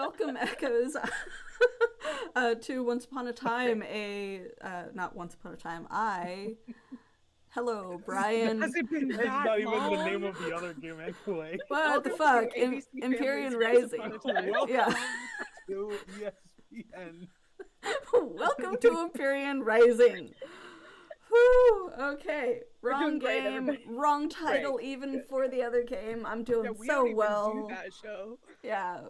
welcome echoes to Once Upon a Time, not Once Upon a Time, hello, Brian. Has it been That's that not even the long? name of the other game anyway. What the Welcome fuck? to ABC Empyrean Family's Once Rising. Upon a Time. Welcome Yeah. to ESPN. Welcome to Empyrean Rising. Whew, okay. Wrong doing great, game, everybody. wrong title Great. even Good. for the other game. I'm doing Yeah, we so don't even well. do that show. Yeah.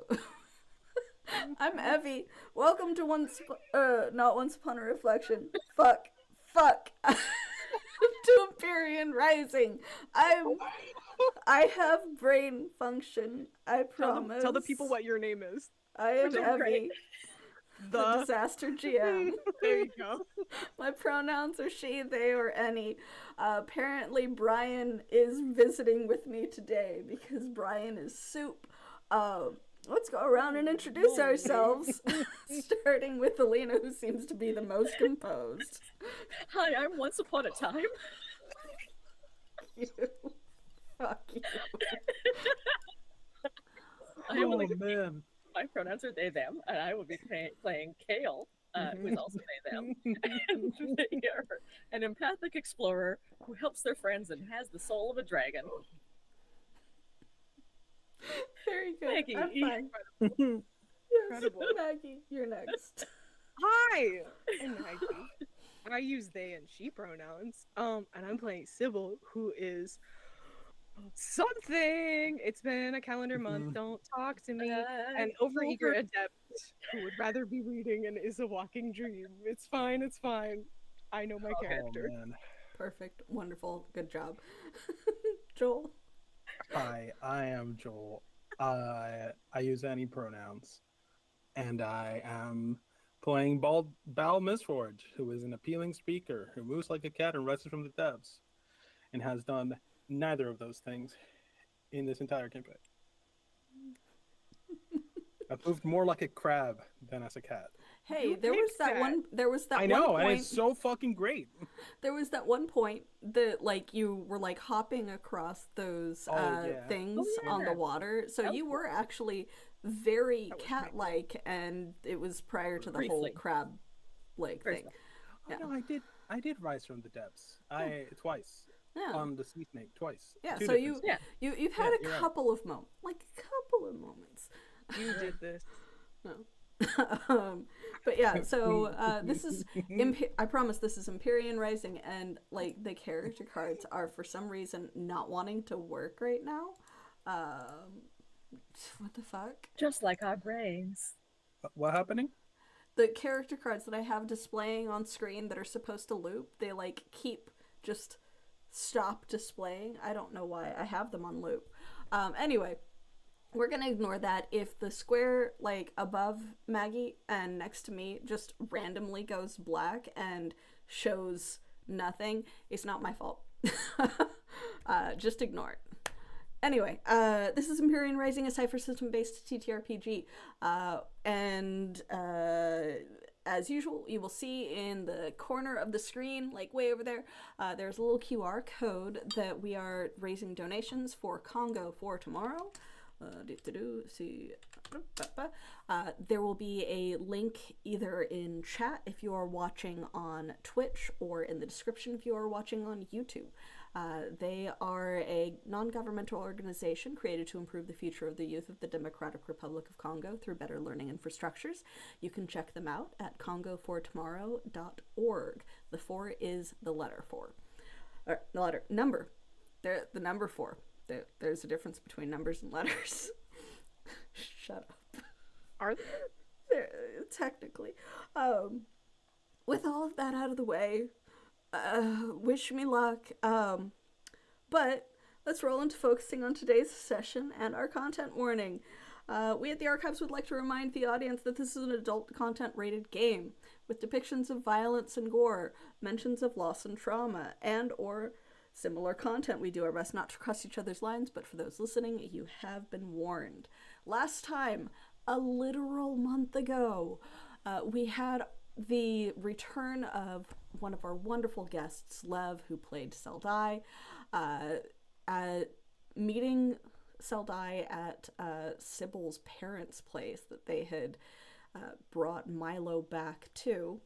I'm Evie. Welcome to not Once Upon a Reflection. Fuck. To Empyrean Rising. I have brain function. I promise. Tell the people what your name is. I am doing Evie, great. the disaster GM. There you go. My pronouns are she, they, or any. Apparently, Brian is visiting with me today because Brian is soup. Let's go around and introduce ourselves, starting with Alina, who seems to be the most composed. Hi, I'm Once Upon a Time. Fuck you. Oh man. My pronouns are they, them, and I will be playing Kale, who is also they, them. And they are an empathic explorer who helps their friends and has the soul of a dragon. Very good. Maggie, I'm fine. Incredible. Yes, Incredible. Maggie, you're next. Hi, I'm Maggie. I use they and she pronouns. And I'm playing Sybil, who is something. It's been a calendar month. Don't talk to me. An overeager adept who would rather be reading and is a walking dream. It's fine. It's fine. I know my character. Oh man. Perfect. Wonderful. Good job. Joel. Hi, I am Joel. I use any pronouns, and I am playing Bal Misforge, who is an appealing speaker who moves like a cat and rises from the depths, and has done neither of those things in this entire campaign. I've moved more like a crab than as a cat. Hey, You there was picked that that. one. There was that I know, one and point. it's so fucking great. There was that one point that, like, you were like hopping across those yeah. things Oh, yeah. on the water, so you were actually very cat-like, and it was prior to the whole Briefly. crab leg First thing. Oh, no, I did rise from the depths. Twice. Yeah. On the sea snake, twice. Yeah, Two so different Yeah. you've had Yeah, a you're right. couple of moments, like a couple of moments. You did this. No. But yeah, so this is I promise this is Empyrean Rising, and like the character cards are for some reason not wanting to work right now. What the fuck? Just like our brains. What happening? The character cards that I have displaying on screen that are supposed to loop, they like keep just stop displaying. I don't know why I have them on loop. Anyway, we're gonna ignore that. If the square like above Maggie and next to me just randomly goes black and shows nothing, it's not my fault. Just ignore it. Anyway, this is Empyrean Rising, a Cypher system-based TTRPG, and as usual, you will see in the corner of the screen, like way over there, there's a little QR code that we are raising donations for Congo for tomorrow. There will be a link either in chat if you are watching on Twitch or in the description if you are watching on YouTube. They are a non-governmental organization created to improve the future of the youth of the Democratic Republic of Congo through better learning infrastructures. You can check them out at congofortomorrow.org. The 4 is the letter 4. Or the letter number. The number 4. There's a difference between numbers and letters. Shut up. Are there? Technically. With all of that out of the way, wish me luck. But let's roll into focusing on today's session and our content warning. We at the Archives would like to remind the audience that this is an adult content rated game with depictions of violence and gore, mentions of loss and trauma, and or similar content. We do our best not to cross each other's lines, but for those listening, you have been warned. Last time, a literal month ago, we had the return of one of our wonderful guests, Lev, who played Seldai, meeting Seldai at Sybil's parents' place that they had brought Milo back to,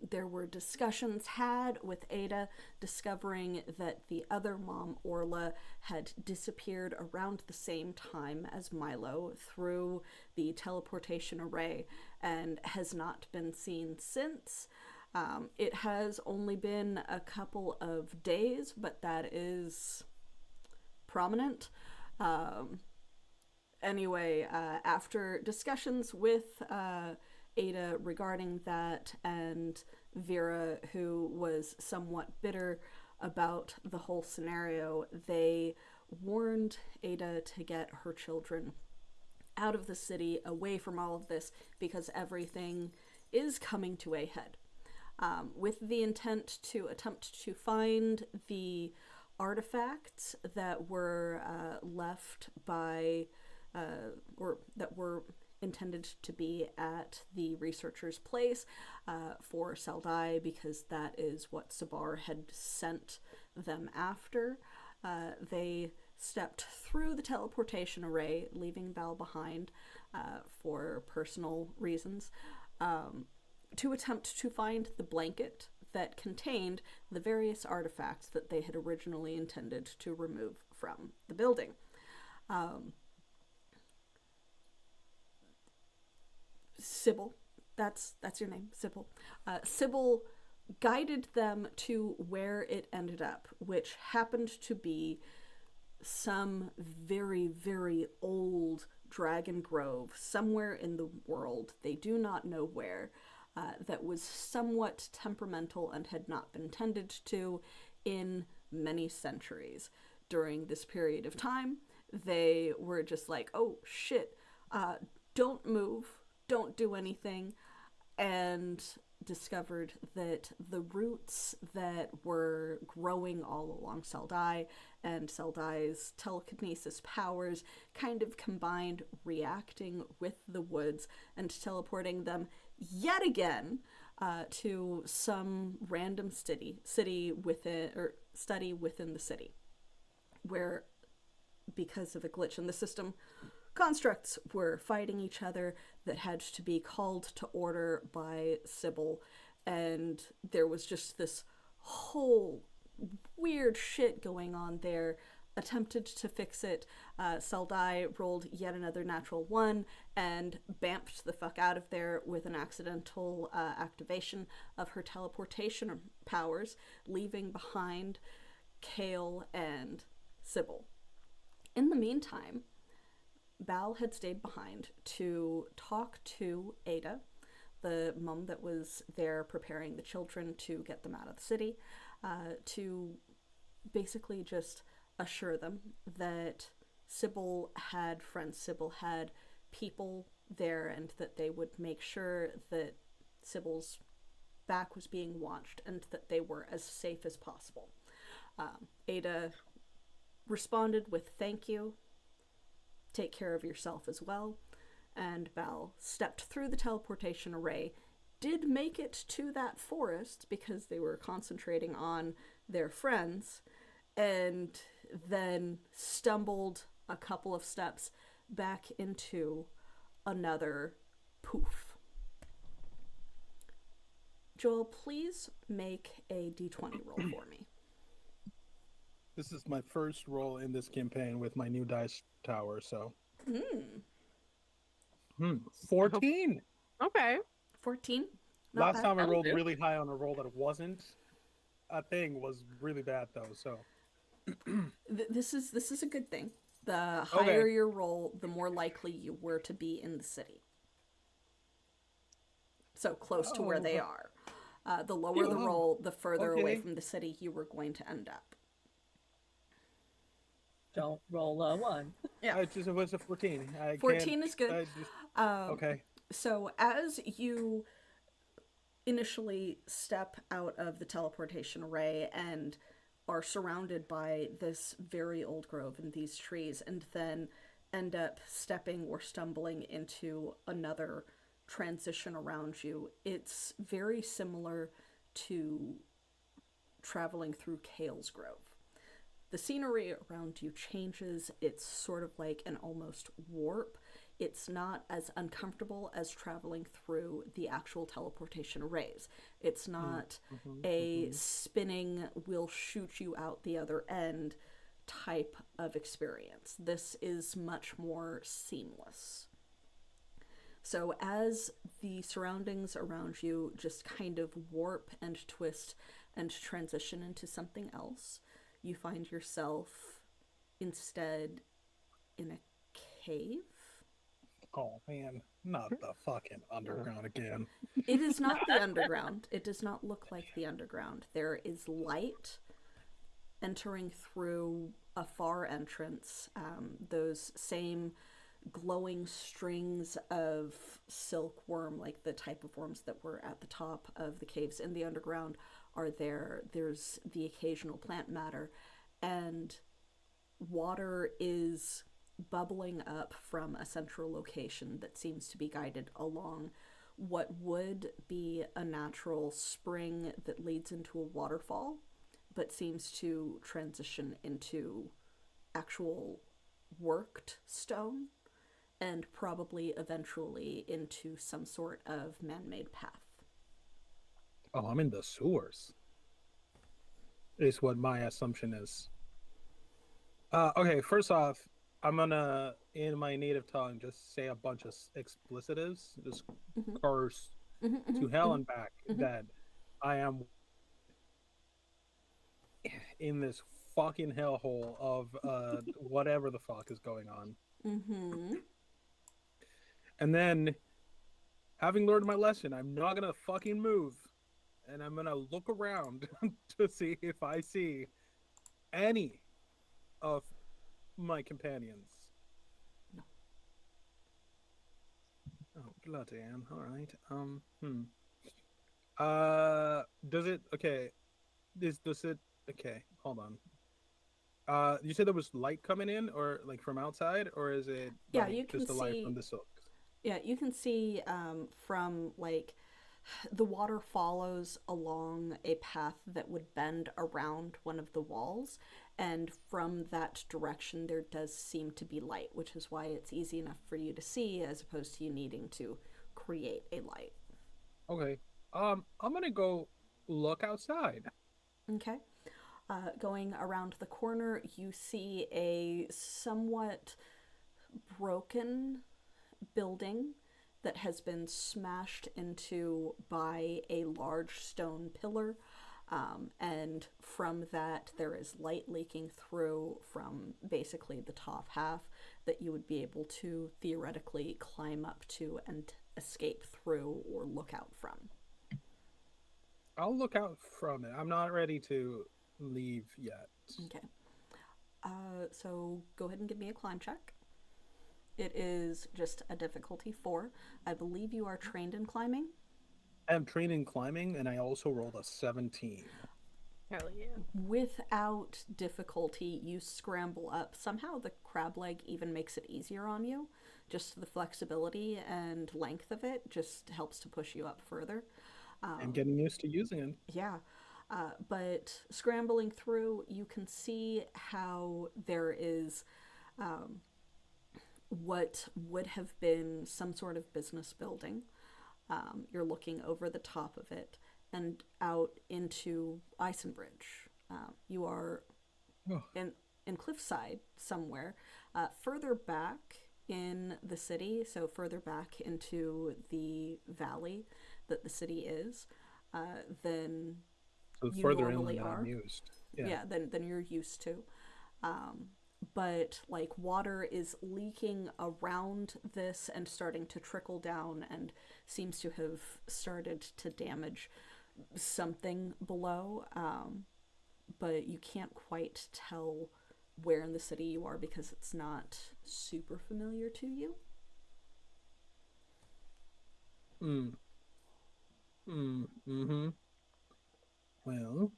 there were discussions had with Ada, discovering that the other mom, Orla, had disappeared around the same time as Milo through the teleportation array and has not been seen since. It has only been a couple of days, but that is prominent. Anyway, after discussions with Ada regarding that, and Vera, who was somewhat bitter about the whole scenario, they warned Ada to get her children out of the city, away from all of this, because everything is coming to a head. With the intent to attempt to find the artifacts that were left by, or that were intended to be at the researcher's place for Seldai, because that is what Sabar had sent them after. They stepped through the teleportation array, leaving Val behind for personal reasons, to attempt to find the blanket that contained the various artifacts that they had originally intended to remove from the building. Sybil, that's your name, Sybil. Sybil guided them to where it ended up, which happened to be some very, very old dragon grove somewhere in the world, they do not know where, that was somewhat temperamental and had not been tended to in many centuries. During this period of time, they were just like, oh shit, don't move, don't do anything, and discovered that the roots that were growing all along Seldai and Seldai's telekinesis powers kind of combined, reacting with the woods and teleporting them yet again to some random city within, or study within the city, where, because of a glitch in the system, constructs were fighting each other that had to be called to order by Sybil, and there was just this whole weird shit going on there. Attempted to fix it. Seldai rolled yet another natural one and bamped the fuck out of there with an accidental activation of her teleportation powers, leaving behind Kale and Sybil. In the meantime, Bal had stayed behind to talk to Ada, the mom that was there preparing the children to get them out of the city, to basically just assure them that Sybil had friends, Sybil had people there, and that they would make sure that Sybil's back was being watched and that they were as safe as possible. Ada responded with thank you, take care of yourself as well, and Bal stepped through the teleportation array, did make it to that forest because they were concentrating on their friends, and then stumbled a couple of steps back into another poof. Joel, please make a d20 roll for me. This is my first roll in this campaign with my new dice tower, so. 14! Okay. 14? Last time I That'll rolled do. really high on a roll that wasn't a thing was really bad, though, so. This is a good thing. The higher your roll, the more likely you were to be in the city. So close to where they are. The lower the roll, the further away from the city you were going to end up. Don't roll a 1. Yeah. It was a 14. 14 is good. Okay. So as you initially step out of the teleportation array and are surrounded by this very old grove and these trees, and then end up stepping or stumbling into another transition around you, it's very similar to traveling through Kale's Grove. the scenery around you changes. It's sort of like an almost warp. It's not as uncomfortable as traveling through the actual teleportation arrays. It's not a spinning, will shoot you out the other end type of experience. This is much more seamless. So as the surroundings around you just kind of warp and twist and transition into something else, you find yourself instead in a cave. Oh man, not the fucking underground again. It is not the underground. It does not look like the underground. There is light entering through a far entrance. Those same glowing strings of silkworm, like the type of worms that were at the top of the caves in the underground, are there. There's the occasional plant matter, and water is bubbling up from a central location that seems to be guided along what would be a natural spring that leads into a waterfall, but seems to transition into actual worked stone and probably eventually into some sort of man-made path. Oh, I'm in the sewers. Is what my assumption is. Okay, first off, I'm gonna, in my native tongue, just say a bunch of explicitives, just curse to hell and back that I am in this fucking hellhole of whatever the fuck is going on. And then, having learned my lesson, I'm not gonna fucking move, and I'm gonna look around to see if I see any of my companions. No. Oh, bloody hell. Alright. Does it, okay. Does it, okay, hold on. You said there was light coming in, or like from outside, or is it Yeah, like, you can just the light see, from the silk? yeah, you can see from like the water follows along a path that would bend around one of the walls, and from that direction there does seem to be light, which is why it's easy enough for you to see as opposed to you needing to create a light. Okay. I'm gonna go look outside. Okay. Going around the corner, you see a somewhat broken building that has been smashed into by a large stone pillar. And from that, there is light leaking through from basically the top half that you would be able to theoretically climb up to and escape through or look out from. I'll look out from it. I'm not ready to leave yet. Okay. So go ahead and give me a climb check. It is just a difficulty 4. I believe you are trained in climbing. I'm trained in climbing, and I also rolled a 17. Hell yeah. Without difficulty, you scramble up. Somehow the crab leg even makes it easier on you. Just the flexibility and length of it just helps to push you up further. I'm getting used to using it. Yeah. But scrambling through, you can see how there is what would have been some sort of business building. You're looking over the top of it and out into Icenbridge. You are in Cliffside somewhere, further back in the city, so further back into the valley that the city is, than So you further normally inland than are. I'm used. Yeah, than you're used to. But like water is leaking around this and starting to trickle down and seems to have started to damage something below. But you can't quite tell where in the city you are because it's not super familiar to you. Well,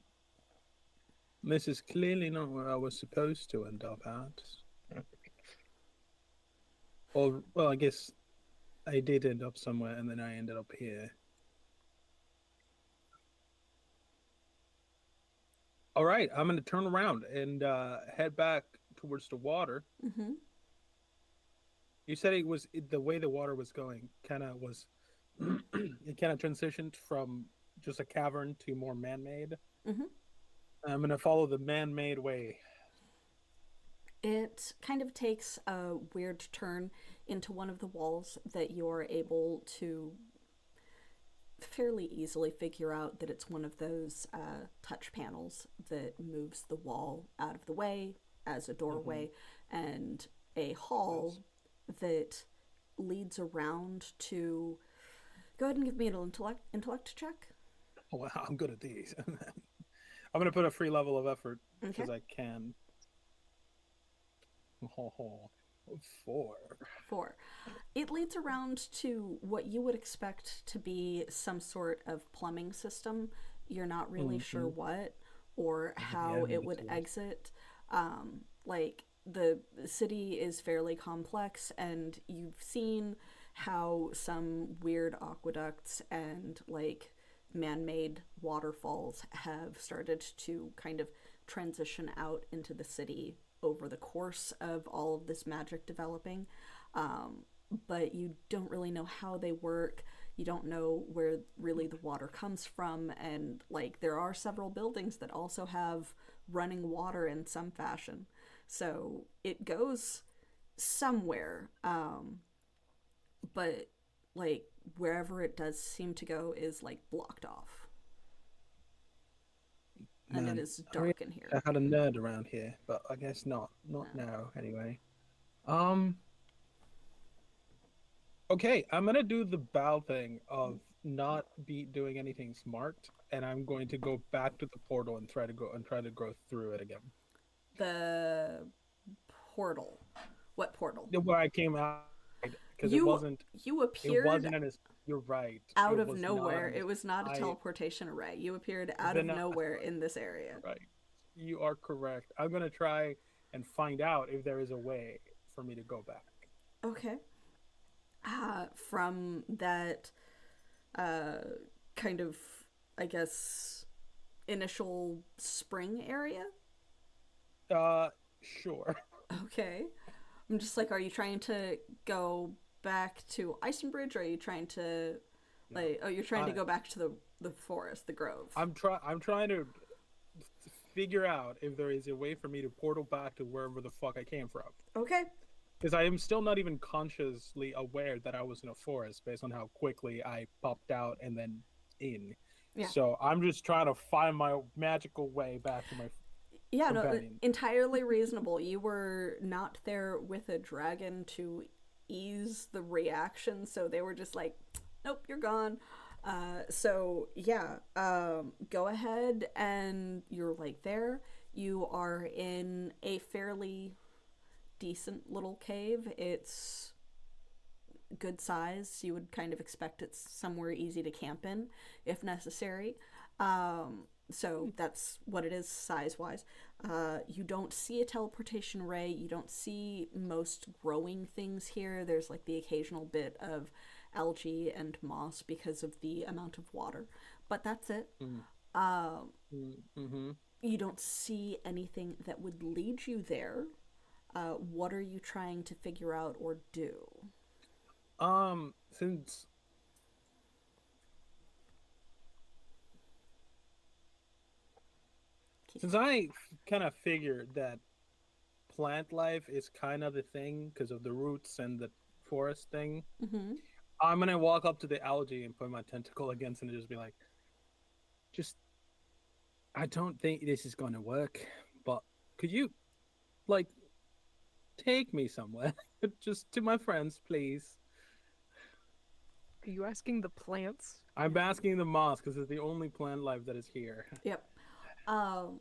this is clearly not where I was supposed to end up at. Or, well, I guess I did end up somewhere, and then I ended up here. All right, I'm gonna turn around and head back towards the water. Mm-hmm. You said the way the water was going, kind of was it kind of transitioned from just a cavern to more man-made. Mm-hmm. I'm gonna follow the man-made way. It kind of takes a weird turn into one of the walls that you're able to fairly easily figure out that it's one of those touch panels that moves the wall out of the way as a doorway, and a hall that leads around to. Go ahead and give me an intellect check. Oh, wow, I'm good at these. I'm gonna put a free level of effort Okay. because I can. Oh, 4. 4. It leads around to what you would expect to be some sort of plumbing system. You're not really sure what or how Yeah, it would exit. Like, the city is fairly complex, and you've seen how some weird aqueducts and, like, man made waterfalls have started to kind of transition out into the city over the course of all of this magic developing. But you don't really know how they work. You don't know where really the water comes from. And, like, there are several buildings that also have running water in some fashion. So it goes somewhere. But, like, wherever it does seem to go is, like, blocked off. And it Man, is I really dark in wish here. I had a nerd around here, but I guess not. Not No. now, anyway. Um. Okay, I'm gonna do the bow thing of not be doing anything smart, and I'm going to go back to the portal and try to go through it again. The portal. What portal? Where I came out, because You you it appeared wasn't an. You're right. out It of was not nowhere. an. It was not a I teleportation array. You appeared out of then nowhere in this area. right. You are correct. I'm gonna try and find out if there is a way for me to go back. Okay. From that uh, kind of, I guess, initial spring area? Sure. Okay. I'm just like, are you trying to go back to Icenbridge, or are you trying to, No. like, oh, you're trying to I go back to the forest, the grove? I'm trying to figure out if there is a way for me to portal back to wherever the fuck I came from. Okay. Because I am still not even consciously aware that I was in a forest based on how quickly I popped out and then in. Yeah. So I'm just trying to find my magical way back to my Yeah, no, companion. entirely reasonable. You were not there with a dragon to ease the reaction, so they were just like, nope, you're gone. So yeah, go ahead, and you're like there. You are in a fairly decent little cave. It's good size. You would kind of expect it's somewhere easy to camp in if necessary. So that's what it is size wise. You don't see a teleportation ray. You don't see most growing things here. There's like the occasional bit of algae and moss because of the amount of water, but that's it. Mm-hmm. You don't see anything that would lead you there. What are you trying to figure out or do? Since I kind of figured that plant life is kind of the thing because of the roots and the forest thing, Mm-hmm. I'm gonna walk up to the algae and put my tentacle against it and just be like, just, I don't think this is gonna work, but could you, like, take me somewhere? Just to my friends, please. Are you asking the plants? I'm asking the moss because it's the only plant life that is here. Yep. Um,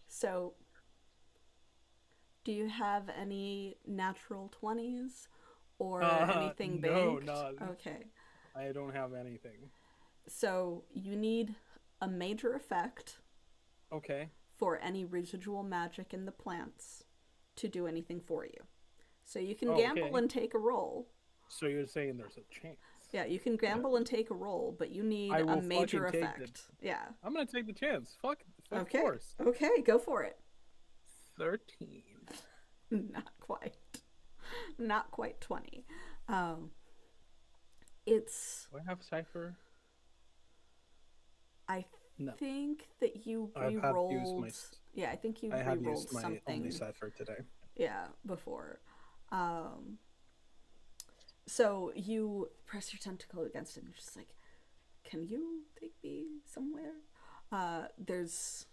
so, do you have any natural 20s or anything no, banked? none. Okay. I don't have anything. So, you need a major effect Okay. for any residual magic in the plants to do anything for you. So, you can Oh, gamble okay. and take a roll. So you're saying there's a chance? Yeah, you can gamble and take a roll, but you need I a will major fucking take effect. Yeah. I'm gonna take the chance. Fuck, of Okay. course. Okay, go for it. 13. Not quite. Not quite 20. It's. Do I have Cypher? I No. think that you I have used re-rolled. my. Yeah, I think you I have re-rolled used my something. only Cypher today. Yeah, before. So you press your tentacle against it and you're just like, can you take me somewhere? There's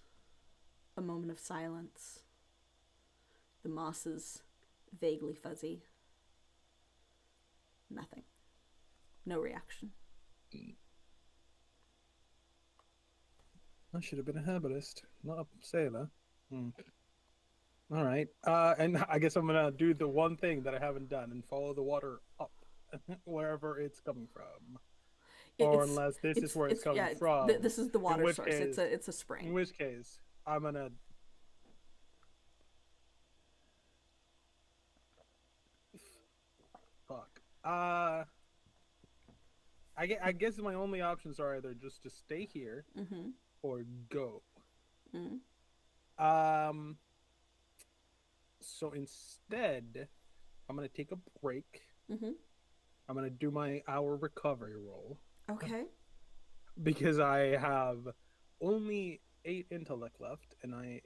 a moment of silence. The moss is vaguely fuzzy. Nothing. No reaction. I should have been a herbalist, not a sailor. All right. And I guess I'm gonna do the one thing that I haven't done and follow the water up, wherever it's coming from. Or unless this is where it's coming from. This is the water source. Case, it's a spring. In which case, I'm gonna. Fuck. I guess my only options are either just to stay here or go. So instead, I'm gonna take a break. I'm gonna do my hour recovery roll. Okay. Because I have only 8 intellect left, and I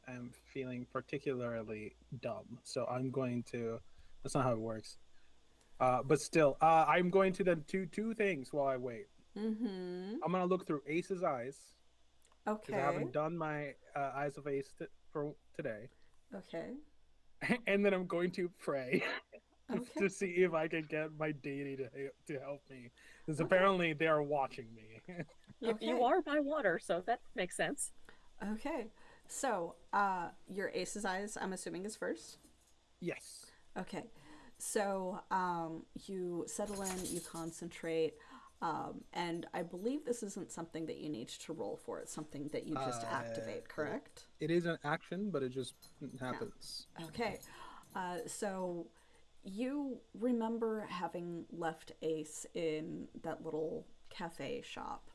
am feeling particularly dumb. So I'm going to. That's not how it works. But still, I'm going to then do 2 things while I wait. I'm gonna look through Ace's eyes. Okay. Because I haven't done my Eyes of Ace for today. Okay. And then I'm going to pray Okay. to see if I can get my deity to help me. Because apparently they are watching me. You are by water, so that makes sense. Okay. So, your Ace's eyes, I'm assuming, is first? Yes. Okay. So, you settle in, you concentrate, and I believe this isn't something that you need to roll for. It's something that you just activate, correct? It is an action, but it just happens. Yeah. Okay. So, you remember having left Ace in that little cafe shop,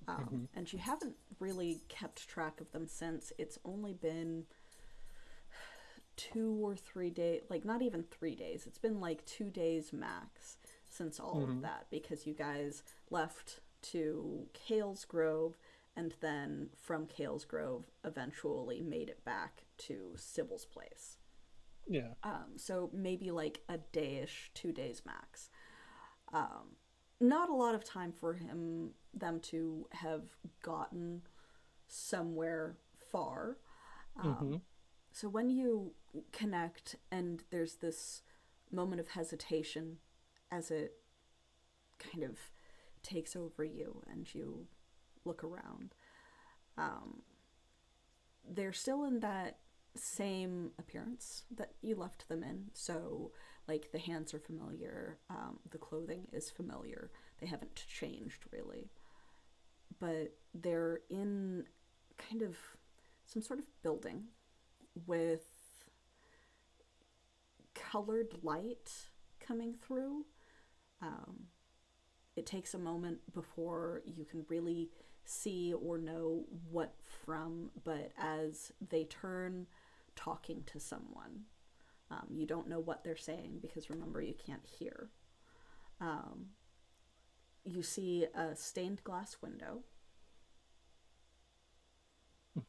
and you haven't really kept track of them since. It's only been 2 or 3 days, like not even 3 days. It's been like 2 days max since all of that, because you guys left to Kale's Grove and then from Kale's Grove eventually made it back to Sybil's place. Yeah. So maybe like a day-ish, 2 days max. Not a lot of time for them to have gotten somewhere far. So when you connect and there's this moment of hesitation as it kind of takes over you and you look around, they're still in that same appearance that you left them in. So like the hands are familiar, the clothing is familiar, they haven't changed really, but they're in kind of some sort of building with colored light coming through. It takes a moment before you can really see or know what from, but as they turn talking to someone, you don't know what they're saying because remember, you can't hear. You see a stained glass window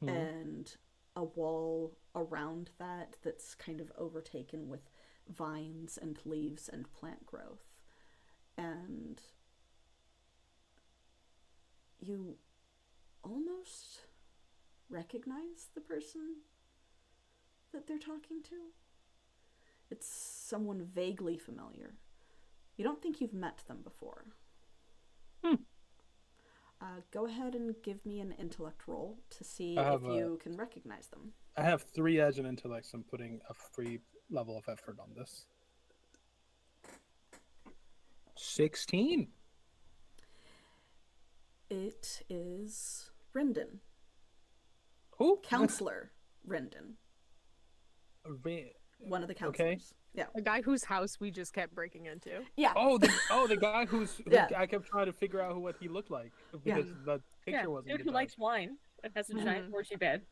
and a wall around that that's kind of overtaken with vines and leaves and plant growth. And you almost recognize the person that they're talking to. It's someone vaguely familiar. You don't think you've met them before. Go ahead and give me an intellect roll to see if you can recognize them. I have 3 edge and intellect, so I'm putting a free level of effort on this. 16. It is Rendon. Who? Counselor Rendon. one of the Okay. counselors. Yeah. A guy whose house we just kept breaking into. Yeah. The guy who Yeah. I kept trying to figure out what he looked like Yeah. because the picture wasn't dude good who enough. likes wine and has a giant orgy bed.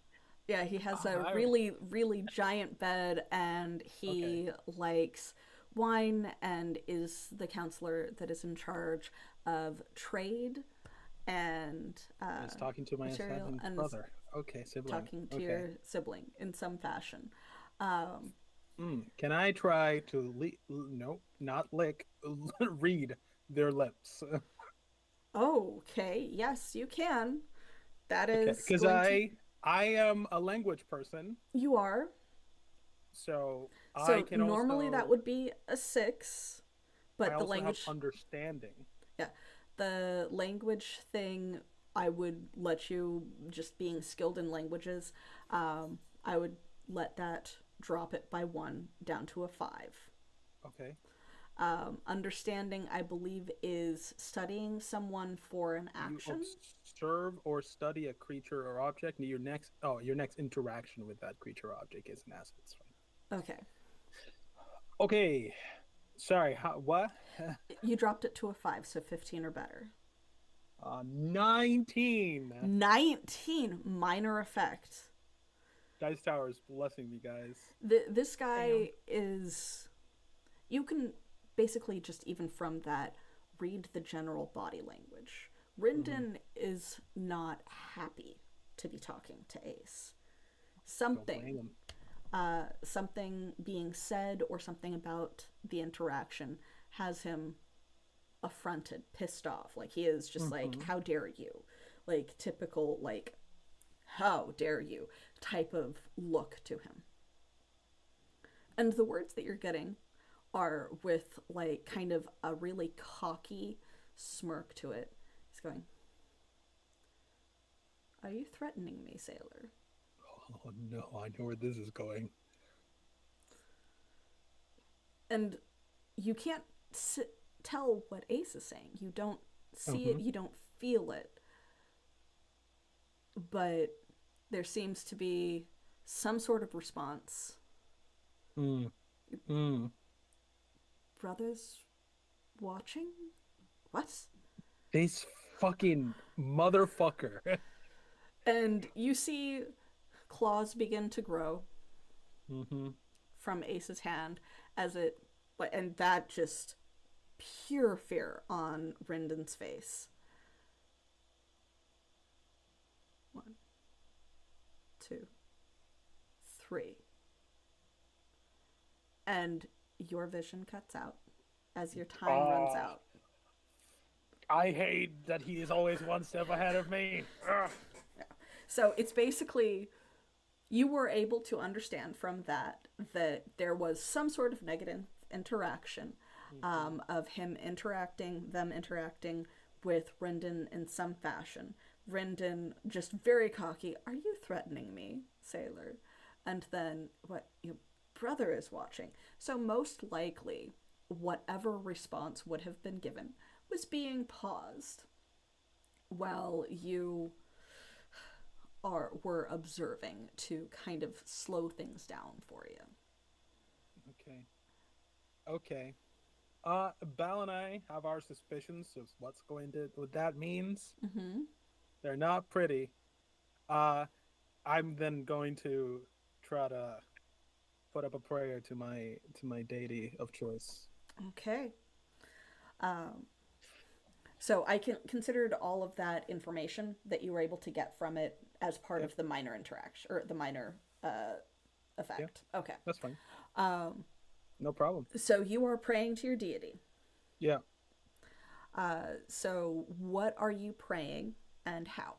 Yeah, he has a I- really, really giant bed, and he likes wine, and is the counselor that is in charge of trade and He's talking to my material assassin and brother. Okay, sibling. talking to your sibling in some fashion. Can I try to no, not lick, read their lips? Okay, yes, you can. That is Because going I am a language person, you are. so So I can normally also, that would be a 6, but I the also language, have understanding. yeah, the language thing, I would let you, just being skilled in languages, I would let that drop it by 1 down to a 5. Okay. Understanding, I believe, is studying someone for an action. You observe or study a creature or object, and your next interaction with that creature or object is an asset. Okay. Okay. Sorry. What? You dropped it to a 5, so 15 or better. 19. 19, minor effect. Dice Tower is blessing me, guys. This guy is. You can basically just, even from that, read the general body language. Rindon is not happy to be talking to Ace. Something being said or something about the interaction has him affronted, pissed off. Like, he is just like, how dare you? Like, typical, like, how dare you type of look to him. And the words that you're getting are with, like, kind of a really cocky smirk to it. He's going, "Are you threatening me, sailor?" Oh no, I know where this is going. And you can't tell what Ace is saying. You don't see it, you don't feel it. But there seems to be some sort of response. Brothers watching? What? This fucking motherfucker. And you see claws begin to grow from Ace's hand as it, and that just pure fear on Rindon's face. 1, 2, 3. And your vision cuts out as your time runs out. I hate that he is always one step ahead of me. Ugh. So it's basically, you were able to understand from that there was some sort of negative interaction of them interacting with Rindon in some fashion. Rindon just very cocky, "Are you threatening me, sailor?" And then, "What, your brother is watching." So most likely, whatever response would have been given was being paused while you were observing to kind of slow things down for you. Okay. Bal and I have our suspicions of what that means. They're not pretty. I'm then going to try to put up a prayer to my deity of choice. Okay. So I considered all of that information that you were able to get from it as part of the minor interaction, or the minor effect. Yeah. Okay. That's fine. No problem. So you are praying to your deity. Yeah. So what are you praying and how?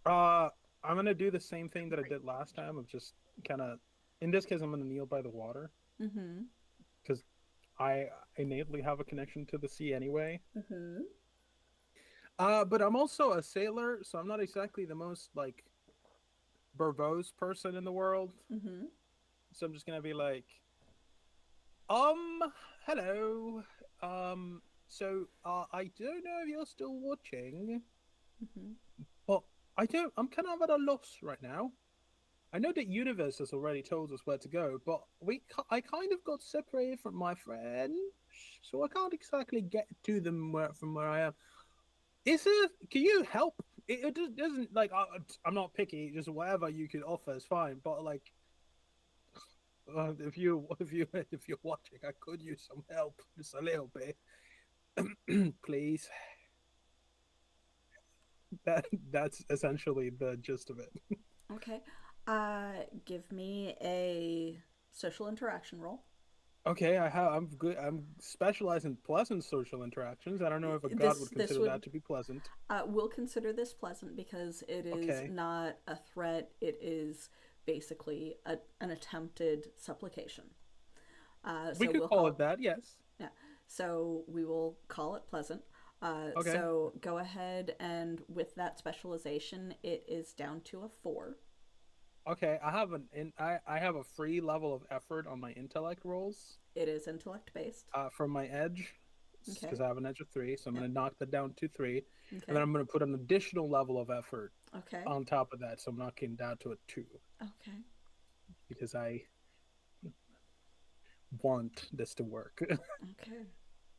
I'm gonna do the same thing that I did last time of just kind of, in this case, I'm gonna kneel by the water. Because I innately have a connection to the sea anyway. But I'm also a sailor, so I'm not exactly the most, like, verbose person in the world. So I'm just gonna be like, hello. So I don't know if you're still watching, but I'm kind of at a loss right now. I know that universe has already told us where to go, but I kind of got separated from my friends, so I can't exactly get to them from where I am. Is there? Can you help? It doesn't like I'm not picky. Just whatever you could offer is fine. But like, if you're watching, I could use some help, just a little bit, please. That's essentially the gist of it. Okay. Give me a social interaction roll. Okay, I'm good. I'm specialized in pleasant social interactions. I don't know if a god would This consider would that to be pleasant. we'll consider this pleasant because it is Okay. not a threat. It is basically an attempted supplication. We So could we'll call it that, yes. Yeah. So we will call it pleasant. Okay. So go ahead and with that specialization, it is down to a 4. Okay, I have a free level of effort on my intellect rolls. It is intellect based. From my edge, Okay. because I have an edge of 3, so I'm Yeah. gonna knock that down to 3, Okay. and then I'm gonna put an additional level of effort Okay. on top of that, so I'm knocking down to a 2 Okay. because I want this to work. Okay.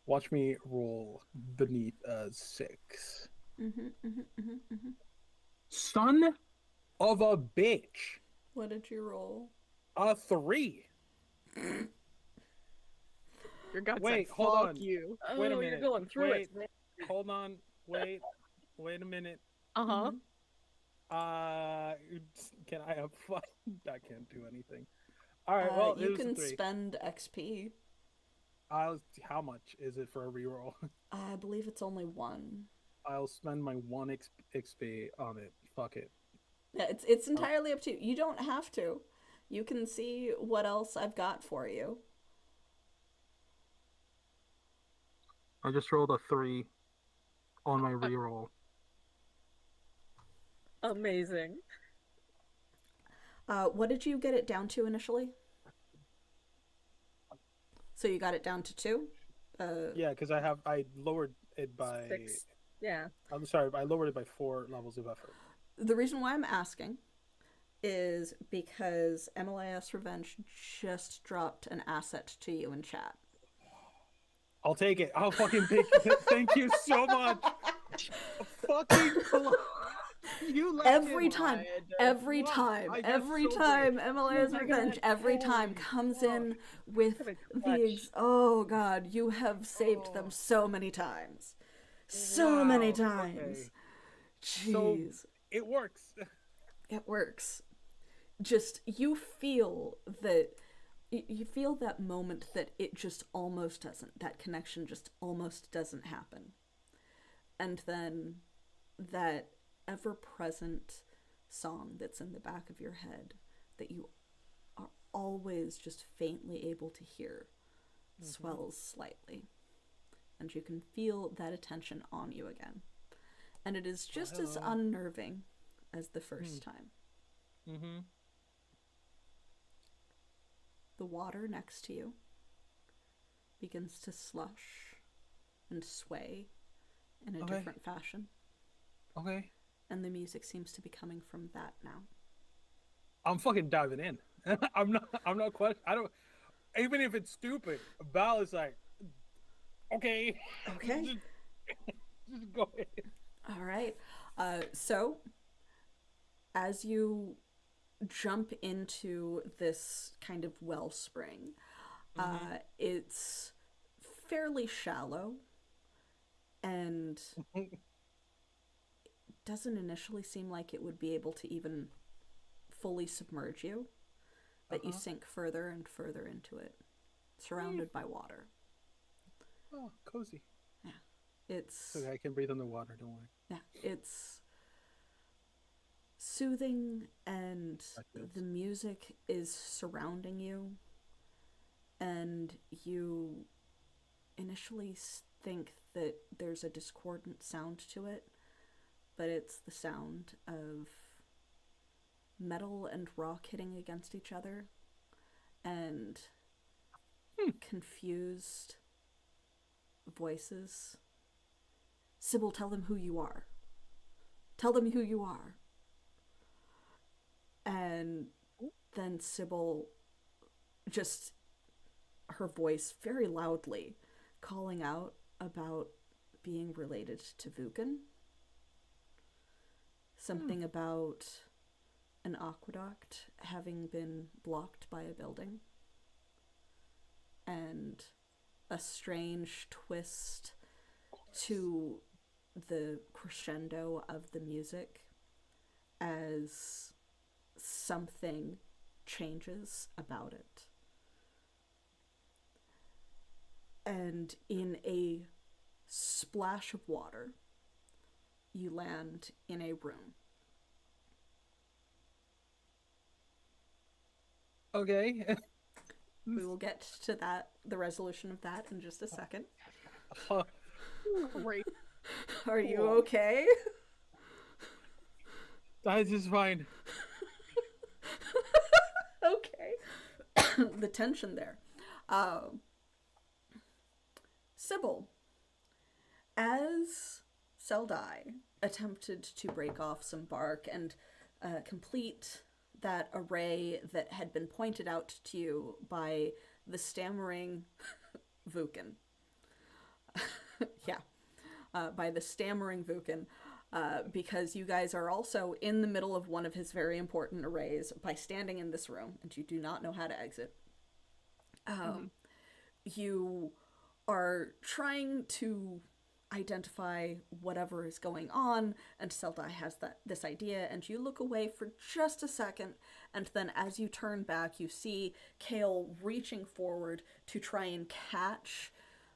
Watch me roll beneath a 6. Son of a bitch. What did you roll? A 3. Your gut Wait, said, hold fuck on. you. Oh, Wait a you're minute. going through Wait, it. hold on. Wait a minute. Uh-huh. Can I have fun? I can't do anything. All right, well, it You was a can 3. spend XP. How much is it for a reroll? I believe it's only 1. I'll spend my 1 XP on it. Fuck it. Yeah, it's entirely up to you. You don't have to. You can see what else I've got for you. I just rolled a 3 on my reroll. Amazing. What did you get it down to initially? So you got it down to 2? Yeah, because I lowered it by 6. Yeah. I'm sorry, I lowered it by 4 levels of effort. The reason why I'm asking is because MLIS Revenge just dropped an asset to you in chat. I'll take it. I'll fucking pick it. Thank you so much. Fucking you left Every it. time I get so MLIS Revenge every time comes in with oh god, you have saved them so many times. So many times. Okay. Jeez. So it works. It works. Just you feel that moment that it just almost doesn't, that connection just almost doesn't happen. And then that ever-present song that's in the back of your head that you are always just faintly able to hear swells slightly. And you can feel that attention on you again. And it is just as unnerving as the first time. Mm-hmm. The water next to you begins to slush and sway in a different fashion. Okay. And the music seems to be coming from that now. I'm fucking diving in. I'm not questioning. I don't. Even if it's stupid, Val is like, okay. Okay. just go ahead. All right. So, as you jump into this kind of wellspring, it's fairly shallow and doesn't initially seem like it would be able to even fully submerge you, but you sink further and further into it, surrounded by water. Oh, cozy. Yeah. It's okay. I can breathe underwater. Don't worry. Yeah, it's soothing, and the music is surrounding you, and you initially think that there's a discordant sound to it, but it's the sound of metal and rock hitting against each other, and confused voices. Sybil, tell them who you are. Tell them who you are. And then Sybil, just her voice very loudly calling out about being related to Vukan. Something about an aqueduct having been blocked by a building. And a strange twist to the crescendo of the music as something changes about it. And in a splash of water, you land in a room. Okay. We will get to that, the resolution of that, in just a second. Great. Are you okay? That is fine. Okay. The tension there. Sybil, as Seldai attempted to break off some bark and complete that array that had been pointed out to you by the stammering Vukan. By the stammering Vukan, because you guys are also in the middle of one of his very important arrays by standing in this room, and you do not know how to exit. You are trying to identify whatever is going on, and Seldai has this idea, and you look away for just a second, and then as you turn back, you see Kale reaching forward to try and catch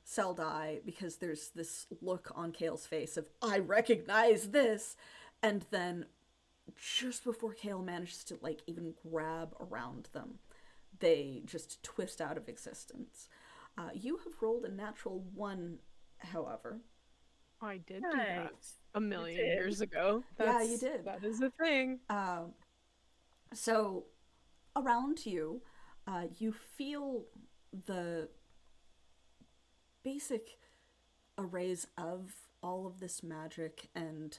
Seldai, because there's this look on Kale's face of, I recognize this, and then just before Kale manages to even grab around them, they just twist out of existence. You have rolled a natural 1, however. I did do that a million years ago. Yeah, you did. That is a thing. So around you, you feel the basic arrays of all of this magic and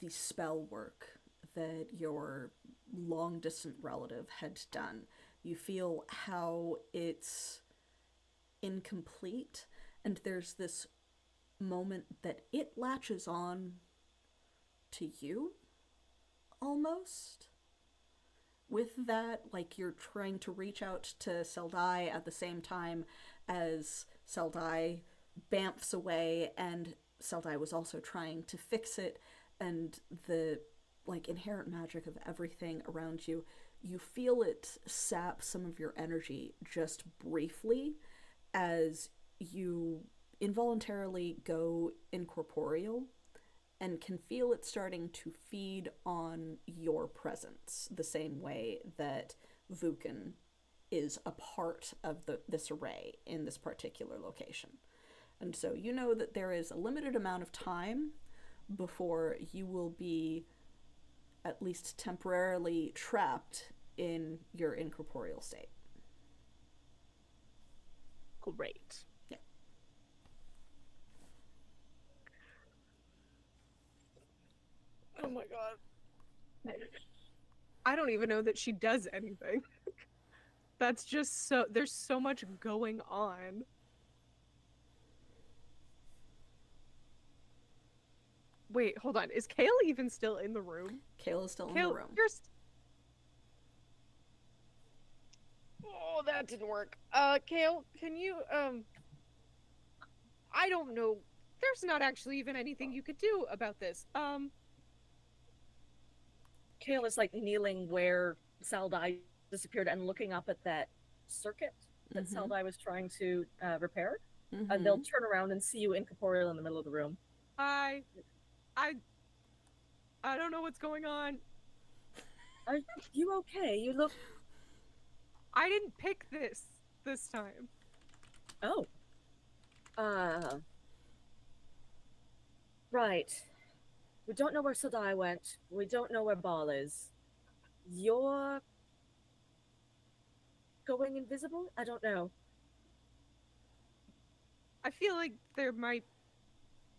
the spell work that your long distant relative had done. You feel how it's incomplete, and there's this moment that it latches on to you almost. With that, you're trying to reach out to Seldai at the same time as Seldai bamfs away, and Seldai was also trying to fix it, and the inherent magic of everything around you, you feel it sap some of your energy just briefly as you involuntarily go incorporeal, and can feel it starting to feed on your presence the same way that Vukan is a part of this array in this particular location. And so you know that there is a limited amount of time before you will be at least temporarily trapped in your incorporeal state. Great. Yeah. Oh my god. I don't even know that she does anything. That's just there's so much going on. Wait, hold on. Is Kale even still in the room? Kale is still in the room. Oh, that didn't work. Kale, can you, I don't know. There's not actually even anything you could do about this. Kale is kneeling where Seldai disappeared and looking up at that circuit that Seldai was trying to repair. And they'll turn around and see you incorporeal in the middle of the room. I don't know what's going on. Are you okay? You look... I didn't pick this time. Oh. Right. We don't know where Seldai went. We don't know where Ball is. You're going invisible? I don't know. I feel like there might...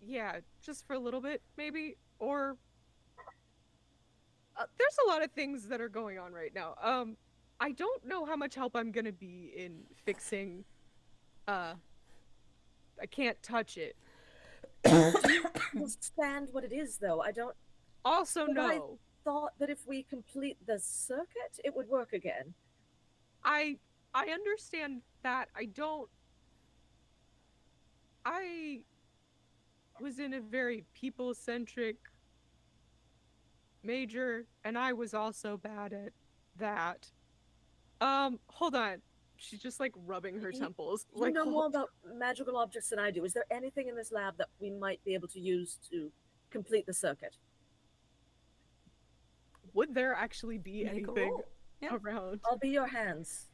Yeah, just for a little bit, maybe. Or... there's a lot of things that are going on right now. I don't know how much help I'm gonna be in fixing. I can't touch it. Understand what it is, though. I don't. Also, But I no. thought that if we complete the circuit, it would work again. I understand that. I was in a very people-centric major, and I was also bad at that. Hold on. She's just like rubbing her temples. You Like, know more about magical objects than I do. Is there anything in this lab that we might be able to use to complete the circuit? would there actually be Make a anything roll. Yeah. around? I'll be your hands.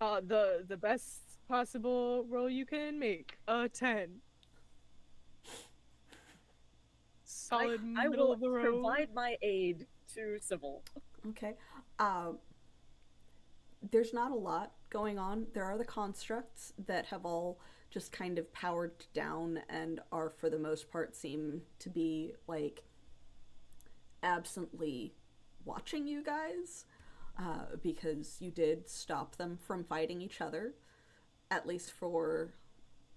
The best possible roll you can make. A 10. Solid I middle will of the road. provide my aid to Sybil. Okay. There's not a lot going on. There are the constructs that have all just kind of powered down and are, for the most part, seem to be like absently watching you guys, because you did stop them from fighting each other, at least for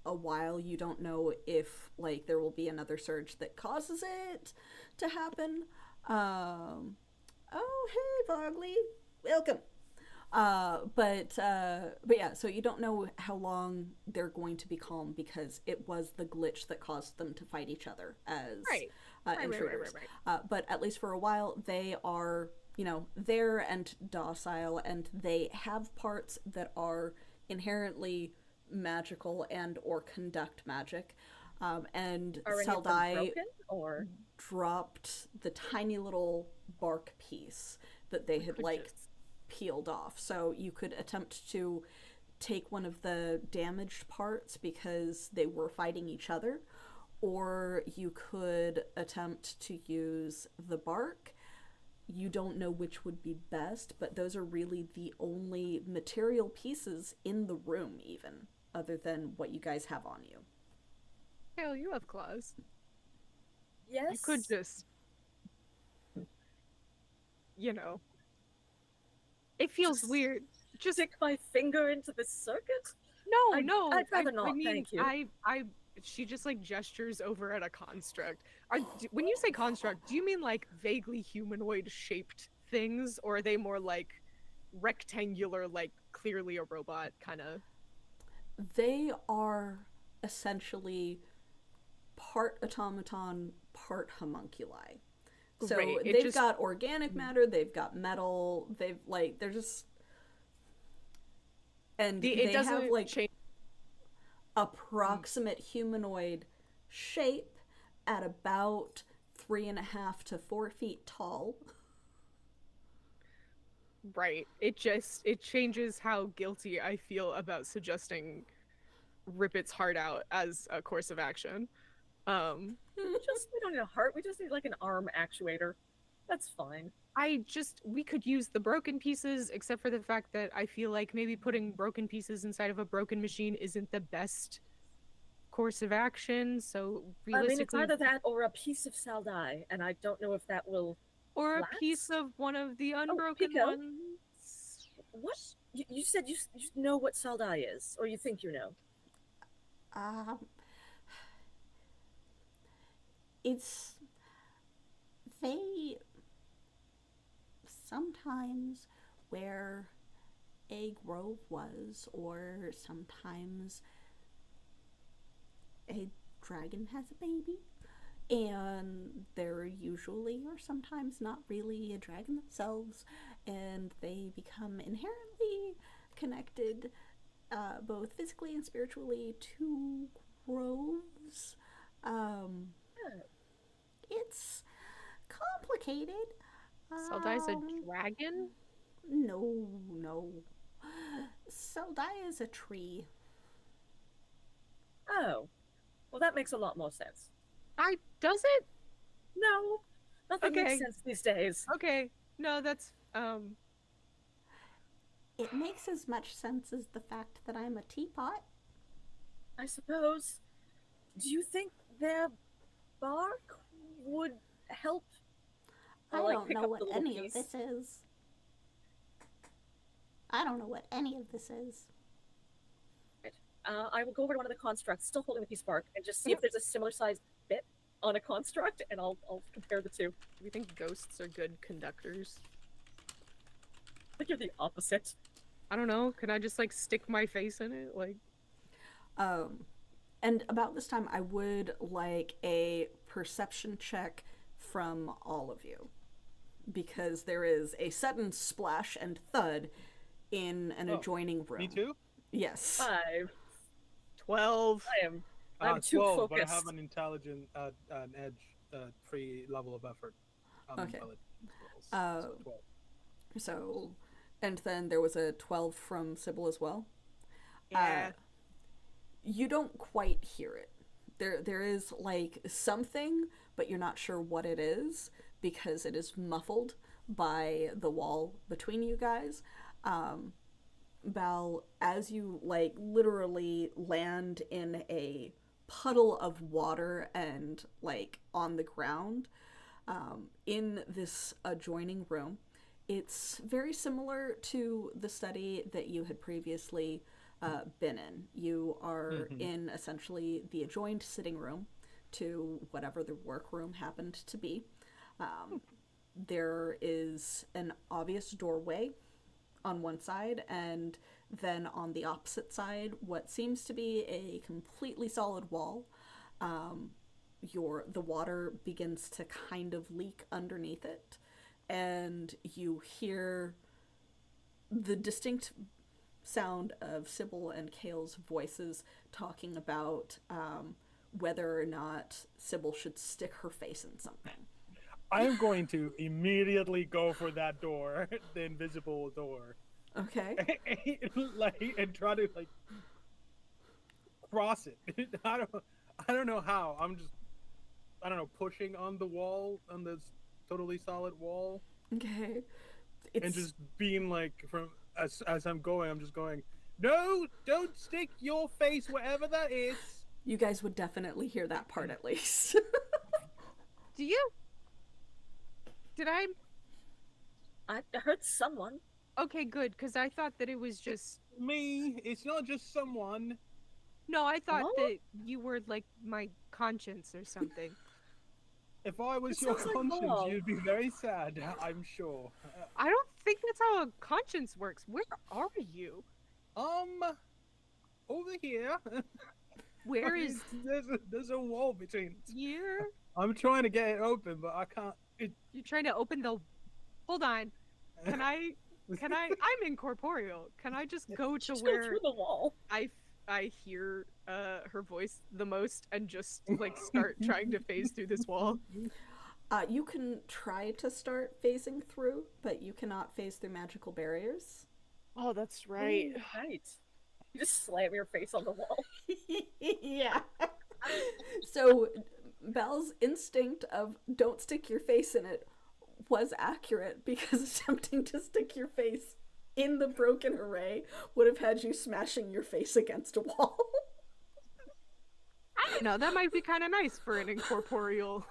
a while. You don't know if like there will be another surge that causes it to happen. Oh, hey, Vogley, welcome. But yeah, so you don't know how long they're going to be calm, because it was the glitch that caused them to fight each other as intruders. But at least for a while, they are, you know, there and docile, and they have parts that are inherently magical and or conduct magic. And Are any of them Saldai broken, or dropped the tiny little bark piece that they had like peeled off. So you could attempt to take one of the damaged parts because they were fighting each other, or you could attempt to use the bark. You don't know which would be best, but those are really the only material pieces in the room, even, other than what you guys have on you. Hell, you have claws. yes? You could just, you know. It feels Just weird. Just stick my finger into the circuit? no. I'd rather not, I mean, thank you. she just like gestures over at a construct. When you say construct, do you mean like vaguely humanoid shaped things, or are they more like rectangular, like clearly a robot kind of? They are essentially part automaton, part homunculi. So Great. they've got organic matter, they've got metal, they're just, and they have like change. approximate humanoid shape at about 3.5 to 4 feet tall. Right. It changes how guilty I feel about suggesting rip its heart out as a course of action. We don't need a heart, we just need like an arm actuator. That's fine. We could use the broken pieces, except for the fact that I feel like maybe putting broken pieces inside of a broken machine isn't the best course of action. So realistically, I mean, it's either that or a piece of Saldai, and I don't know if that will. or a last? piece of one of the unbroken Pico? ones. What? You said you know what Saldai is, or you think you know? It's they sometimes where a grove was, or sometimes a dragon has a baby, and they're usually or sometimes not really a dragon themselves, and they become inherently connected, both physically and spiritually, to groves. It's complicated. Saldai's a dragon? No. Saldai is a tree. Oh, well, that makes a lot more sense. Does it? No, nothing Okay. makes sense these days. Okay. No, that's It makes as much sense as the fact that I'm a teapot. I suppose. Do you think their bark would help don't pick know up what the little any of piece. this is. I don't know what any of this is. I will go over to one of the constructs, still holding the piece of bark, and just see if there's a similar sized bit on a construct, and I'll compare the two. Do you think ghosts are good conductors? I think you're the opposite. I don't know. Can I just like stick my face in it? Like, And about this time, I would like a perception check from all of you. Because there is a sudden splash and thud in an adjoining room. Me too? Yes. 5. 12. I'm too 12, focused. but I have an intelligent, an edge, free level of effort. Okay. So 12. So, and then there was a 12 from Sybil as well. Yeah. You don't quite hear it. There is like something, but you're not sure what it is because it is muffled by the wall between you guys. Val, as you like literally land in a puddle of water and like on the ground in this adjoining room, it's very similar to the study that you had previously been in. You are in essentially the adjoined sitting room to whatever the workroom happened to be. There is an obvious doorway on one side, and then on the opposite side, what seems to be a completely solid wall. The water begins to kind of leak underneath it, and you hear the distinct sound of Sybil and Kale's voices talking about whether or not Sybil should stick her face in something. I am going to immediately go for that door, the invisible door. Okay. and try to like cross it. I don't know how. I don't know, pushing on the wall, on this totally solid wall. Okay. And just being like, from as I'm going, I'm just going, no, don't stick your face wherever that is. You guys would definitely hear that part at least. Do you? Did I? I heard someone. Okay, good, because I thought that it was just... Me, it's not just someone. No, I thought What? that you were like my conscience or something. If I was It your sounds like conscience, Paul. you'd be very sad, I'm sure. I don't think that's how a conscience works. Where are you? Over here. Where is there's a wall between us. here? I'm trying to get it open, but I can't. You're trying to open the... Hold on. Can I... I'm incorporeal. Can I just go to Just go where through the wall. I hear her voice the most and just like start trying to phase through this wall? You can try to start phasing through, but you cannot phase through magical barriers. Oh, that's Ooh, right. You just slam your face on the wall. Yeah. So Belle's instinct of don't stick your face in it was accurate, because attempting to stick your face in the broken array would have had you smashing your face against a wall. I don't know, that might be kind of nice for an incorporeal.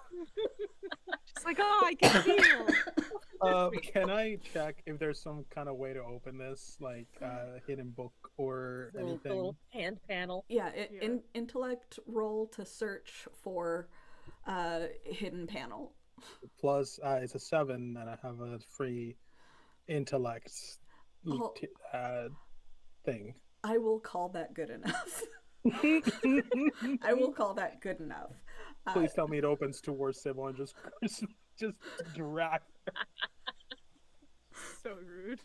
Just like, oh, I can feel. Can I check if there's some kind of way to open this, like hidden book or The anything? little hand panel. Yeah, intellect roll to search for hidden panel. Plus, it's a 7, and I have a free intellect Oh. thing. I will call that good enough. I will call that good enough. Please tell me it opens towards Sybil and just drag her. So rude.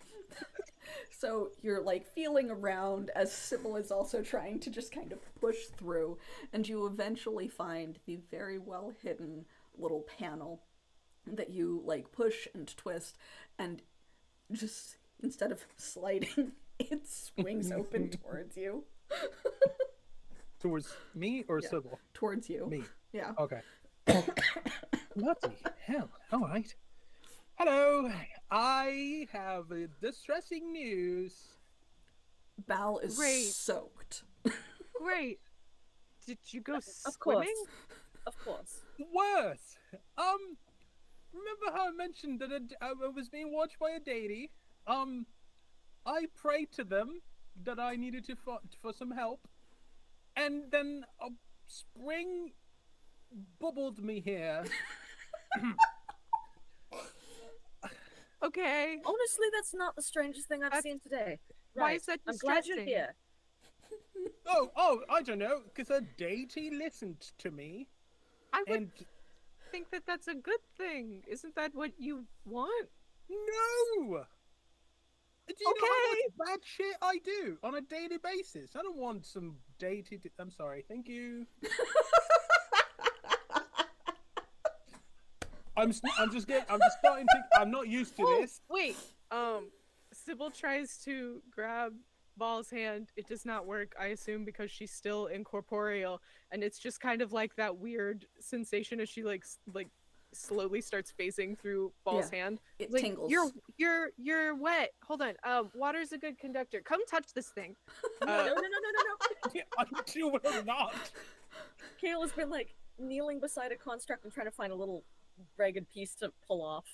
So you're like feeling around as Sybil is also trying to just kind of push through, and you eventually find the very well hidden little panel that you like push and twist, and just instead of sliding, it swings open towards you. Towards me or Yeah. Sybil? Towards you. Me. Yeah. Okay. Bloody hell. All right. Hello. I have distressing news. Bal is Great. soaked. Great. Did you go Of swimming? course. Of course. Worse. Remember remember how I mentioned that I was being watched by a deity. I prayed to them that I needed for some help, and then a spring bubbled me here. Okay. Honestly, that's not the strangest thing I've That's- seen today. why Right. is that I'm glad you're distressing? here. Oh, I don't know, because a deity listened to me, I would and think that that's a good thing. Isn't that what you want? no! Do you know how Okay. much bad shit I do on a daily basis? I don't want some deity. I'm sorry. Thank you. I'm just starting to. I'm not used to Oh, this. wait. Sybil tries to grab Ball's hand. It does not work, I assume, because she's still incorporeal, and it's just kind of like that weird sensation as she like slowly starts phasing through Ball's hand. It Like, tingles. You're wet. Hold on. Water's a good conductor. Come touch this thing. No. I do will not. Kale has been like kneeling beside a construct and trying to find a little ragged piece to pull off.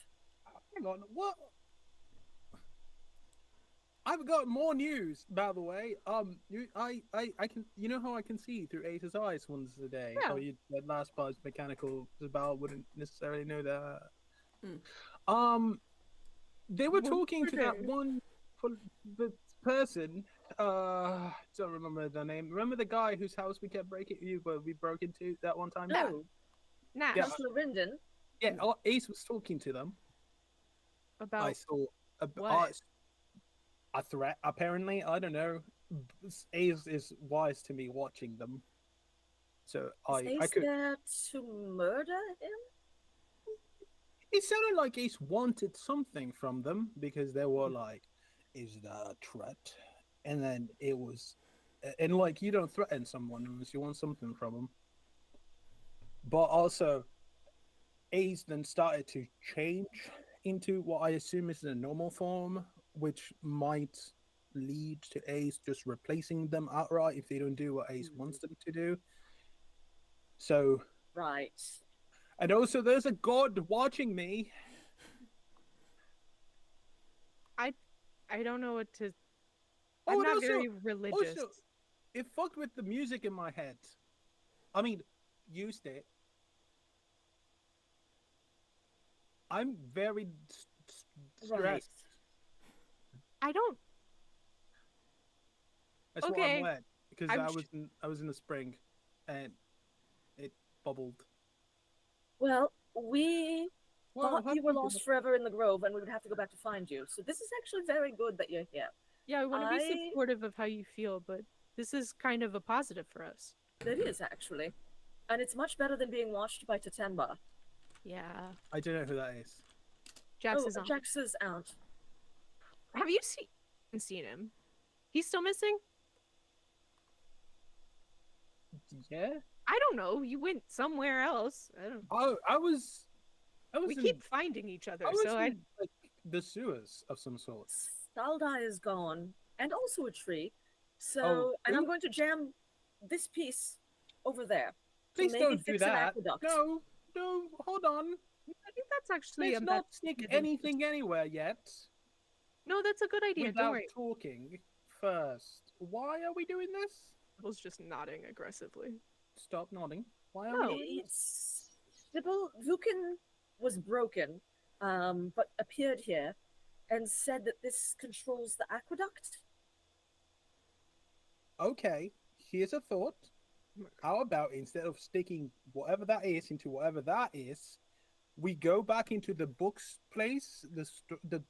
Hang on. What? I've got more news, by the way. I can. You know how I can see through Ace's eyes once a day. Yeah. Oh, that last part's mechanical. Isabel wouldn't necessarily know that. They were Once talking a to that day. one the person. Don't remember the name. Remember the guy whose house we kept we broke into that one time? No, Nash. Yeah. Councillor Rinden. Yeah. Ace was talking to them. About I saw what? a threat. Apparently, I don't know. Ace is wise to me watching them, so Is I Ace could. there to murder him? It sounded like Ace wanted something from them because they were like, "Is that a threat?" And then it was, and like you don't threaten someone unless you want something from them. But also, Ace then started to change into what I assume is the normal form, which might lead to Ace just replacing them outright if they don't do what Ace wants them to do. So, Right. and also there's a god watching me. I don't know what to. Oh, I'm and not also- very religious. Also, it fucked with the music in my head. I mean, used it. I'm very stressed. Right. I don't. That's why Okay. I'm wet because I'm I was in the spring, and it bubbled. Well, we Well, thought you were lost forever in the grove and we would have to go back to find you. So this is actually very good that you're here. Yeah, I want to be I- supportive of how you feel, but this is kind of a positive for us. It is actually. And it's much better than being watched by Tatenba. Yeah. I don't know who that is. Jax is on. Jax's aunt. Have you seen him? He's still missing? Yeah. I don't know. You went somewhere else. I don't. Oh, I was We in, keep finding each other, I was so I. in, like the sewers of some sort. Saldai is gone. And also a tree. So, Oh, and I'm ooh. going to jam this piece over there. Please maybe don't do fix an that. aqueduct. No, hold on. I think that's actually Let's not sneak good. anything anywhere yet. No, that's a good idea. Don't Without worry. talking first. Why are we doing this? Sybil's just nodding aggressively. Stop nodding. Why are No. we doing this? It's Sybil Vukin was broken, but appeared here and said that this controls the aqueduct. Okay, here's a thought. How about instead of sticking whatever that is into whatever that is, we go back into the books place, the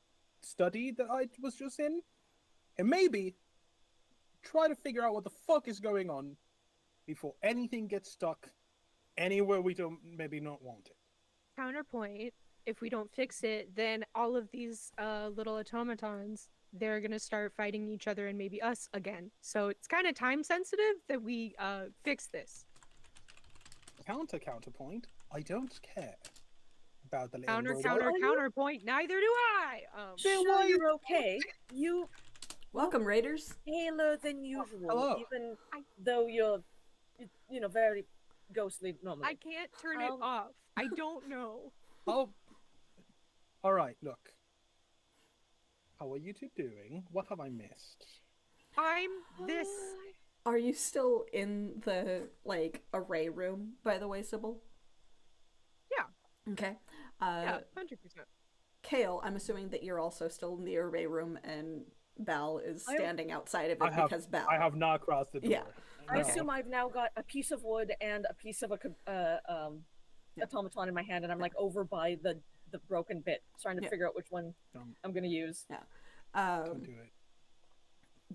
study that I was just in, and maybe try to figure out what the fuck is going on before anything gets stuck anywhere we don't maybe not want it. Counterpoint, if we don't fix it, then all of these little automatons, they're gonna start fighting each other and maybe us again. So it's kind of time sensitive that we fix this. Counterpoint. I don't care about the little robot. Counterpoint. Neither do I. Sure, you're okay. You Welcome, Raiders. paler than usual, hello. even though you're, very ghostly normally. I can't turn it off. I don't know. Oh, All right, look. How are you two doing? What have I missed? I'm this. Are you still in the, like, array room, by the way, Sybil? Yeah. Okay. Yeah, 100%. Kale, I'm assuming that you're also still in the array room and Bal is standing outside of it because Bal. I have not crossed the door. Yeah. I Okay. assume I've now got a piece of wood and a piece of a automaton in my hand, and I'm like over by the broken bit, trying to figure out which one I'm gonna use. Yeah. Don't do it.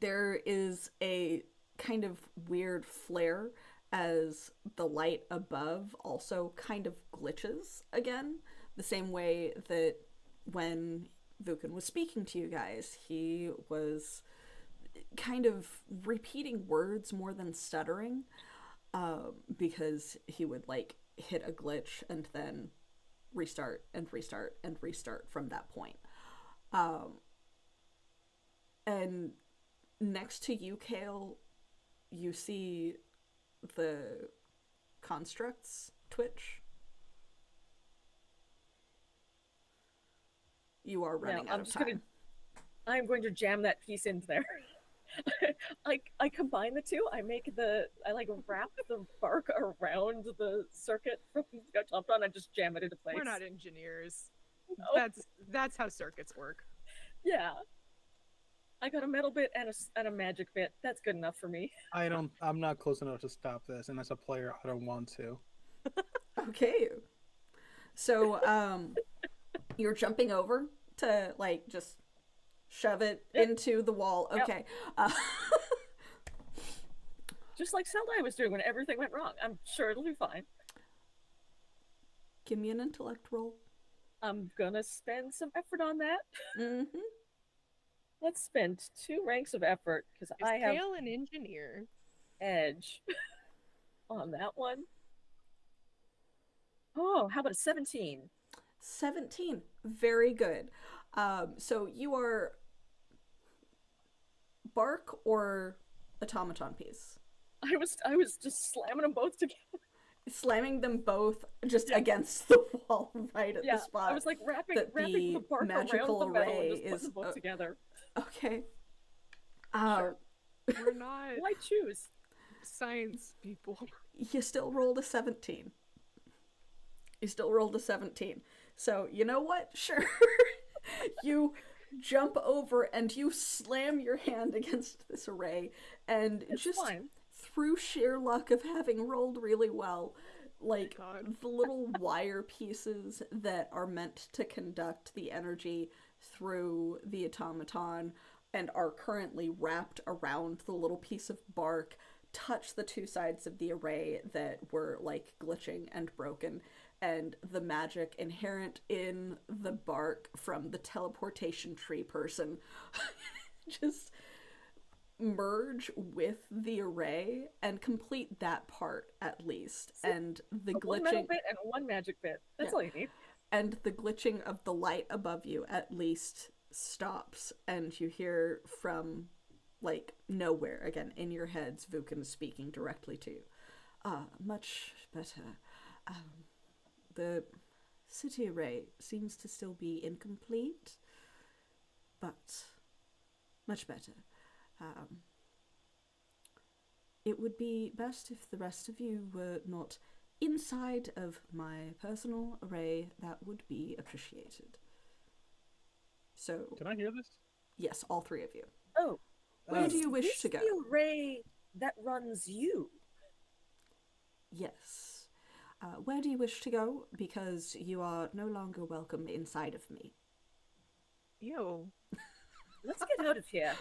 There is a kind of weird flare as the light above also kind of glitches again, the same way that when Vukan was speaking to you guys, he was kind of repeating words more than stuttering, because he would like hit a glitch and then restart and restart and restart from that point. And next to you, Kale, you see the constructs twitch. You are running out of time. I'm going to jam that piece into there. I combine the two. I wrap the bark around the circuit from the automaton. I just jam it into place. We're not engineers. Oh. That's how circuits work. Yeah. I got a metal bit and a magic bit. That's good enough for me. I'm not close enough to stop this, and as a player, I don't want to. Okay. So, you're jumping over to, like, just shove it into the wall. Okay. Yep. Just like Seldai was doing when everything went wrong. I'm sure it'll be fine. Give me an intellect roll. I'm gonna spend some effort on that. Mm-hmm. Let's spend 2 ranks of effort, because I have Kale an engineer. edge on that one. Oh, how about a 17? 17. Very good. So you are bark or automaton piece? I was just slamming them both together. Slamming them both just against the wall right at the spot. I was like wrapping the bark magical around the metal array and just putting them both together. Okay. Sure. We're not Why choose? science people. You still rolled a 17. So, you know what? Sure. You jump over and you slam your hand against this array, and It's just fine. through sheer luck of having rolled really well, like, God. the little wire pieces that are meant to conduct the energy through the automaton and are currently wrapped around the little piece of bark touch the 2 sides of the array that were, like, glitching and broken, and the magic inherent in the bark from the teleportation tree person just merge with the array and complete that part at least. And the glitching, one metal bit and 1 magic bit. That's all you need. And the glitching of the light above you at least stops, and you hear from, like, nowhere, again, in your heads, Vukan speaking directly to you. Much better. The city array seems to still be incomplete, but much better. It would be best if the rest of you were not inside of my personal array. That would be appreciated. So, Can I hear this? yes, all 3 of you. Oh, Where do you wish to go? The array that runs you. Yes. Where do you wish to go? Because you are no longer welcome inside of me. Ew. Let's get out of here.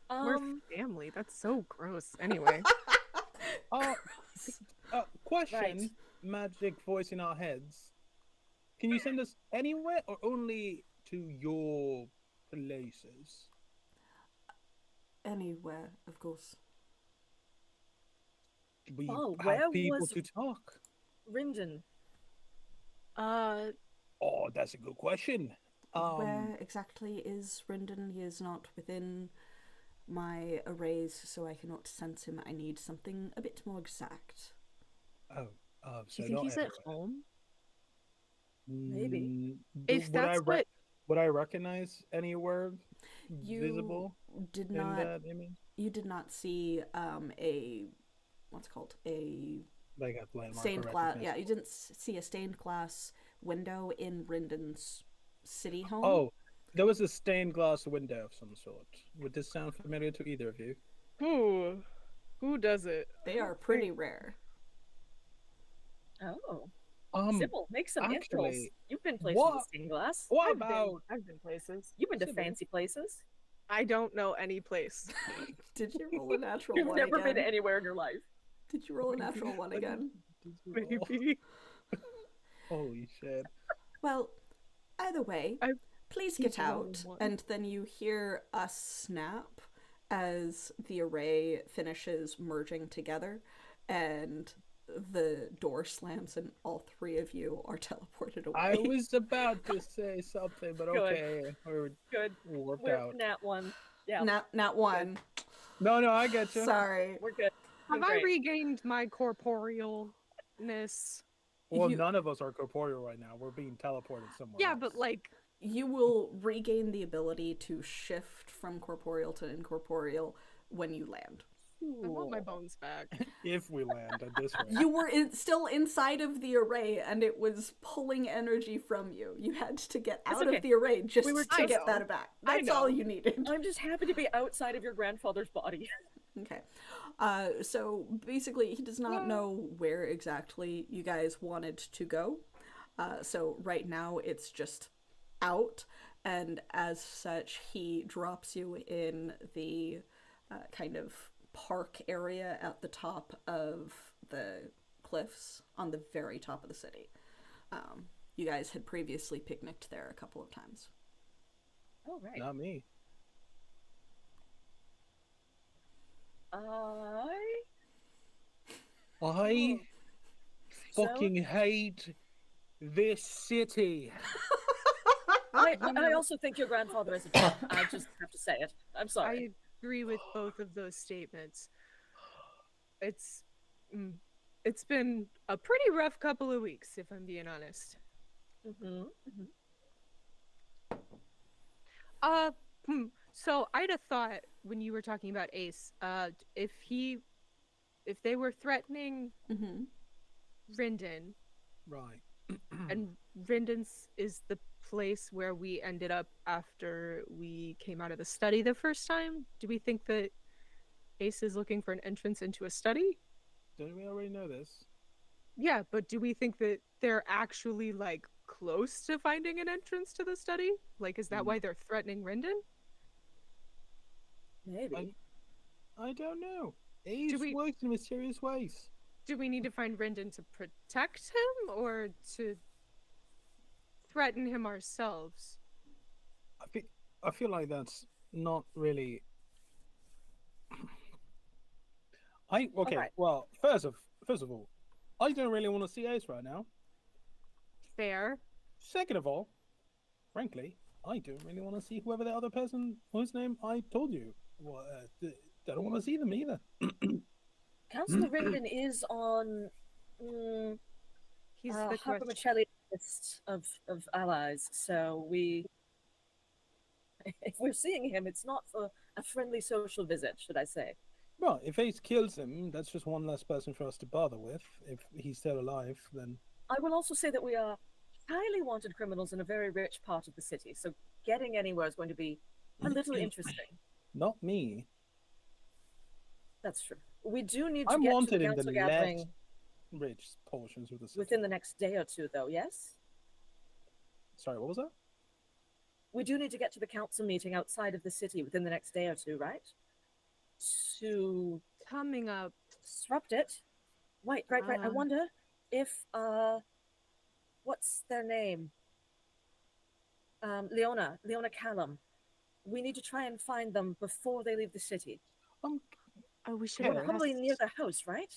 We're family. That's so gross. Anyway. Question. Right. Magic voice in our heads. Can you send us anywhere or only to your places? Anywhere, of course. We where have people was- to talk. Rindon. Oh, that's a good question. Where exactly is Rindon? He is not within my arrays, so I cannot sense him. I need something a bit more exact. So Do you think not he's at everywhere. home? Maybe. The If that's what would I recognize any word You visible did in not. that image? You did not see a what's it called a Like a landmark stained for glass. recognition. Yeah, you didn't see a stained glass window in Rinden's city home. Oh, there was a stained glass window of some sort. Would this sound familiar to either of you? who does it? They are pretty rare. Oh, Um, Sybil, make some intros. actually, You've been places what- with stained glass. What I've about been places. You've been to Sybil? fancy places. I don't know any place. Did you roll a natural You've one never again? been anywhere in your life. Did you roll a natural one again? Maybe. Holy shit! Well, either way, I- please Each get out. one. And then you hear a snap as the array finishes merging together, and the door slams, and all three of you are teleported away. I was about to say something, but Good. okay, we're Good. warped We're out. nat one. Yeah, Not one. No, I get you. Sorry. we're good. Have Great. I regained my corporealness? Well, You- none of us are corporeal right now. We're being teleported somewhere. Yeah, else. but like, You will regain the ability to shift from corporeal to incorporeal when you land. I want my bones back. if we land at this rate, You were still inside of the array, and it was pulling energy from you. You had to get That's out okay. of the array just We were to I get know. that back. I That's all know. you needed. I'm just happy to be outside of your grandfather's body. Okay. So basically, he does not know where exactly you guys wanted to go. So right now, it's just out, and as such, he drops you in the kind of park area at the top of the cliffs on the very top of the city. You guys had previously picnicked there a couple of times. Oh, right. not me. I So- fucking hate this city. I also think your grandfather is a jerk. I just have to say it. I'm sorry. I agree with both of those statements. It's been a pretty rough couple of weeks, if I'm being honest. So I'd have thought when you were talking about Ace, if they were threatening Mm-hmm. Rinden, Right. and Rinden's is the place where we ended up after we came out of the study the first time. Do we think that Ace is looking for an entrance into a study? Don't we already know this? Yeah, but do we think that they're actually like close to finding an entrance to the study? Like, is that why they're threatening Rinden? Maybe. I don't know. Ace we- works in mysterious ways. Do we need to find Rinden to protect him or to threaten him ourselves? I feel like that's not really. Okay. Alright. Well, first of all, I don't really want to see Ace right now. Fair. Second of all, frankly, I don't really want to see whoever the other person whose name I told you. Well, I don't want to see them either. Councillor Rinden is on He's the Harper question. Michelli's list of allies, so if we're seeing him, it's not for a friendly social visit, should I say. Well, if Ace kills him, that's just one less person for us to bother with. If he's still alive, then I will also say that we are highly wanted criminals in a very rich part of the city, so getting anywhere is going to be a little interesting. not me. That's true. We do need to I'm get to wanted the in the council gathering less rich portions of the city. within the next day or two, though, yes? Sorry, what was that? We do need to get to the council meeting outside of the city within the next day or two, right? To Coming up. disrupt it. Right. I wonder if what's their name? Leona Callum. We need to try and find them before they leave the city. Oh, we should Yeah, We're have probably asked- near the house, right?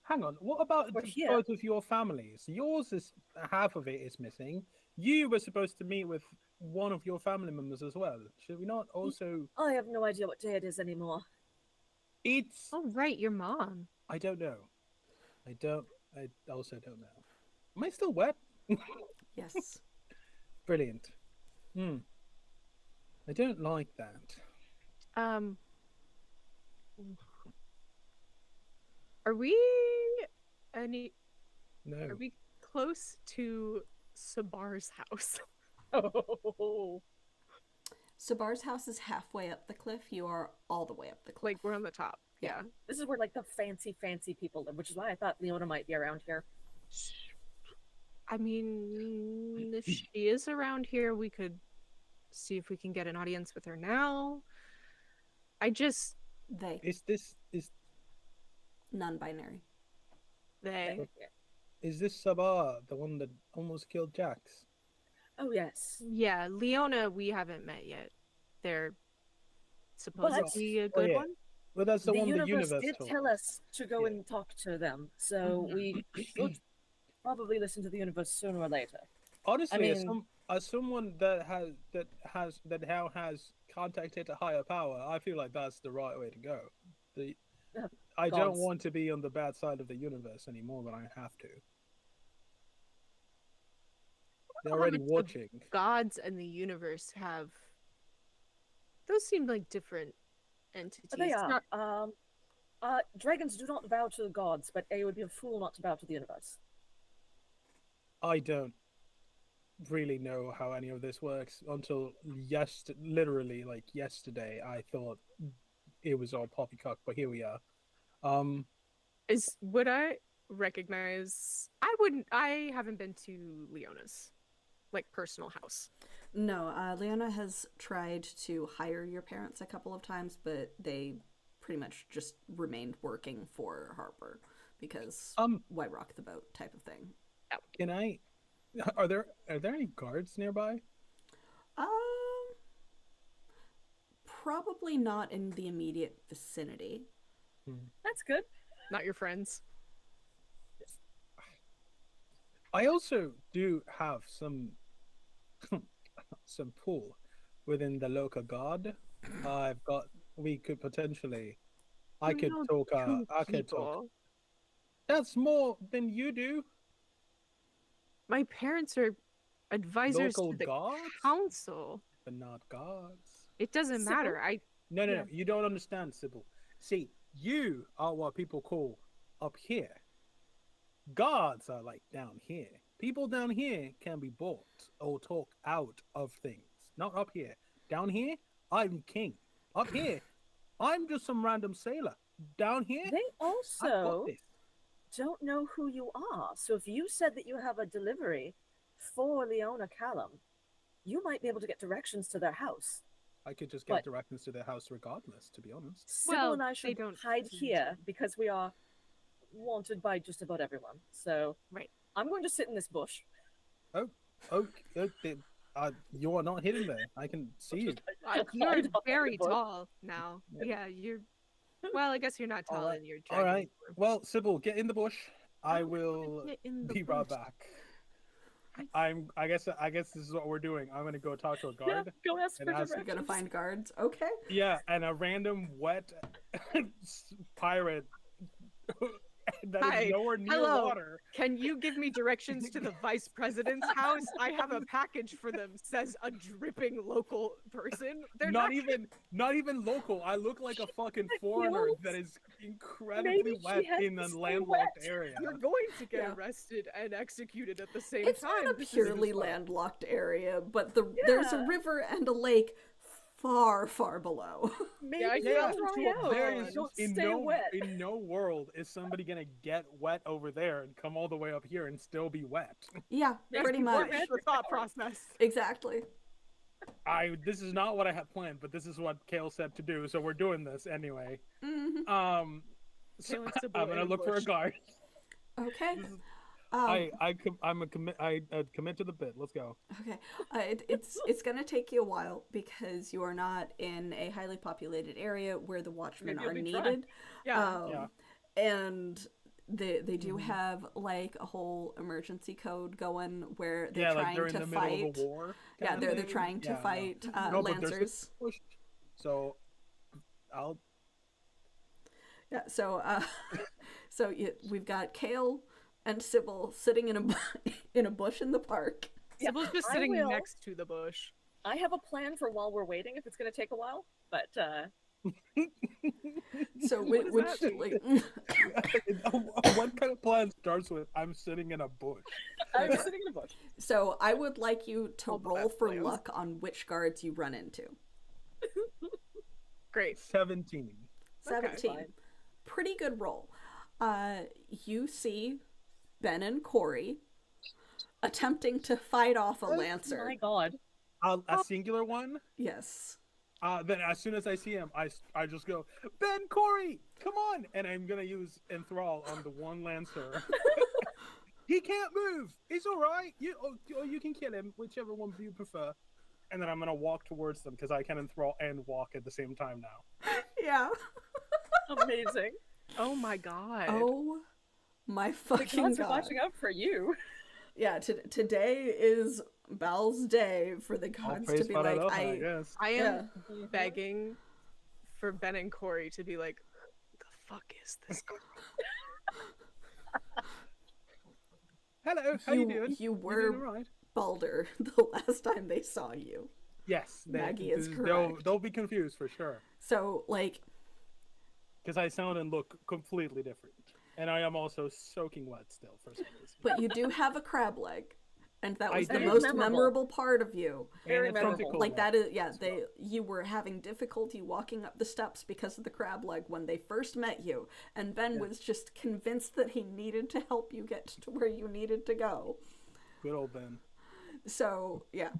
Hang on. What about We're the here. both of your families? Yours is half of it is missing. You were supposed to meet with one of your family members as well. Should we not also? I have no idea what day it is anymore. It's. Oh, right, your mom. I don't know. I also don't know. Am I still wet? Yes. Brilliant. Hmm. I don't like that. Um, are we any? No. Are we close to Sabar's house? Oh, Sabar's house is halfway up the cliff. You are all the way up the cliff. Like we're on the top. Yeah. this is where like the fancy people live, which is why I thought Leona might be around here. I mean, if she is around here, we could see if we can get an audience with her now. I just They, Is this non-binary. they. is this Sabah the one that almost killed Jax? Oh yes. Yeah, Leona, we haven't met yet. They're supposed But- to be a Oh, good yeah. one. Well, that's the one the universe did told tell us to go Yeah. and talk to them, so we should probably listen to the universe sooner or later. Honestly, mean- as someone that now has contacted a higher power, I feel like that's the right way to go. The I don't Gods. want to be on the bad side of the universe any more than I have to. They're How already much the watching. Gods and the universe have. Those seem like different entities. But they are. Not- Dragons do not bow to the gods, but they would be a fool not to bow to the universe. I don't really know how any of this works until literally like yesterday. I thought it was all poppycock, but here we are. Would I recognize? I wouldn't. I haven't been to Leona's, like personal house. No, Leona has tried to hire your parents a couple of times, but they pretty much just remained working for Harper because why rock the boat type of thing. Can I? Are there any guards nearby? Probably not in the immediate vicinity. That's good. Not your friends. I also do have some some pull within the local guard. We could potentially. I You could know talk. two I could talk. people. That's more than you do. My parents are advisors Local to the gods? council. But not gods. It doesn't Sybil? matter. No, Yeah. you don't understand, Sybil. See, you are what people call up here. Gods are like down here. People down here can be bought or talk out of things. Not up here. Down here, I'm king. Up here, I'm just some random sailor. Down here, They I've got also this. don't know who you are. So if you said that you have a delivery for Leona Callum, you might be able to get directions to their house. I could just get But- directions to their house regardless, to be honest. Sybil Well, and I they should don't hide seem here to. because we are wanted by just about everyone. So Right. I'm going to sit in this bush. Okay, you are not hidden there. I can see you. You're Hide behind very the bush. tall now. Yeah, you're. Well, I guess you're not tall Alright, in your All dragon right. form. Well, Sybil, get in the bush. I don't wanna will get in the be right bush. back. I guess this is what we're doing. I'm gonna go talk to a Yeah, guard. go ask And for ask- You're directions. gonna find guards. Okay. Yeah, and a random wet pirate that Hi, is nowhere near hello. water. Can you give me directions to the vice president's house? I have a package for them. Says a dripping local person. They're Not even local. I look like a fucking foreigner feels- that is incredibly Maybe she wet has in to a stay landlocked wet. area. You're going to get Yeah. arrested and executed at the same It's time. not a This is purely just- landlocked area, but there's a Yeah. river and a lake far, far below. Maybe I you yeah, should try try out. out. There is Don't in stay no wet. in no world is somebody gonna get wet over there and come all the way up here and still be wet. Yeah, Yes, pretty what much. is the thought process? Exactly. This is not what I had planned, but this is what Kale said to do, so we're doing this anyway. hmm So Kale and Sybil I'm gonna in look for a bush. guard. Okay. This is- Um, I commit to the bit. Let's go. Okay, it's gonna take you a while because you are not in a highly populated area where the watchmen Maybe are you'll be tried. needed. Yeah. Yeah. And they do Mhm. have like a whole emergency code going where they're Yeah, trying like they're in to the fight. middle of a war. Yeah, kinda they're thing. trying to Yeah, no. fight No, but there's lancers. push. So I'll Yeah, so we've got Kale and Sybil sitting in a in a bush in the park. Yeah, Sybil's just I sitting will. next to the bush. I have a plan for while we're waiting if it's going to take a while, but So What which does that like What kind of plan starts with "I'm sitting in a bush"? I'm sitting in a bush. so I would like you to All the roll best for plans. luck on which guards you run into. Great. 17. 17. Fine. Pretty good roll. You see Ben and Corey attempting to fight off a Oh lancer. my god. A singular one. Yes. Then as soon as I see him, I just go, "Ben, Corey, come on!" And I'm gonna use enthrall on the one lancer. He can't move. He's all right. You can kill him, whichever one you prefer. And then I'm gonna walk towards them because I can enthrall and walk at the same time now. Yeah. Amazing. Oh my god. Oh my The fucking gods are god. watching out for you. Yeah, today is Bal's day for the All gods praise to be Father like, Elsa, I guess. I yeah. am begging for Ben and Corey to be like, "Who the fuck is this girl?" Hello, how you doing? You doing were all right? Balder the last time they saw you. Yes, Maggie is they'll correct. they'll be confused for sure So, like, because I sound and look completely different, and I am also soaking wet still for some reason. but you do have a crab leg, and that I was the do. most Memorable. memorable part of you. Very And a memorable. tentacle Like one. that is, yeah, as well. you were having difficulty walking up the steps because of the crab leg when they first met you, and Ben was just convinced that he needed to help you get to where you needed to go. Good old Ben. So yeah.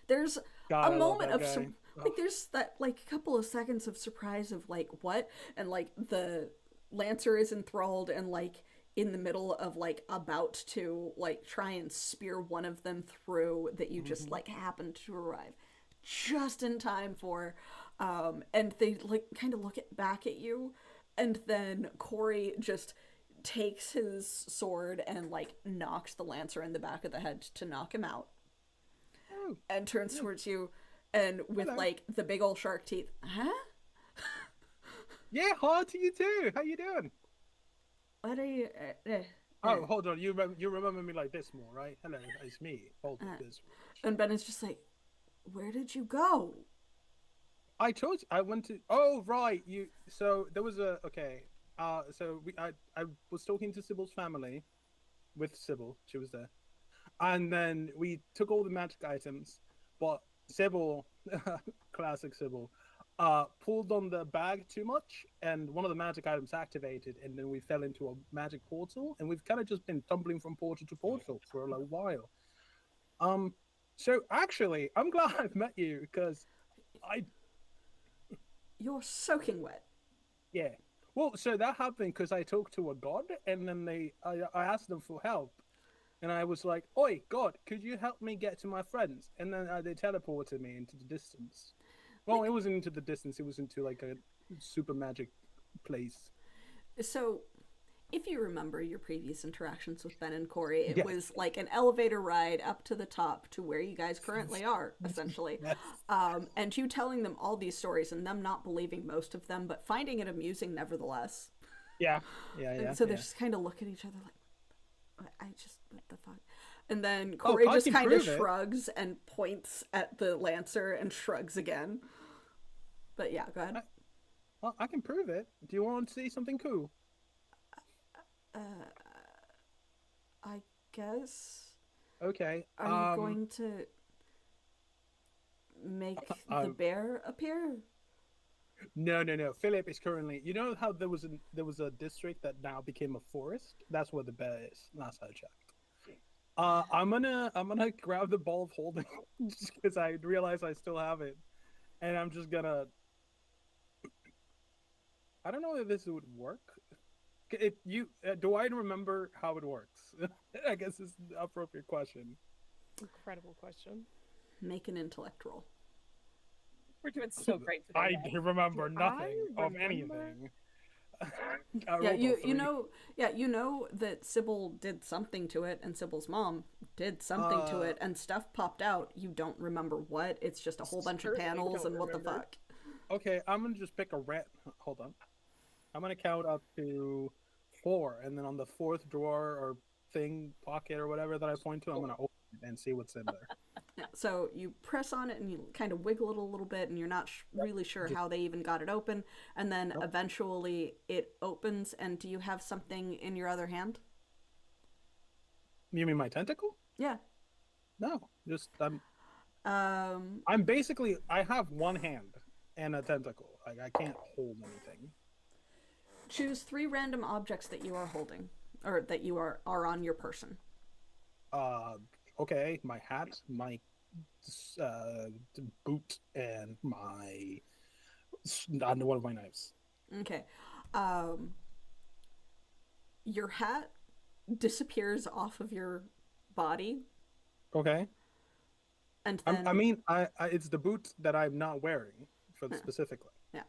There's God, a I love moment that of guy. like there's that like couple of seconds of surprise of like what, and like the lancer is enthralled and like in the middle of like about to like try and spear one of them through that you just like happened to arrive just in time for, and they like kind of look back at you, and then Corey just takes his sword and like knocks the lancer in the back of the head to knock him out, Oh, and turns towards you and with Hello. like the big old shark teeth. Huh? yeah, hi to you too. How you doing? What are you? Oh, hold on. You remember me like this more, right? Hello, it's me. Hold this. And Ben is just like, where did you go? I told you I went to. Oh, right. You. So there was a. Okay. So I was talking to Sybil's family, with Sybil. She was there, and then we took all the magic items, but Sybil, classic Sybil, pulled on the bag too much, and one of the magic items activated, and then we fell into a magic portal, and we've kind of just been tumbling from portal to portal for a while. So actually, I'm glad I've met you because You're soaking wet. yeah. Well, so that happened because I talked to a god, and then I asked them for help, and I was like, "Oi, God, could you help me get to my friends?" And then they teleported me into the distance. Well, it wasn't into the distance; it was into like a super magic place. So, if you remember your previous interactions with Ben and Corey, it Yes. was like an elevator ride up to the top to where you guys currently are, essentially. Yes. And you telling them all these stories and them not believing most of them, but finding it amusing nevertheless. Yeah, yeah, yeah. And so they yeah. just kind of look at each other like, I just, what the fuck? And then Corey I just can kind of prove it. shrugs and points at the lancer and shrugs again. But yeah, go ahead. Well, I can prove it. Do you want to see something cool? I guess. Okay. Are you going to make the bear appear? No. Philip is currently. You know how there was a district that now became a forest. That's where the bear is. Last I checked. I'm gonna grab the ball of holding just because I realize I still have it, and I'm just gonna. I don't know if this would work. Do I remember how it works? I guess is the appropriate question. Incredible question. Make an intellect roll. We're doing so great today. I guys. remember nothing of remember? anything. Yeah, you know that Sybil did something to it, and Sybil's mom did something to it, and stuff popped out. You don't remember what? It's just a whole bunch of Certainly panels, don't and what the remember. fuck? Okay, I'm gonna just pick a rat. Hold on. I'm gonna count up to 4, and then on the 4th drawer or thing pocket or whatever that I point to. I'm gonna open it and see what's in there. Yeah, so you press on it and you kind of wiggle it a little bit, and you're not really sure Just- how they even got it open. And then Nope. eventually it opens. And do you have something in your other hand? You mean my tentacle? Yeah. No, just Um. I'm basically I have one hand and a tentacle. Like I can't hold anything. Choose 3 random objects that you are holding, or that you are on your person. Okay, my hat, my boot, and one of my knives. Okay. Your hat disappears off of your body, Okay. and then I mean, it's the boot that I'm not wearing for specifically. Yeah.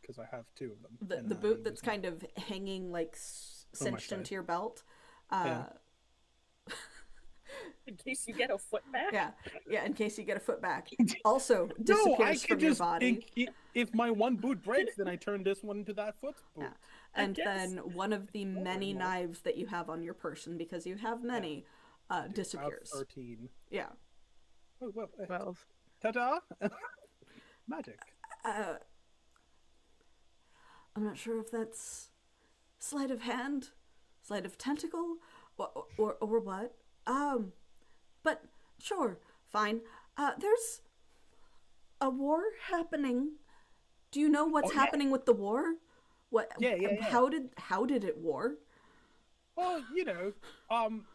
Because I have 2 of them. the boot that's kind of hanging like cinched side. into your belt. Yeah. In case you get a foot back. Yeah, in case you get a foot back. Also No, I disappears could from your just body. if my one boot breaks, then I turn this one into that foot boot. Yeah. And guess. then one of the many more. knives that you have on your person, because you have many, I have disappears. 13. Yeah. Oh, well, 12. ta-da! Magic. I'm not sure if that's sleight of hand, sleight of tentacle, or what. But sure, fine. There's a war happening. Do you know what's Oh, yeah. happening with the war? What? Yeah. How did it war? Well,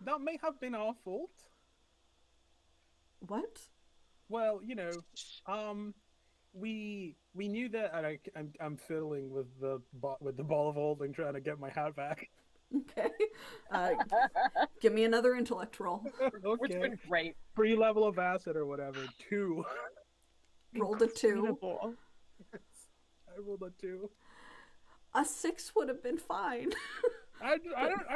that may have been our fault. What? Well, we knew that. And I'm fiddling with the ball of holding, trying to get my hat back. Okay. Give me another intellect roll. We're Okay. doing great. 3 level of acid or whatever. 2. Rolled a 2. Incredible. I rolled a 2. A 6 would have been fine. I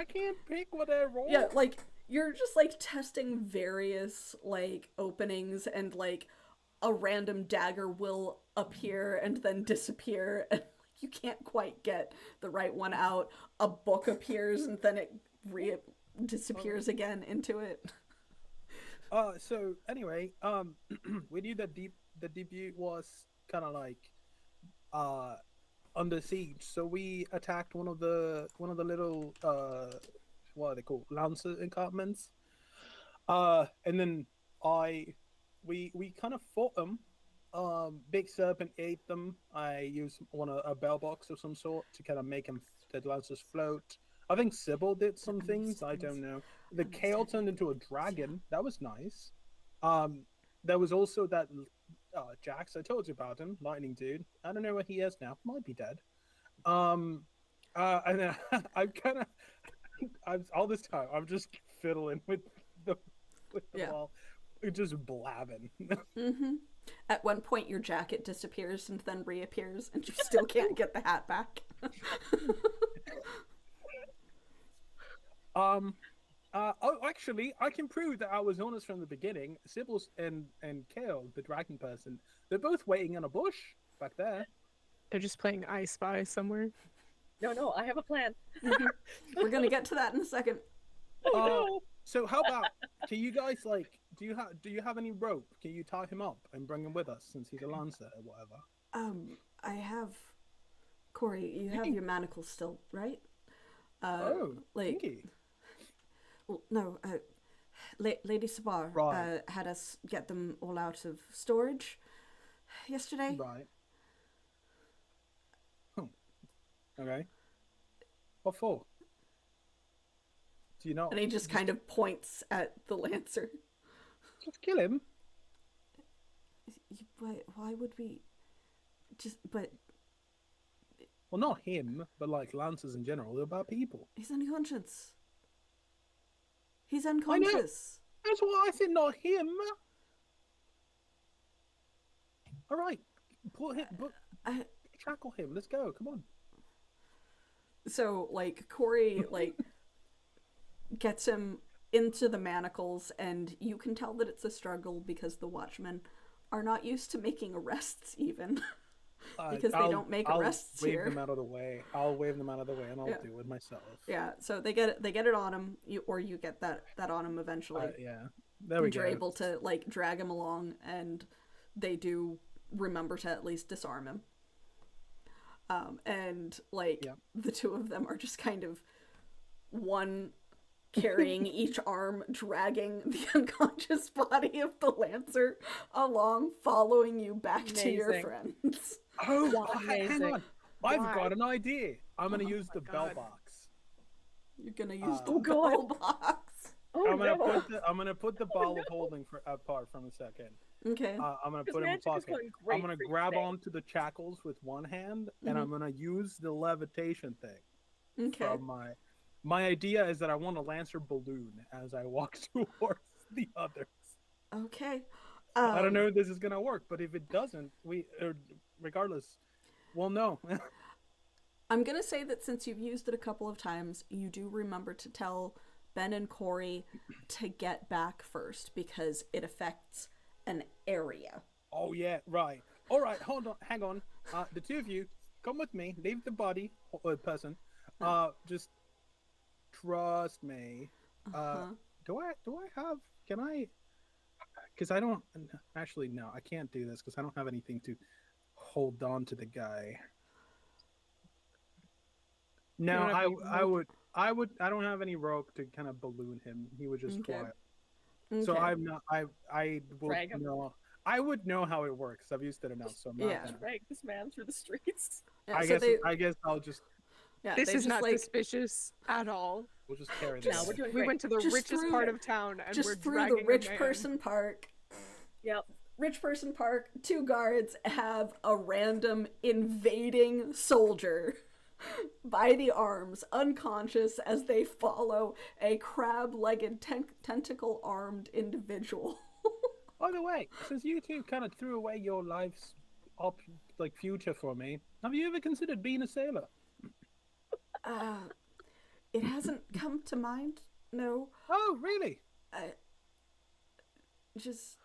can't pick what I roll. Yeah, like you're just like testing various like openings, and like a random dagger will appear and then disappear, and you can't quite get the right one out. A book appears and then it disappears again into it. So anyway, we knew that the debut was kind of like under siege, so we attacked one of the little what are they called, lancer encampments, and then we kind of fought them. Big serpent ate them. I used a bell box of some sort to kind of make the lancers float. I think Sybil did some things. I don't know. The Kale turned into a dragon. That was nice. There was also that Jax. I told you about him, lightning dude. I don't know where he is now. Might be dead. And then I'm kind of, all this time I'm just fiddling with the ball, just blabbing. Mm-hmm. At one point, your jacket disappears and then reappears, and you still can't get the hat back. Actually, I can prove that I was honest from the beginning. Sybil and Kale, the dragon person, they're both waiting in a bush back there. They're just playing I Spy somewhere. No, I have a plan. We're gonna get to that in a second. Oh no! So how about, can you guys do you have any rope? Can you tie him up and bring him with us since he's a lancer or whatever? I have. Corey, you have your manacles still, right? Thank you. Well, no, Lady Sabar Right. had us get them all out of storage yesterday. Right. Okay. What for? Do you know? And he just kind of points at the Lancer. Just kill him. Why would we? But Well, not him, but like lancers in general. They're bad people. he's unconscious. He's unconscious. That's why I said not him. All right, tackle him. Let's go. Come on. So, like, Corey, gets him into the manacles, and you can tell that it's a struggle because the watchmen are not used to making arrests, even. because they don't make arrests wave here. them out of the way. I'll wave them out of the way, and I'll Yeah. do it myself. Yeah, so they get it on him, or you get that on him eventually. Yeah, there we And go. you're able to like drag him along, and they do remember to at least disarm him. And like the two of them are just kind of one carrying each arm, dragging the unconscious body of the Lancer along, following you back to your friends. Oh, hang on. I've Why? got an idea. I'm going to use the bell God. box. You're gonna use the Oh, God. bell box. Oh, I'm gonna put the ball of holding apart from a second. Okay. I'm gonna This put it in my magic is pocket. going great I'm gonna for you grab today. onto the shackles with one hand, and I'm gonna use the levitation thing. Okay. From my idea is that I want to Lancer balloon as I walk towards the others. Okay. I don't know if this is gonna work, but if it doesn't, regardless, we'll know. I'm gonna say that since you've used it a couple of times, you do remember to tell Ben and Corey to get back first because it affects an area. Oh yeah, right. All right, hold on, hang on. The two of you, come with me. Leave the body person. Just trust me. Do I have? Can I? Because I don't actually. No, I can't do this because I don't have anything to hold on to the guy. No, I would. I don't have any rope to kind of balloon him. He would just fly. So Okay. I'm not. I will Drag him. know. I would know how it works. I've used it enough, so I'm not Yeah. gonna- Drag this man through the streets. Yeah, I so guess. they- I guess I'll just. yeah, This they is just, not like, suspicious at all. We'll just carry No, this. we're doing We great. went to the Just richest through- part of town and we're just through dragging the a rich man. person park. Yep. Rich person park. Two guards have a random invading soldier by the arms, unconscious as they follow a crab-legged, tentacle-armed individual. By the way, since you two kind of threw away your life's future for me, have you ever considered being a sailor? It hasn't come to mind. No. Oh, really? Just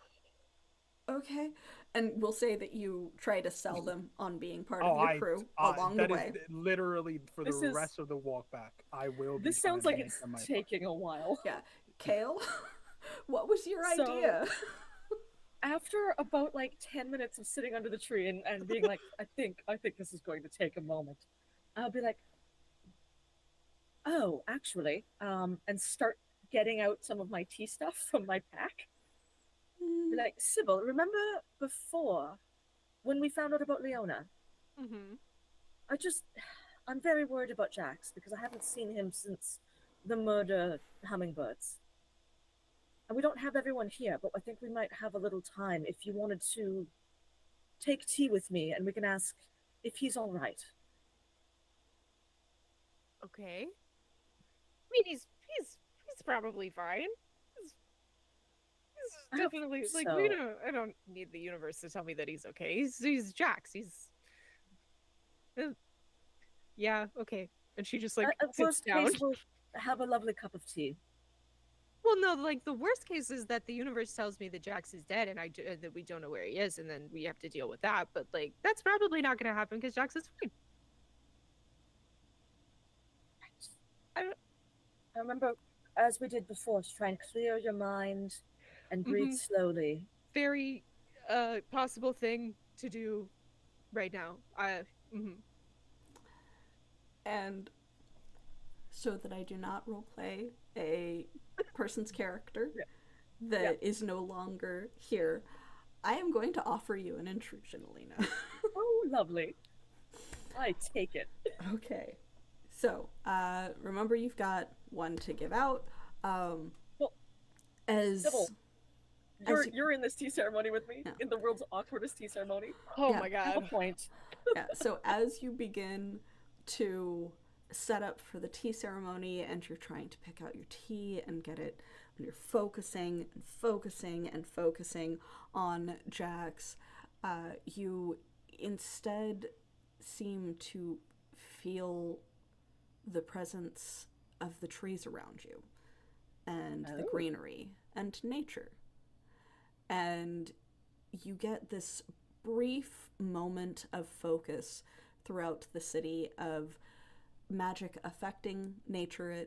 okay. And we'll say that you try to sell them on being part Oh, of your crew along the way. That is literally for This the is- rest of the walk back. I will. Be This sounds trying like to it's make them my taking a while. Yeah. Kale, what was your So- idea? After about like 10 minutes of sitting under the tree and being like, I think this is going to take a moment, I'll be like, oh, actually, and start getting out some of my tea stuff from my pack. Be like, Sybil, remember before when we found out about Leona? Mm-hmm. I'm very worried about Jax because I haven't seen him since the murder hummingbirds. And we don't have everyone here, but I think we might have a little time if you wanted to take tea with me and we can ask if he's all right. Okay. I mean, he's probably fine. He's I hope definitely like so. I don't need the universe to tell me that he's okay. He's Jax. Yeah, okay. And she just like At sits worst down. case, we'll have a lovely cup of tea. Well, no, like the worst case is that the universe tells me that Jax is dead and that we don't know where he is, and then we have to deal with that. But like that's probably not going to happen because Jax is fine. I remember, as we did before, to try and clear your mind and breathe Mhm. slowly. Very possible thing to do right now. Mhm. And so that I do not roleplay a person's character that is no longer here, I am going to offer you an intrusion, Alina. Oh, lovely. I take it. Okay. So, remember you've got one to give out. Well, As Sybil, as you're in this tea ceremony with me, Yeah. in the world's awkwardest tea ceremony. Oh Yeah. my Have a god. point. yeah, so as you begin to set up for the tea ceremony and you're trying to pick out your tea and get it, and you're focusing and focusing and focusing on Jax, you instead seem to feel the presence of the trees around you and the Oh. greenery and nature. And you get this brief moment of focus throughout the city of magic affecting nature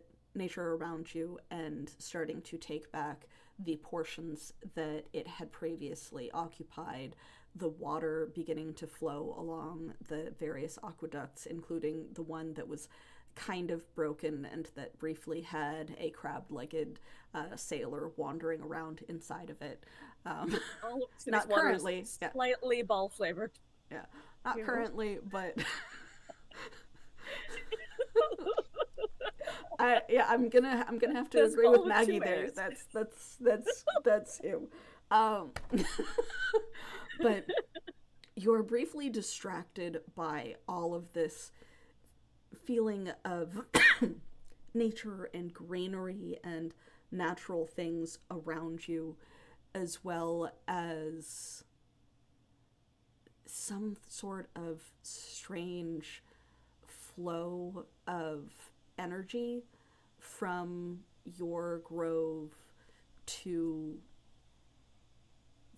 around you and starting to take back the portions that it had previously occupied, the water beginning to flow along the various aqueducts, including the one that was kind of broken and that briefly had a crab-legged sailor wandering around inside of it. All of the city's Not water currently, is yeah. slightly ball flavored. Yeah, not Ew. currently, but I'm gonna have to That's agree with all with Maggie two there. A's. That's ew. But you're briefly distracted by all of this feeling of nature and greenery and natural things around you, as well as some sort of strange flow of energy from your grove to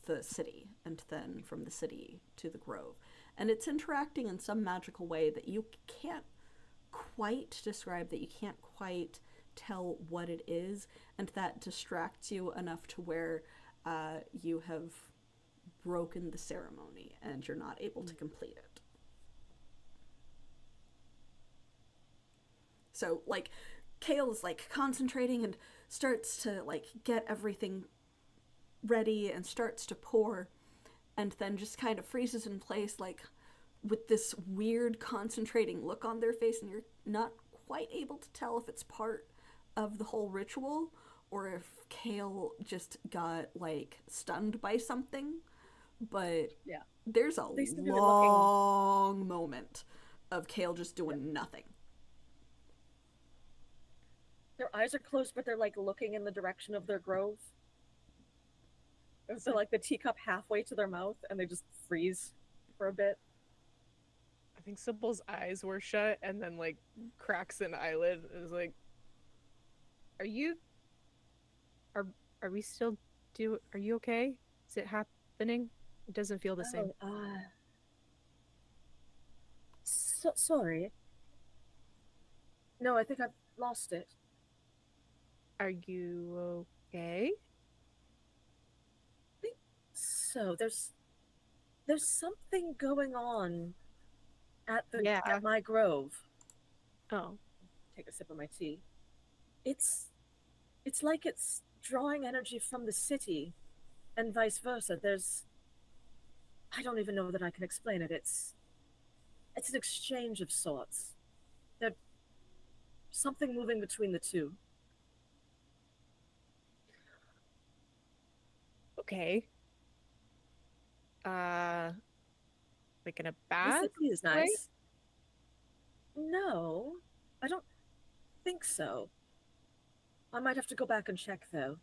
the city, and then from the city to the grove. And it's interacting in some magical way that you can't quite describe, that you can't quite tell what it is, and that distracts you enough to where you have broken the ceremony and you're not able to complete it. So, like, Kale is, like, concentrating and starts to, like, get everything ready and starts to pour, and then just kind of freezes in place, like, with this weird concentrating look on their face, and you're not quite able to tell if it's part of the whole ritual or if Kale just got, like, stunned by something. But Yeah. there's a They started long moment of Kale just doing nothing. Their eyes are closed, but they're like looking in the direction of their grove. And so like the teacup halfway to their mouth, and they just freeze for a bit. I think Sybil's eyes were shut and then like cracks an eyelid and is like, are you we still are you okay? Is it happening? It doesn't feel the same. Sorry. No, I think I've lost it. Are you okay? So there's something going on at my grove. Oh. Take a sip of my tea. It's like it's drawing energy from the city and vice versa. I don't even know that I can explain it. It's an exchange of sorts. There's something moving between the two. Okay. Like in a bad The city is way? nice. No, I don't think so. I might have to go back and check though.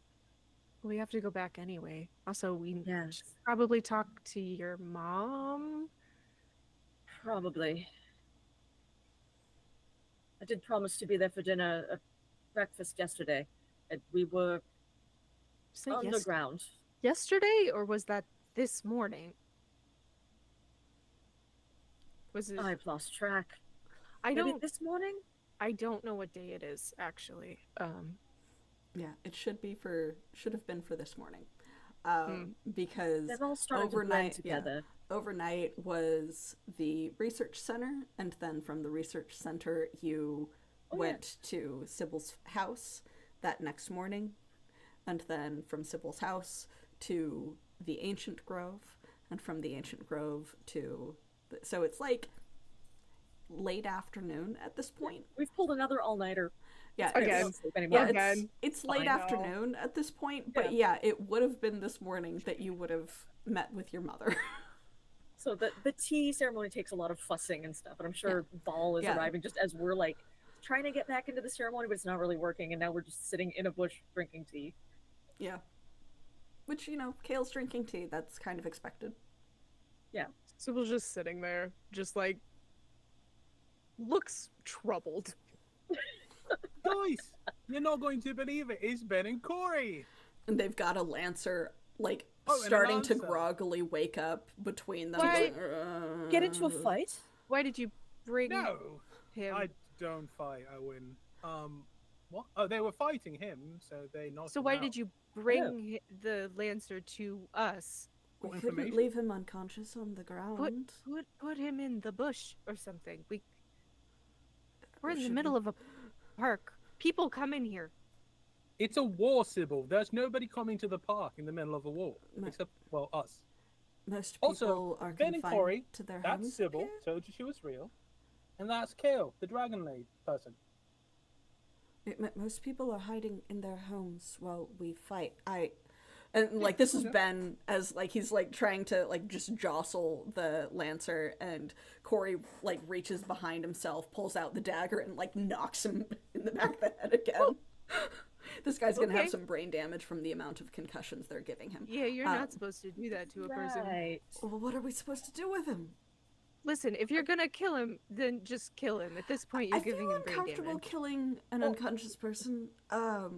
We have to go back anyway. Also, we Yes. should probably talk to your mom. Probably. I did promise to be there for dinner, breakfast yesterday, and we were Say underground. yesterday, or was that this morning? Was it? I've lost track. I Maybe don't. this morning? I don't know what day it is actually. Yeah, it should have been for this morning. Because They've all started to blend overnight together. overnight was the research center, and then from the research center you went to Sybil's house that next morning, and then from Sybil's house to the ancient grove, and from the ancient grove to so it's like late afternoon at this point. We've pulled another all-nighter. Yeah, Again. I don't sleep anymore. yeah, Again. it's late I know. afternoon at this point, but yeah, it would have been this morning that you would have met with your mother. So the tea ceremony takes a lot of fussing and stuff, and I'm sure Ball is arriving just as we're like trying to get back into the ceremony, but it's not really working, and now we're just sitting in a bush drinking tea. Yeah. Which, Kale's drinking tea, that's kind of expected. Yeah. Sybil's just sitting there, just like looks troubled. Guys, you're not going to believe it. It's Ben and Corey. And they've got a lancer, like, Oh, and an starting to answer. groggily wake up between them. Why- Going, Get into a fight? Why did you bring No, him? I don't fight. I win. What? Oh, they were fighting him, so they knocked So him why out. did you bring the Lancer to us? We For couldn't information? leave him unconscious on the ground. Put him in the bush or something. We're in the Should middle we- of a park. People come in here. It's a war, Sybil. There's nobody coming to the park in the middle of a war, No. except well us. Most people Also, are Ben and confined Corey, to their That's homes. Sybil. Okay. Told you she was real, and that's Kale, the dragon lady person. Most people are hiding in their homes while we fight. And like this is okay. Ben as like he's like trying to like just jostle the Lancer, and Corey like reaches behind himself, pulls out the dagger, and like knocks him in the back of the head again. This guy's gonna have Okay. some brain damage from the amount of concussions they're giving him. Yeah, you're Um, not supposed to do that to a person. Right. Well, what are we supposed to do with him? Listen, if you're gonna kill him, then just kill him. At this point, you're I giving feel him brain uncomfortable damage. killing an unconscious person.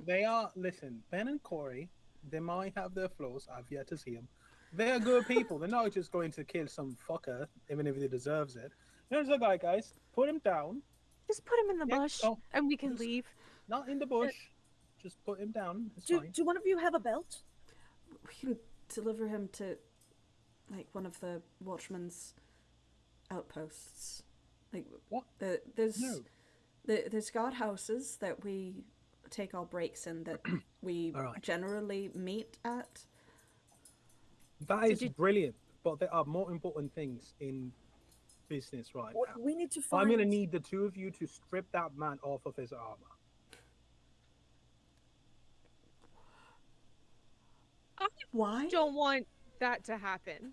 They are. Listen, Ben and Corey. They might have their flaws. I've yet to see them. They're good people. They're not just going to kill some fucker, even if he deserves it. There's a guy, guys. Put him down. Just put him in the Yeah, bush, oh, and we can just- leave. Not in the bush. Just put him down. It's Do, fine. do one of you have a belt? We can deliver him to, like, one of the watchmen's outposts. Like, What? there's No. there's guard houses that we take our breaks in that we Alright. generally meet at. That So is did- brilliant, but there are more important things in business right now. We need to find. I'm gonna need the two of you to strip that man off of his armor. Why? Don't want that to happen.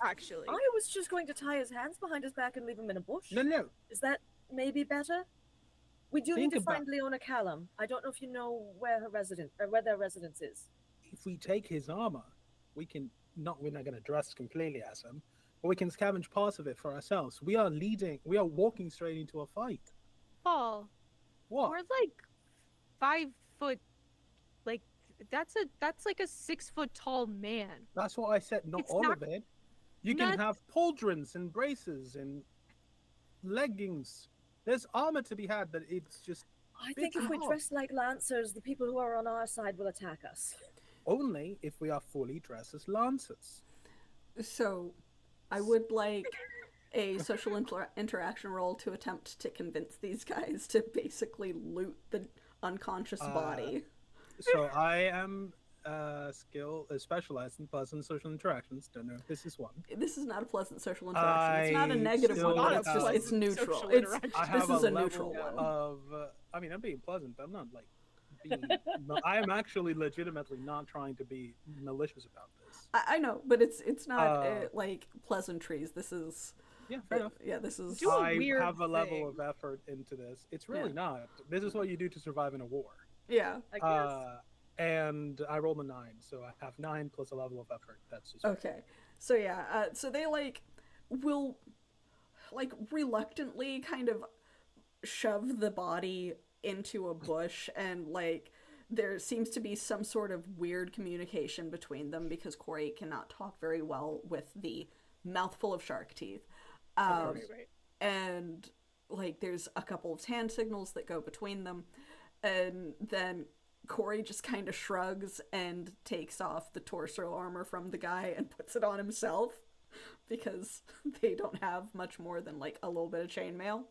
Actually, I was just going to tie his hands behind his back and leave him in a bush. No. Is that maybe better? We do Think need to about- find Leona Callum. I don't know if you know where her resident or where their residence is. If we take his armor, we can not. We're not gonna dress completely as him, but we can scavenge parts of it for ourselves. We are walking straight into a fight. Paul, What? we're like 5 foot. Like that's like a 6 foot tall man. That's what I said. Not It's all not- of it. You can not- have pauldrons and braces and leggings. There's armor to be had, but it's just I think if we hard. dress like lancers, the people who are on our side will attack us. only if we are fully dressed as lancers. So, I would like a social interaction roll to attempt to convince these guys to basically loot the unconscious body. So I am specialized in pleasant social interactions. Don't know if this is one. This is not a pleasant social interaction. It's not a I negative still one, but have it's just a it's neutral. social It's interaction. I have this is a level neutral one. of. I mean, I'm being pleasant, but I'm not like. I am actually legitimately not trying to be malicious about this. I know, but it's not Uh, like pleasantries. This is Yeah, fair enough. yeah. This is Do a I weird have a level thing. of effort into this. It's really Yeah. not. This is what you do to survive in a war. yeah. I guess. And I rolled a 9, so I have 9 plus a level of effort. That's just Okay, so yeah, so they will reluctantly kind of shove the body into a bush, and there seems to be some sort of weird communication between them because Corey cannot talk very well with the mouthful of shark teeth. Right. And there's a couple of hand signals that go between them, and then Corey just kind of shrugs and takes off the torso armor from the guy and puts it on himself because they don't have much more than a little bit of chainmail.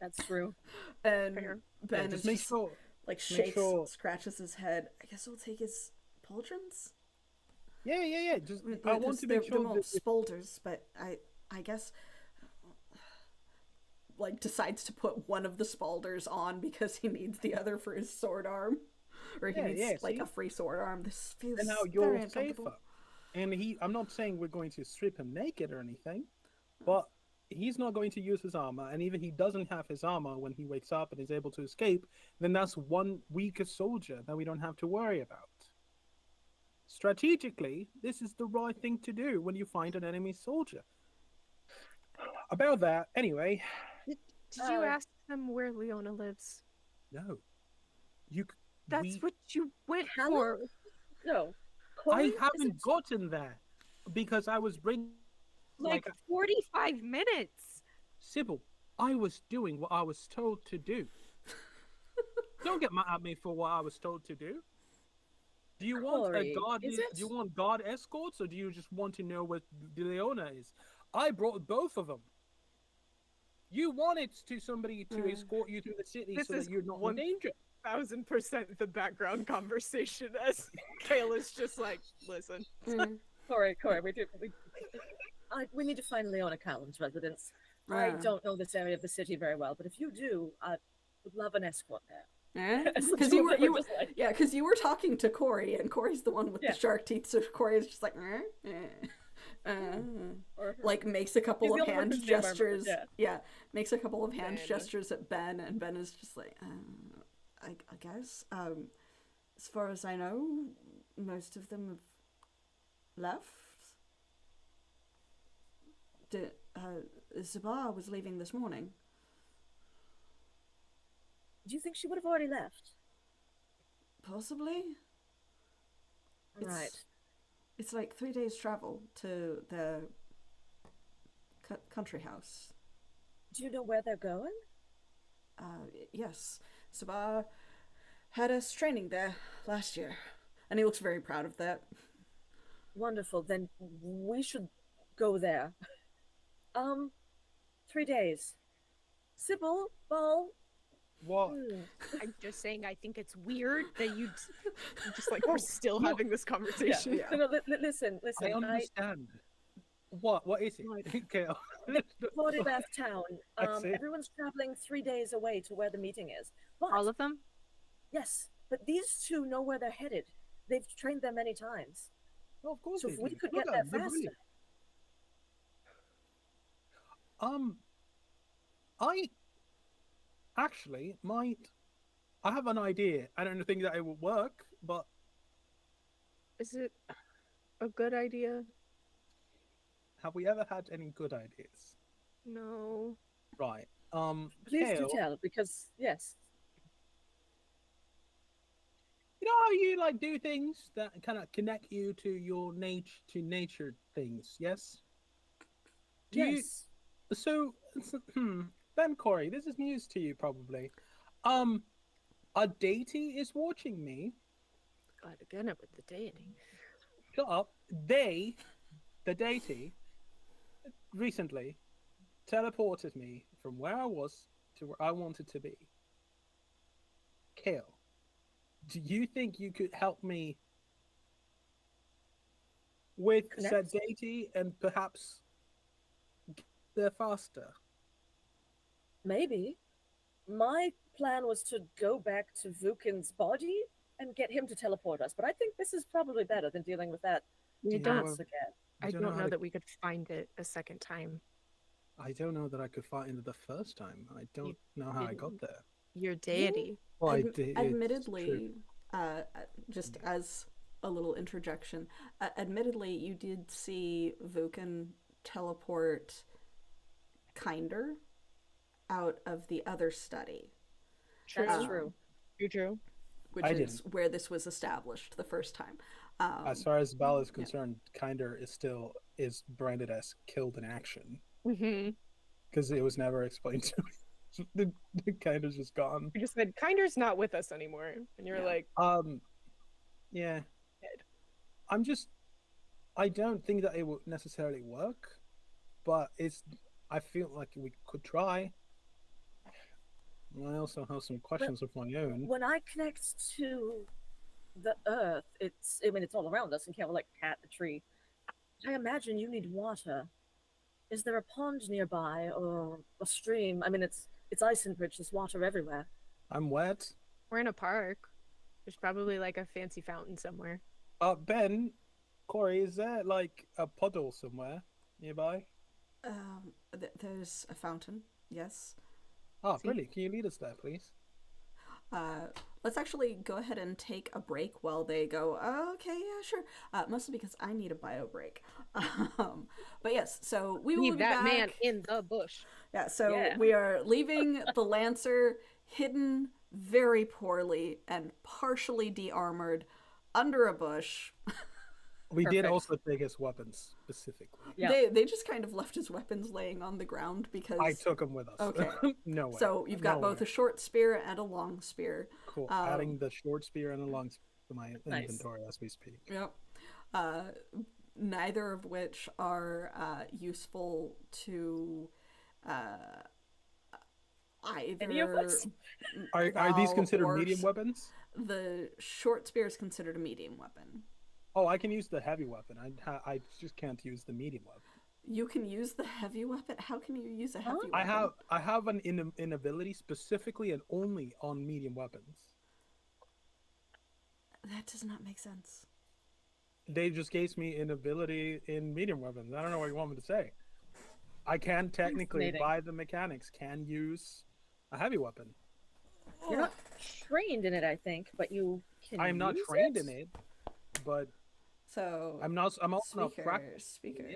That's true. And Fair. Ben just is make just, sure. shakes, sure- scratches his head. I guess we'll take his pauldrons. Yeah. Just I mean, I want to they're, make they're sure more that spolders, but I guess decides to put one of the spalders on because he needs the other for his sword arm, or he needs see? a free sword arm. This feels and now very you're uncomfortable. safer. And I'm not saying we're going to strip him naked or anything, but he's not going to use his armor. And even he doesn't have his armor when he wakes up and is able to escape, then that's one weaker soldier that we don't have to worry about. Strategically, this is the right thing to do when you find an enemy soldier. About that, anyway, Did you ask them where Leona lives? no. You. That's we, what you went Callum? for. No. Corey, I is haven't it gotten there because I was bringing Like like 45 minutes. Sybil. I was doing what I was told to do. Don't get mad at me for what I was told to do. Do you want a Corey? guard? Is Do it? you want guard escorts, or do you just want to know what the Leona is? I brought both of them. You wanted to somebody to escort you through the city This so is that you're not in one- danger. 1000% the background conversation as Kayla's just like, listen. Corey, we need to find Leona Callan's residence. I don't know this area of the city very well, but if you do, I would love an escort there. Because because you were talking to Corey, and Corey's the one with the shark teeth, so Corey is just like, like makes a couple of hand gestures. Makes a couple of hand gestures at Ben, and Ben is just like, I guess. As far as I know, most of them have left. Zabar was leaving this morning. Do you think she would have already left? Possibly. Right. It's like 3 days travel to the country house. Do you know where they're going? Yes. Zabar had us training there last year, and he looks very proud of that. Wonderful. Then we should go there. 3 days. Sybil, Ball. What? I'm just saying, I think it's weird that you just like we're still having this conversation. No, listen. I understand. What is it? Okay. Florida Bath Town. I see. Everyone's traveling 3 days away to where the meeting is. But, All of them? yes, but these two know where they're headed. They've trained there many times. Well, of course So they if we do. could Look get at there them, they're faster. brilliant. I actually might. I have an idea. I don't think that it will work, but Is it a good idea? have we ever had any good ideas? No. Right. Please do Kale, tell, because, yes. you know how you like do things that kind of connect you to your nature things, yes? Do you? Yes. So, Ben Corey, this is news to you probably. A deity is watching me. God, again it with the deity. Shut up. The deity, recently teleported me from where I was to where I wanted to be. Kale, do you think you could help me with said deity and perhaps get there faster? Maybe. My plan was to go back to Vukin's body and get him to teleport us, but I think this is probably better than dealing with that You don't- once again. I don't how know to- that we could find it a second time. I don't know that I could find it the first time. I don't know how I got didn't. there. Your deity. Well, I did. It's Admittedly, true. just as a little interjection, admittedly, you did see Vukin teleport Kinder out of the other study. That's true. True. Which I is didn't. where this was established the first time. As far as Bell is concerned, Kinder is branded as killed in action Mm-hmm. because it was never explained to me. the Kinder's just gone. You just said Kinder's not with us anymore, and you're like, Yeah. Dead. I don't think that it would necessarily work, but I feel like we could try. I also have some questions of my own. When I connect to the earth, it's all around us and can't like cat a tree. I imagine you need water. Is there a pond nearby or a stream? I mean, it's Icenbridge. There's water everywhere. I'm wet. we're in a park. There's probably like a fancy fountain somewhere. Ben, Corey, is there like a puddle somewhere nearby? There's a fountain, yes. Oh, brilliant. Can you lead us there, please? Let's actually go ahead and take a break while they go, okay, yeah, sure. Mostly because I need a bio break. But yes, so we will Leave be that back. man in the bush. Yeah, so Yeah. we are leaving the Lancer hidden very poorly and partially de-armored under a bush We did Perfect. also take his weapons specifically. Yeah. They just kind of left his weapons laying on the ground because I took them with us. Okay. No way. So you've got No both way. a short spear and a long spear. Cool. um, Adding the short spear and the long spear to my Nice. inventory as we speak. Yep. Neither of which are useful to either. Any of us? Are these Val considered or medium weapons? The short spear is considered a medium weapon. Oh, I can use the heavy weapon. I just can't use the medium weapon. You can use the heavy weapon. How can you use a heavy I weapon? have an inability specifically and only on medium weapons. That does not make sense. They just gave me inability in medium weapons. I don't know what you want me to say. I can technically, Fascinating. by the mechanics, can use a heavy weapon. You're not trained in it, I think, but you can. I am not use trained in it, but So I'm also not practicing.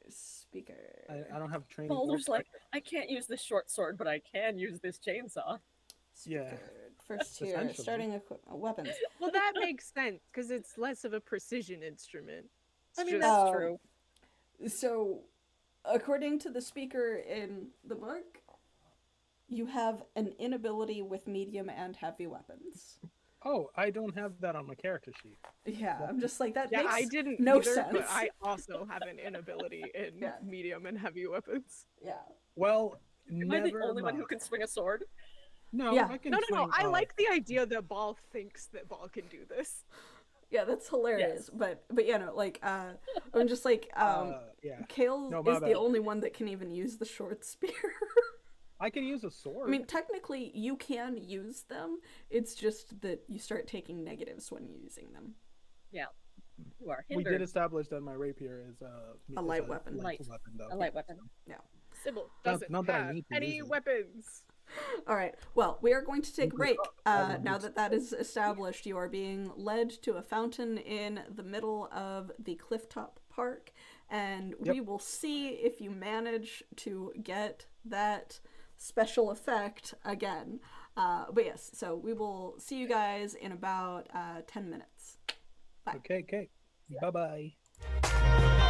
Speaker. I don't have training. Baldur's like, I can't use this short sword, but I can use this chainsaw. Yeah. First tier, Essentially. starting weapons. Well, that makes sense because it's less of a precision instrument. I It's mean, just- that's Um, true. So, according to the speaker in the book, you have an inability with medium and heavy weapons. Oh, I don't have that on my character sheet. Yeah, I'm just like that. Yeah, makes I didn't no either, sense. but I also have an inability in Yeah. medium and heavy weapons. Yeah. Well, Am I the never only one who mind. can swing a sword? No, Yeah. I can No, swing, I like the idea that Ball thinks that Ball can do this. Yeah, that's hilarious. Yes. But yeah, no, like I'm just like yeah, Kale No, my is the bad. only one that can even use the short spear. I can use a sword. I mean, technically you can use them. It's just that you start taking negatives when you're using them. Yeah. You are we hindered. did establish that my rapier is A light weapon. Light. weapon, though. A light weapon. Sybil Not- doesn't not that I have need to any use it. weapons. All right. Well, we are going to take a break. Oh, Now that that is established, you are being led to a fountain in the middle of the Clifftop Park, and we Yep. will see if you manage to get that special effect again. But yes, so we will see you guys in about 10 minutes. Bye. Okay. Bye bye.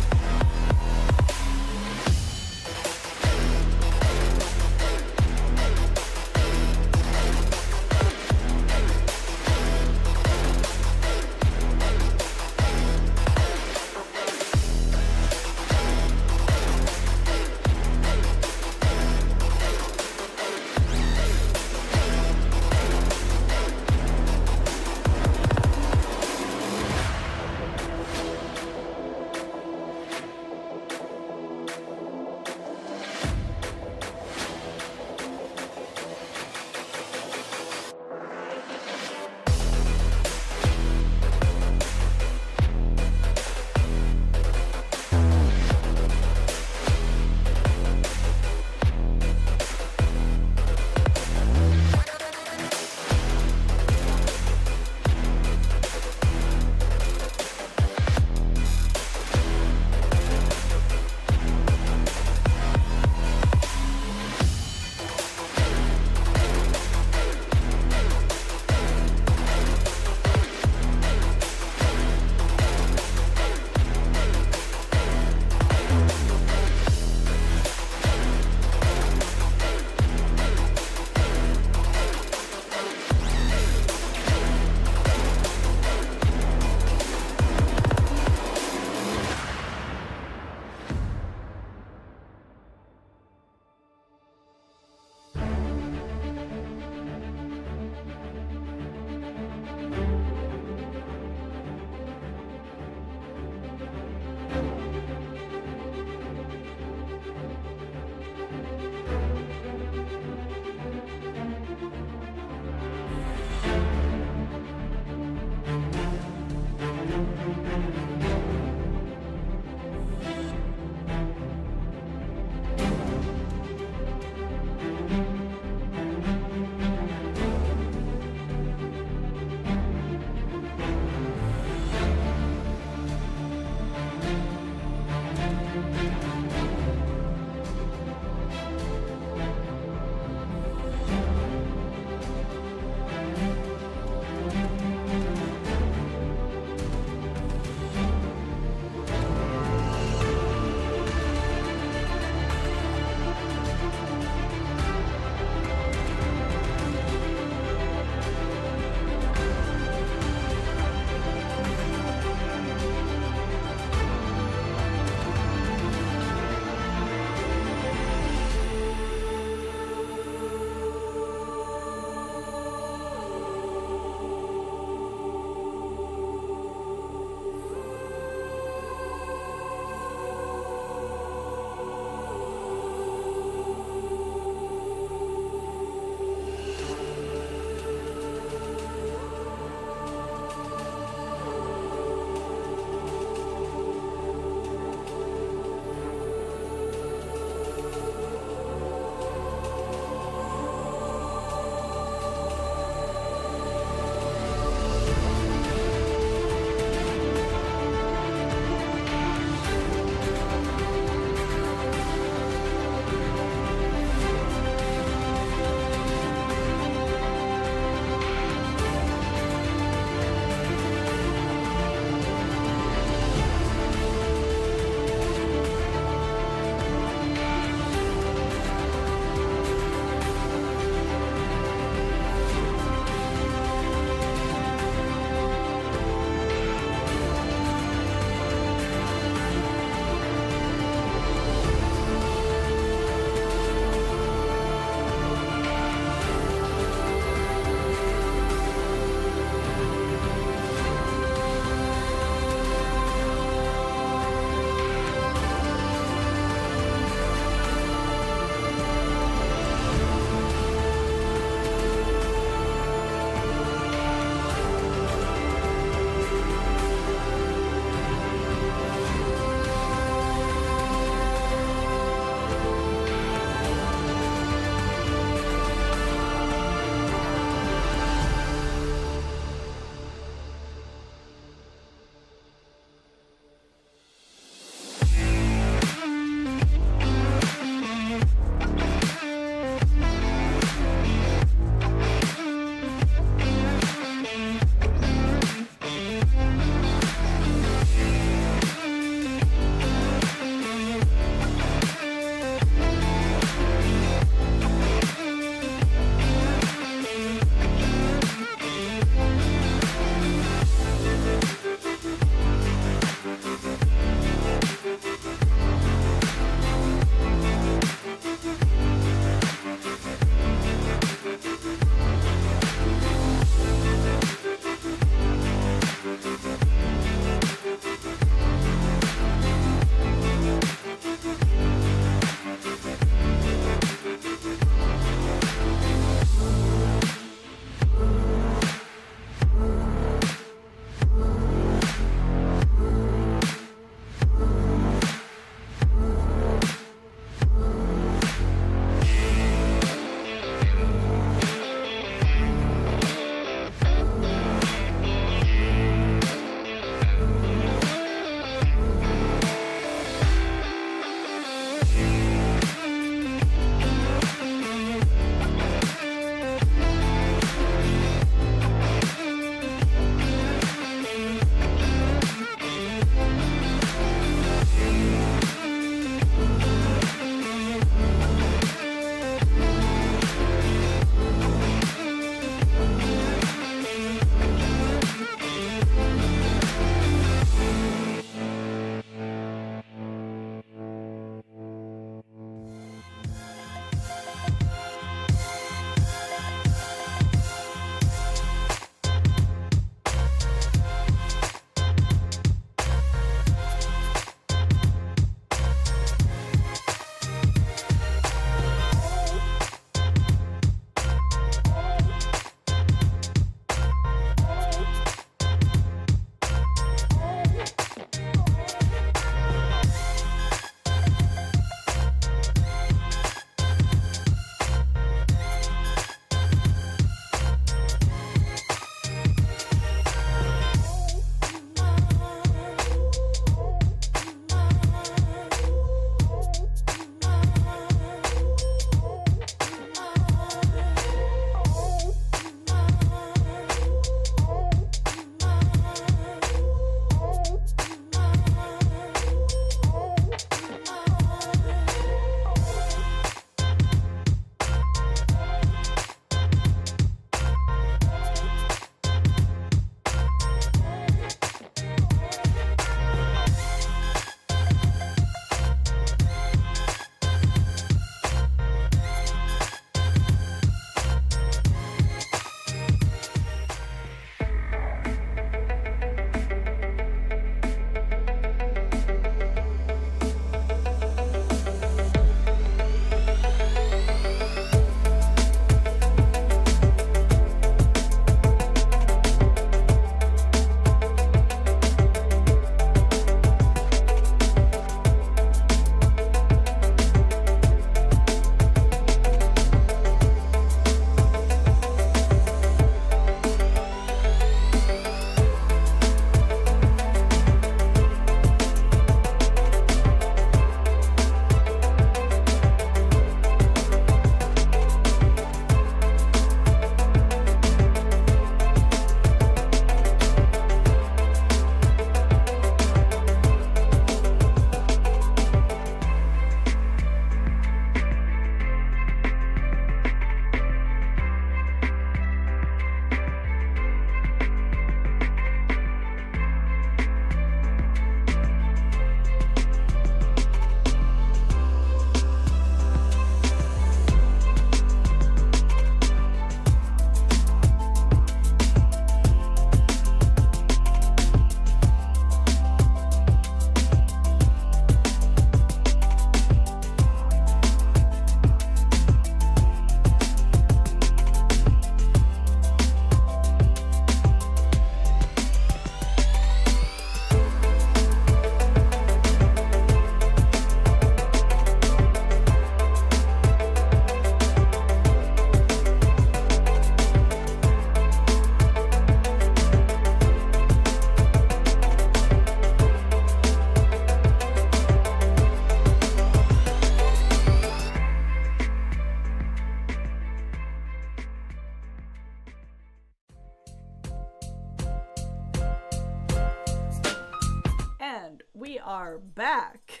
we are back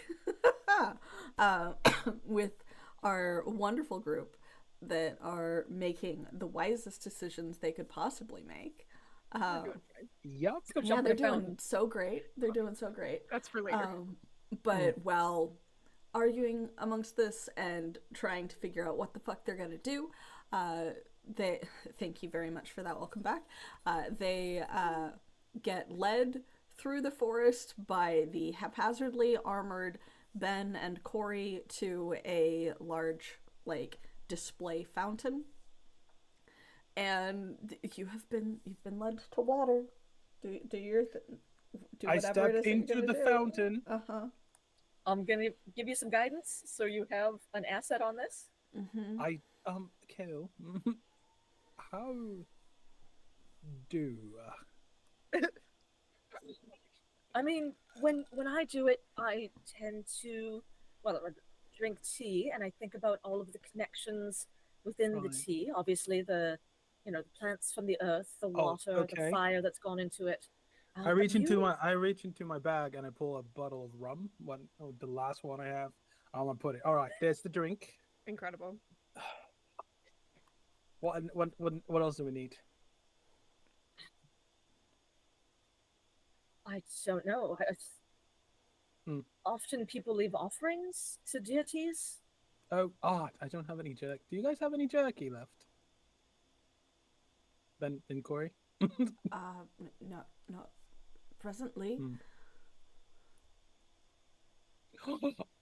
uh, with our wonderful group that are making the wisest decisions they could possibly make. Yep. Let's go Yeah, jump in they're a fountain. doing so great. They're doing so great. That's for later. But while arguing amongst this and trying to figure out what the fuck they're gonna do, they thank you very much for that. Welcome back. They get led through the forest by the haphazardly armored Ben and Corey to a large, like, display fountain. And you've been led to water. Do your do I whatever it is stepped that you're into gonna the do. fountain. Uh-huh. I'm gonna give you some guidance so you have an asset on this. Mm-hmm. Kel, how do I mean, when I do it, I tend to, well, drink tea, and I think about all of the connections within the Right. tea. Obviously, the plants from the earth, the water, okay. the fire that's gone into it. I reach into my bag and I pull a bottle of rum. The last one I have. I'm gonna put it. All right, there's the drink. Incredible. What else do we need? I don't know. Often people leave offerings to deities. Oh, I don't have any jerky. Do you guys have any jerky left? Ben and Corey? Not presently.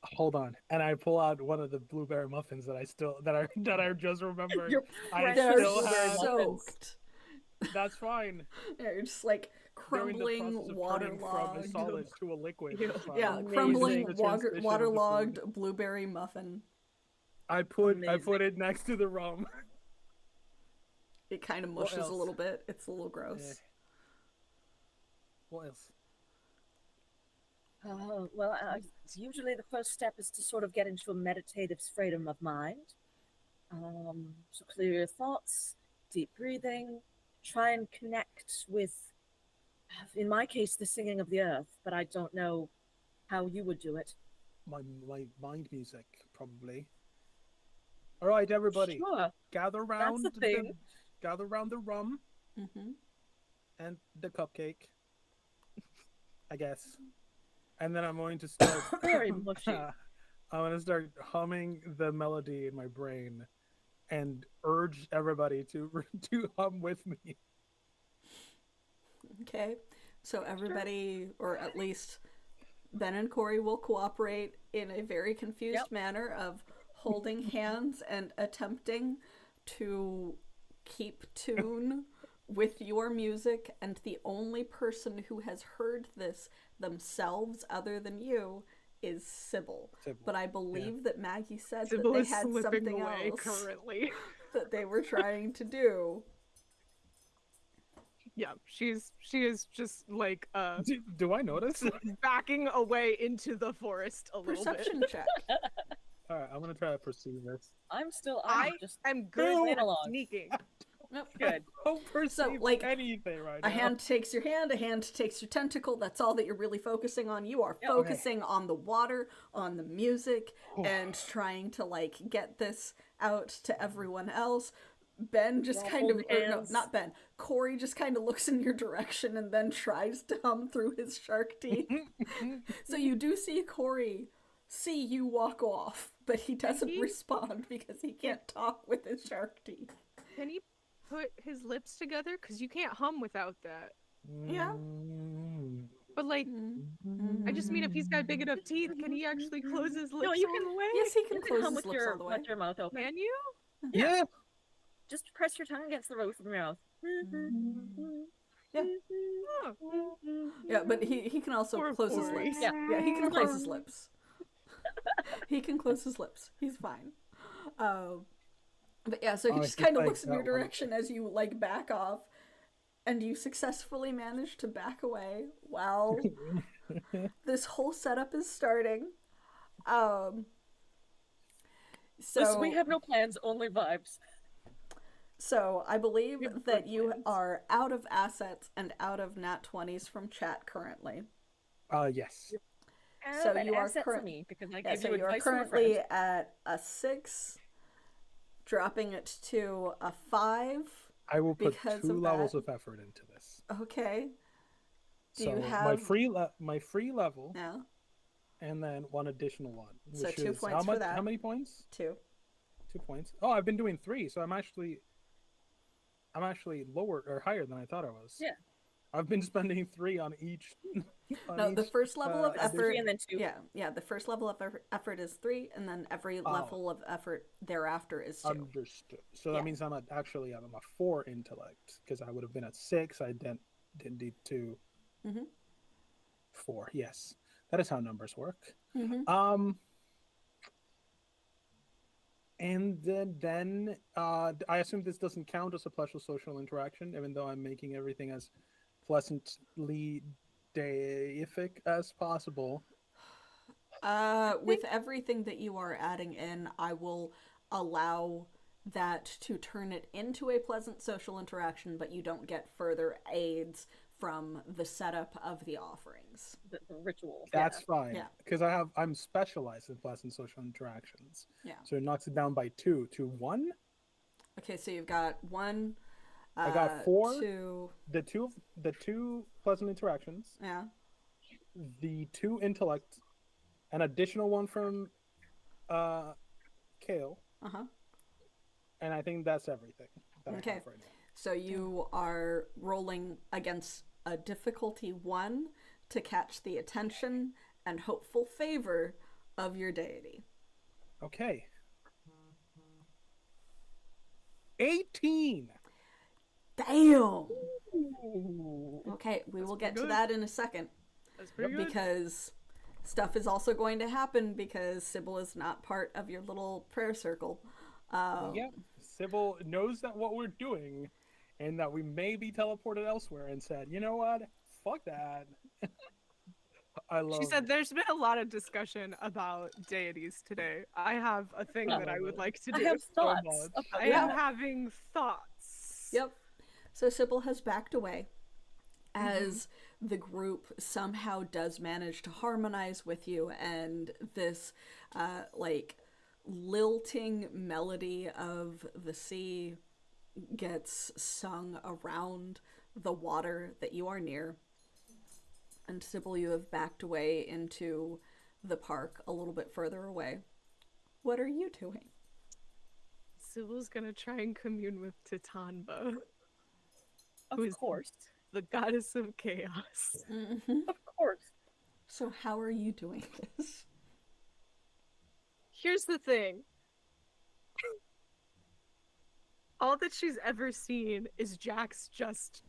Hold on, and I pull out one of the blueberry muffins that I just remembered. You're I They're still have. soaked. That's fine. Yeah, you're just like During the crumbling, process of turning from a waterlogged. solid to a liquid. Yeah. it's fine. Yeah, Amazing. crumbling, The transmission of the waterlogged food. blueberry muffin. I put Amazing. it next to the rum. It kind of What mushes a else? little bit. It's a little gross. Yeah. What else? Well, usually the first step is to sort of get into a meditative frame of mind. So clear your thoughts, deep breathing, try and connect with, in my case, the singing of the earth, but I don't know how you would do it. My mind music, probably. All right, everybody, Sure. gather round. That's the thing. Gather round the rum Mm-hmm. and the cupcake. I guess. And then I'm going to start. Very mushy. I'm going to start humming the melody in my brain, and urge everybody to hum with me. Okay. So everybody, or at least Ben and Corey, will cooperate in a very confused Yep. manner of holding hands and attempting to keep tune with your music, and the only person who has heard this themselves other than you is Sybil. But I believe that Maggie said Sybil that they is had slipping something away else currently. that they were trying to do. Yeah, she is just like Do I notice? backing away into the forest a little bit. Perception check. All right, I'm going to try to pursue this. I'm I'm good Moving at along. sneaking. Nope. good. Don't perceive like, anything right A now. hand takes your hand, a hand takes your tentacle. That's all that you're really focusing on. You are focusing on the water, on the music, and trying to, like, get this out to everyone else. Ben just We're all kind of, holding or no, hands. not Ben. Corey just kind of looks in your direction and then tries to hum through his shark teeth. So you do see Corey see you walk off, but he doesn't he- respond because he can't talk with his shark teeth. Can he put his lips together? Because you can't hum without that. Yeah. But like, I just mean if he's got big enough teeth, can he actually close his lips you all can- the way? Yes, he can You can close hum his with lips all the way. your mouth open. Can you? Yeah. Just press your tongue against the roof of your mouth. Yeah. Oh. Yeah, but he can also Poor close his Corey. lips. Yeah. Yeah, he can close his lips. He can close his lips. He's fine. But yeah, so he Oh, just he kind of likes looks in your that one. direction as you, like, back off, and you successfully manage to back away while this whole setup is starting. Listen, we have no plans, only vibes. So I believe We have that good you plans. are out of assets and out of nat 20s from chat currently. Yes. So an you are asset current- for me because I Yeah, gave so you you are advice from a currently friend. at a 6, dropping it to a 5 I will put because 2 of levels that. of effort into this. Okay. Do So you my have free level, yeah? and then one additional one, So which 2 is points how for much? that. How many points? 2. 2 points. Oh, I've been doing 3, so I'm actually lower or higher than I thought I was. Yeah. I've been spending 3 on each. No, the first level of It's effort. 3 and then 2. Yeah. The first level of effort is 3, and then every level of effort thereafter is 2. Understood. So Yeah. that means I'm actually I'm a 4 intellect because I would have been at 6. I didn't need to. Mhm. 4. Yes, that is how numbers work. Mhm. And then I assume this doesn't count as a pleasure social interaction, even though I'm making everything as pleasantly deific as possible. With everything that you are adding in, I will allow that to turn it into a pleasant social interaction, but you don't get further aids from the setup of the offerings. The ritual. That's fine. Yeah. Because I'm specialized in pleasant social interactions. Yeah. So it knocks it down by 2 to 1. Okay, so you've got 1. I got 4. 2. The two pleasant interactions. Yeah. The 2 intellect, an additional one from Kale, Uh-huh. and I think that's everything that I Okay. have right now. So you are rolling against a difficulty 1 to catch the attention and hopeful favor of your deity. Okay. 18. Damn! Ooh. Okay, we will get pretty to good. that in a second. That's pretty good. Because stuff is also going to happen because Sybil is not part of your little prayer circle. Yep. Sybil knows that what we're doing, and that we may be teleported elsewhere, and said, "You know what? Fuck that." I love. She said there's been a lot of discussion about deities today. I have a thing that I would like to I do. have thoughts. much. about I am that. having thoughts. Yep. So Sybil has backed away as the group somehow does manage to harmonize with you, and this like lilting melody of the sea gets sung around the water that you are near. And Sybil, you have backed away into the park a little bit further away. What are you doing? Sybil's gonna try and commune with Titanba, Of who is course. the goddess of chaos. Of course. So how are you doing this? Here's the thing. All that she's ever seen is Jax just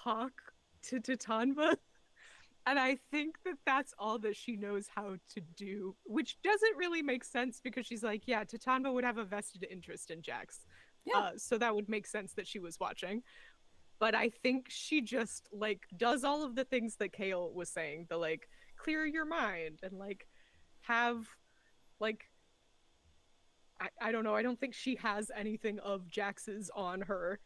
talk to Titanba. And I think that that's all that she knows how to do, which doesn't really make sense because she's like, yeah, Titanba would have a vested interest in Jax. Yeah. So that would make sense that she was watching. But I think she just like does all of the things that Kale was saying, the like clear your mind and like have like I don't know, I don't think she has anything of Jax's on her.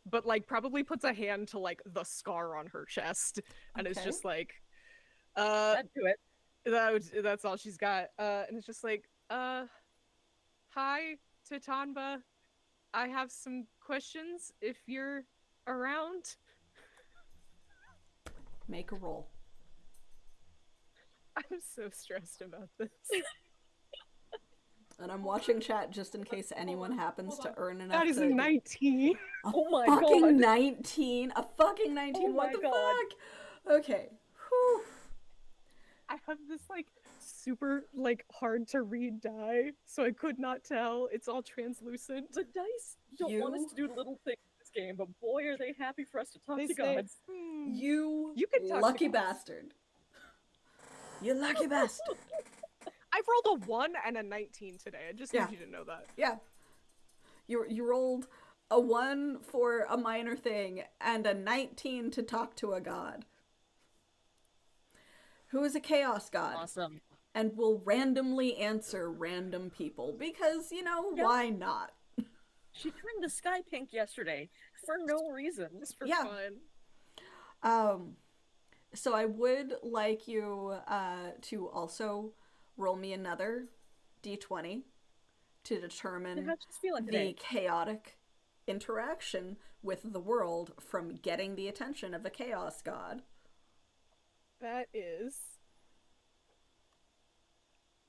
But like probably puts a hand to like the scar on her chest and is Okay. just like I'd do it. that's all she's got. And it's just like, hi, Titanba. I have some questions if you're around. Make a roll. I'm so stressed about this. And I'm watching chat just in case anyone happens to earn enough. That is to... 19. A Oh my fucking God. 19. A fucking 19. Oh What my the God. fuck? Okay. Whew. I have this like super like hard to read die, so I could not tell. It's all translucent. The dice don't want us You- to do little things in this game, but boy, are they happy for us to talk They to say, gods. You, You can talk to lucky gods. bastard. You lucky bastard. I've rolled a 1 and a 19 today. I just Yeah. need you to know that. Yeah. You rolled a 1 for a minor thing and a 19 to talk to a god. Who is a chaos god Awesome. and will randomly answer random people because, you know, Yeah. why not? She turned the sky pink yesterday for no reason. Just for Yeah. fun. So I would like you to also roll me another d20 to determine How'd you feeling the today? chaotic interaction with the world from getting the attention of the chaos god. That is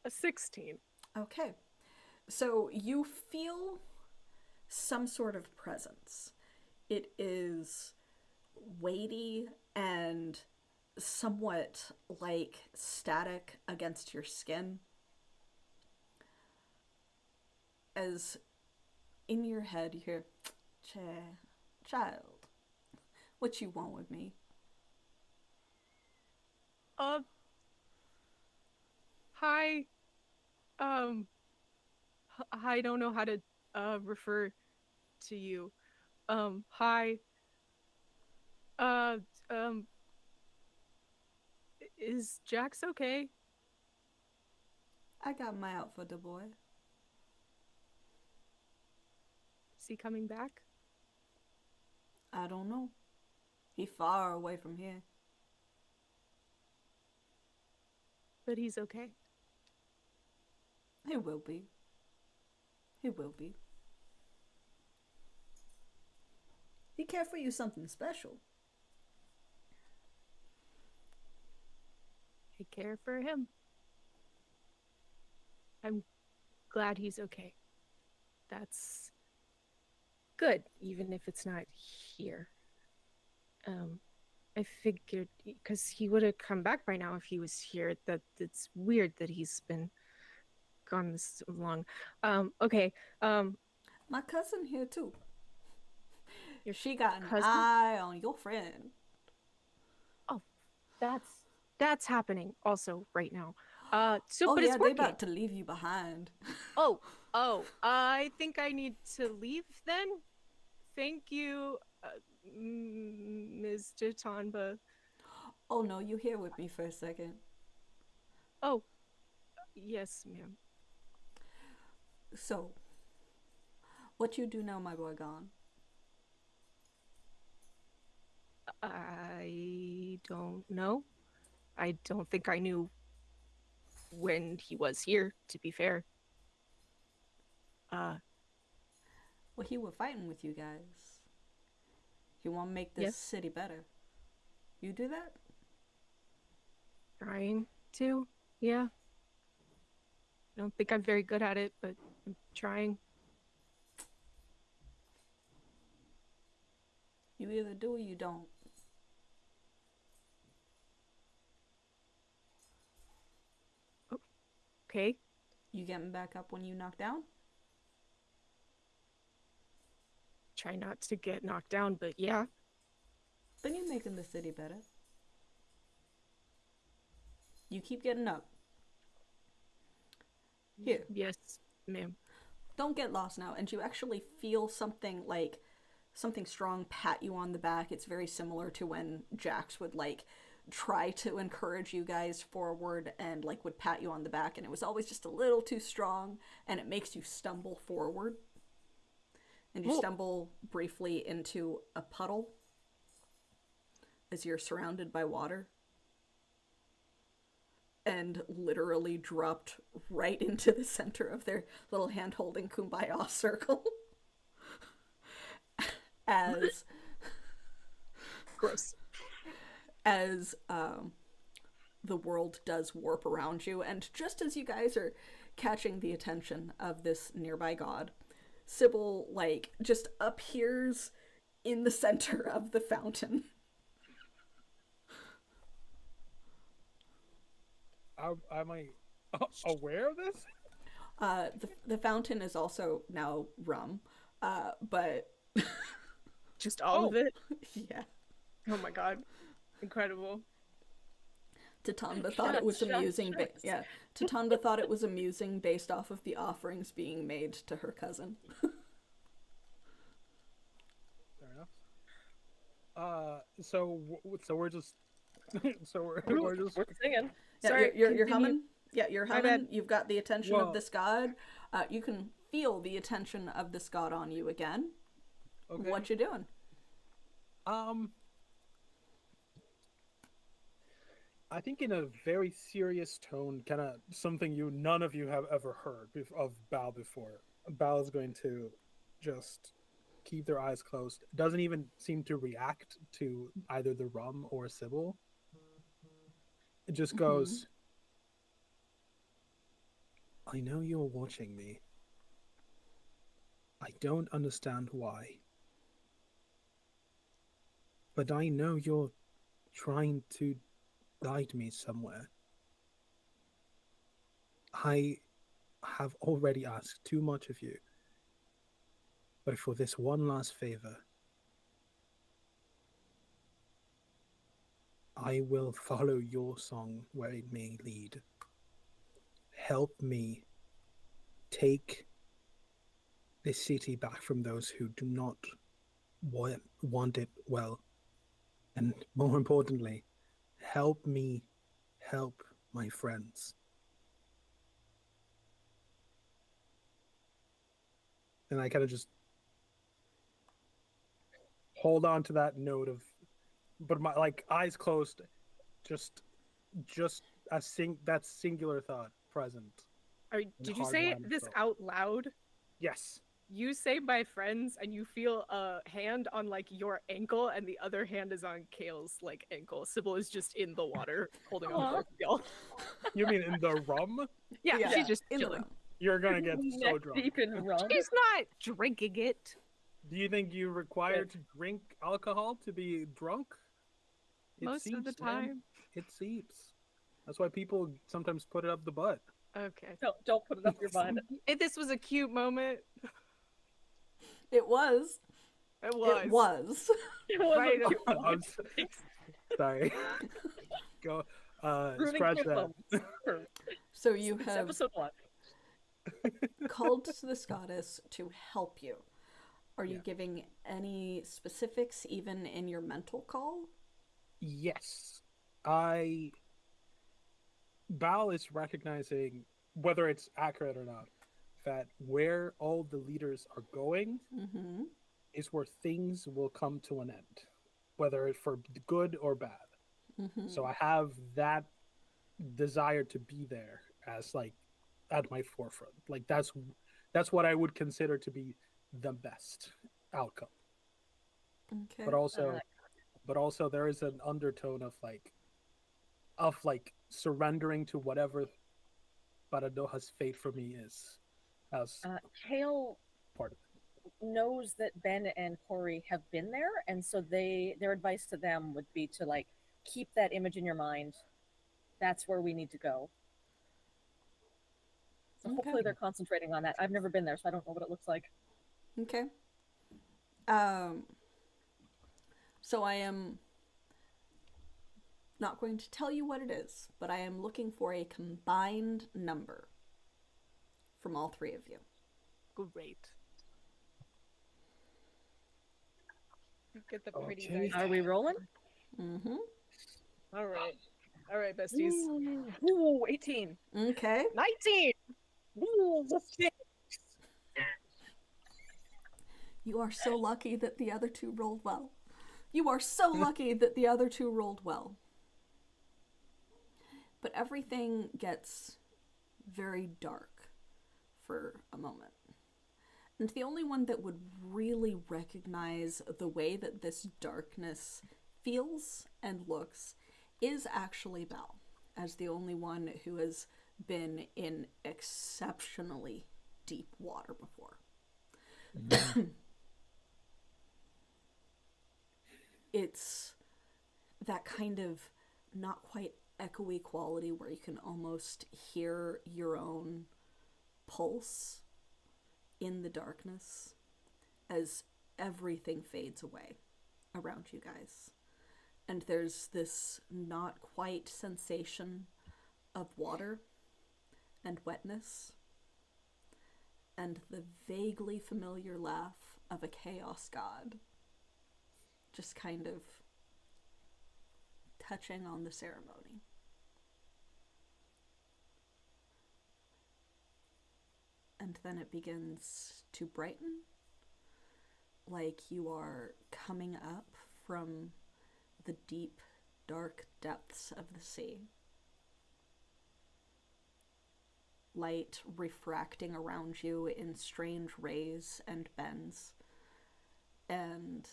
a 16. Okay. So you feel some sort of presence. It is weighty and somewhat like static against your skin. As in your head you hear, child, what you want with me? Uh, hi. Um, I don't know how to refer to you. Hi. Uh, um, is Jax okay? I got my out for the boy. Is he coming back? I don't know. He far away from here. But he's okay. He will be. He will be. He care for you something special. I care for him. I'm glad he's okay. That's good, even if it's not here. I figured because he would have come back by now if he was here. That it's weird that he's been gone this long. Okay. My cousin here too. Your She got an cousin? eye on your friend. Oh, that's happening also right now. So Oh but yeah, it's they working. about to leave you behind. Oh, I think I need to leave then. Thank you, Mr. Tanba. Oh no, you here with me for a second. Oh, yes, ma'am. So, what you do now, my boy gone? I don't know. I don't think I knew when he was here, to be fair. Well, he was fighting with you guys. He want to make this Yes. city better. You do that? Trying to. Yeah. I don't think I'm very good at it, but I'm trying. You either do or you don't. Okay. You getting back up when you knock down? Try not to get knocked down, but yeah. Then you're making the city better. You keep getting up. Here, Yes, ma'am. don't get lost now. And you actually feel something like something strong pat you on the back. It's very similar to when Jax would like try to encourage you guys forward and like would pat you on the back, and it was always just a little too strong, and it makes you stumble forward. And you Whoa. stumble briefly into a puddle as you're surrounded by water. And literally dropped right into the center of their little hand holding kumbaya circle. as Gross. as the world does warp around you, and just as you guys are catching the attention of this nearby god, Sybil like just appears in the center of the fountain. Am I aware of this? The fountain is also now rum, but Just all of it? yeah. Oh my god. Incredible. Tatanba thought it was amusing. Tatanba thought it was amusing based off of the offerings being made to her cousin. Fair enough. So we're just we're just We're singing. Yeah, Sorry, you're continue. humming. Yeah, you're My humming. bad. You've got the attention Well- of this god. You can feel the attention of this god on you again. okay. What you doing? I think in a very serious tone, kind of something none of you have ever heard of Bao before. Bao is going to just keep their eyes closed. Doesn't even seem to react to either the rum or Sybil. It just goes, I know you're watching me. I don't understand why. But I know you're trying to guide me somewhere. I have already asked too much of you. But for this one last favor, I will follow your song where it may lead. Help me take this city back from those who do not want it well. And more importantly, help me help my friends. And I kind of just hold on to that note of, but my eyes closed, just that singular thought present. Did you say this out loud? Yes. You say my friends, and you feel a hand on like your ankle, and the other hand is on Kale's like ankle. Sybil is just in the water, holding on to both of y'all. You mean in the rum? Yeah, she's just in the chilling. room. You're gonna get so Neck drunk. deep in rum. She's not drinking it. Do you think you're required to drink alcohol to be drunk? Most of the time. It seeps. That's why people sometimes put it up the butt. Okay. Don't put it up your butt. This was a cute moment. It was. It was. It was. It was Right. a cute I'm moment. sorry. Go. Ruining Scratch cute that. moments. So you It's have episode 1. called to this goddess to help you. Are you Yeah. giving any specifics even in your mental call? Yes. Bao is recognizing, whether it's accurate or not, that where all the leaders are going Mm-hmm. is where things will come to an end, whether it's for good or bad. Mm-hmm. So I have that desire to be there as at my forefront. That's what I would consider to be the best outcome. Okay. But also there is an undertone of surrendering to whatever Baradoha's fate for me is as Kale part of it. knows that Ben and Corey have been there, and so their advice to them would be to keep that image in your mind. That's where we need to go. So hopefully they're concentrating on that. I've never been there, so I don't know what it looks like. Okay. So I am not going to tell you what it is, but I am looking for a combined number from all three of you. Great. Get the pretty Okay. dice. Are we rolling? Mm-hmm. All right, besties. Ooh, 18. Okay. 19. Ooh, shit. You are so lucky that the other two rolled well. You are so lucky that the other two rolled well. But everything gets very dark for a moment. And the only one that would really recognize the way that this darkness feels and looks is actually Belle, as the only one who has been in exceptionally deep water before. It's that kind of not quite echoey quality where you can almost hear your own pulse in the darkness as everything fades away around you guys. And there's this not quite sensation of water and wetness and the vaguely familiar laugh of a chaos god just kind of touching on the ceremony. And then it begins to brighten, like you are coming up from the deep dark depths of the sea. Light refracting around you in strange rays and bends. And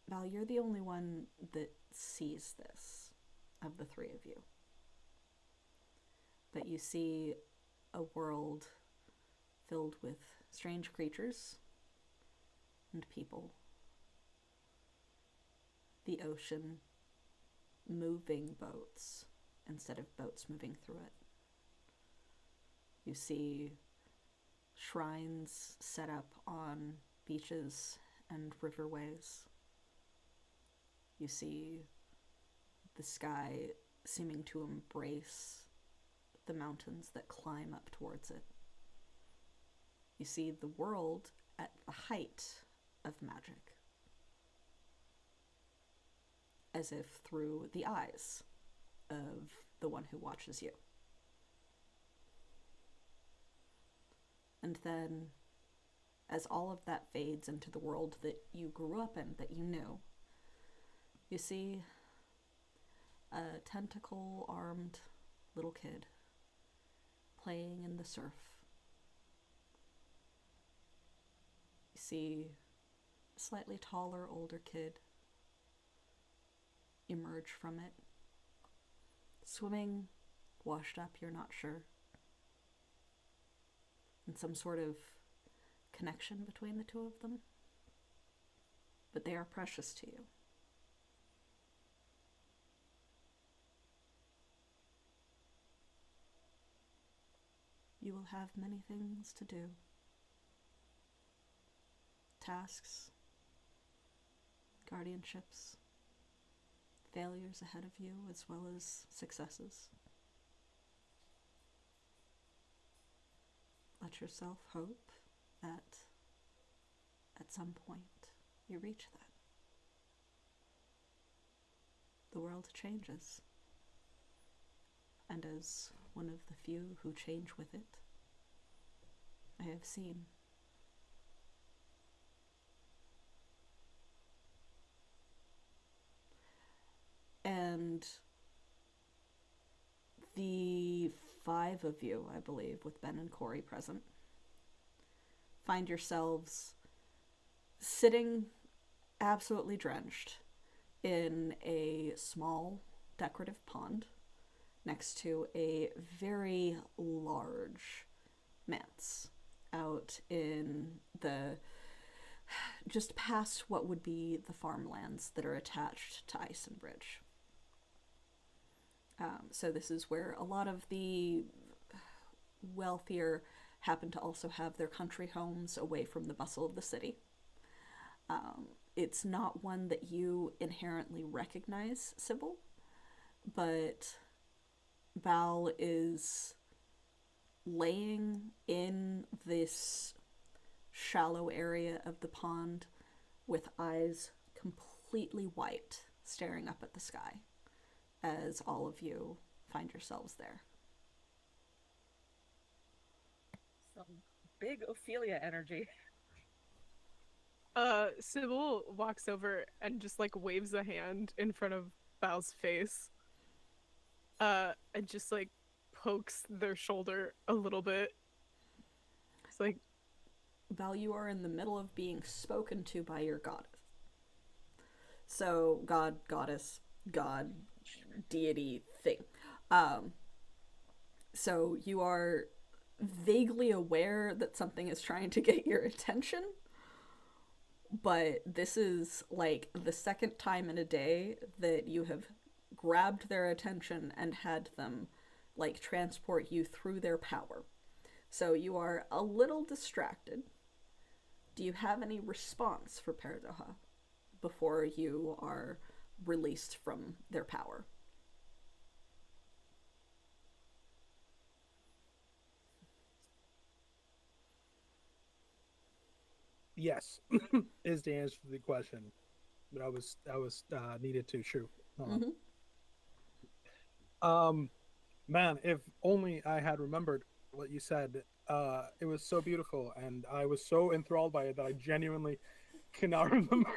Val, you're the only one that sees this of the three of you. But you see a world filled with strange creatures and people. The ocean moving boats instead of boats moving through it. You see shrines set up on beaches and riverways. You see the sky seeming to embrace the mountains that climb up towards it. You see the world at the height of magic, as if through the eyes of the one who watches you. And then, as all of that fades into the world that you grew up in, that you knew, you see a tentacle-armed little kid playing in the surf. You see a slightly taller, older kid emerge from it. Swimming, washed up, you're not sure. And some sort of connection between the two of them. But they are precious to you. You will have many things to do. Tasks, guardianships, failures ahead of you, as well as successes. Let yourself hope that at some point you reach that. The world changes. And as one of the few who change with it, I have seen. And the 5 of you, I believe, with Ben and Corey present, find yourselves sitting absolutely drenched in a small decorative pond next to a very large manse out in the just past what would be the farmlands that are attached to Ison Bridge. So this is where a lot of the wealthier happen to also have their country homes away from the bustle of the city. It's not one that you inherently recognize, Sybil, but Val is laying in this shallow area of the pond with eyes completely white, staring up at the sky as all of you find yourselves there. Some big Ophelia energy. Sybil walks over and just like waves a hand in front of Val's face. And just like pokes their shoulder a little bit. It's like, Val, you are in the middle of being spoken to by your goddess. So, god, goddess, god, deity thing. So you are vaguely aware that something is trying to get your attention, but this is like the second time in a day that you have grabbed their attention and had them like transport you through their power. So you are a little distracted. Do you have any response for Perdoha before you are released from their power? Yes, is the answer to the question. But I was needed to shoot. Man, if only I had remembered what you said. It was so beautiful, and I was so enthralled by it that I genuinely cannot remember.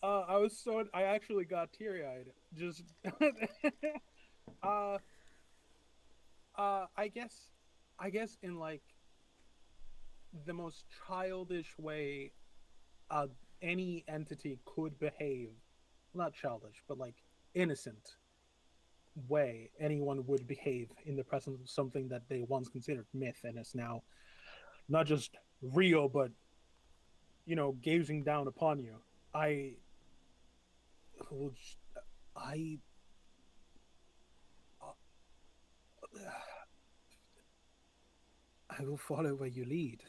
I actually got teary-eyed. Just, uh, I guess in like the most childish way, uh, any entity could behave, not childish, but like innocent way anyone would behave in the presence of something that they once considered myth and is now not just real, but gazing down upon you. I will. I. I will follow where you lead.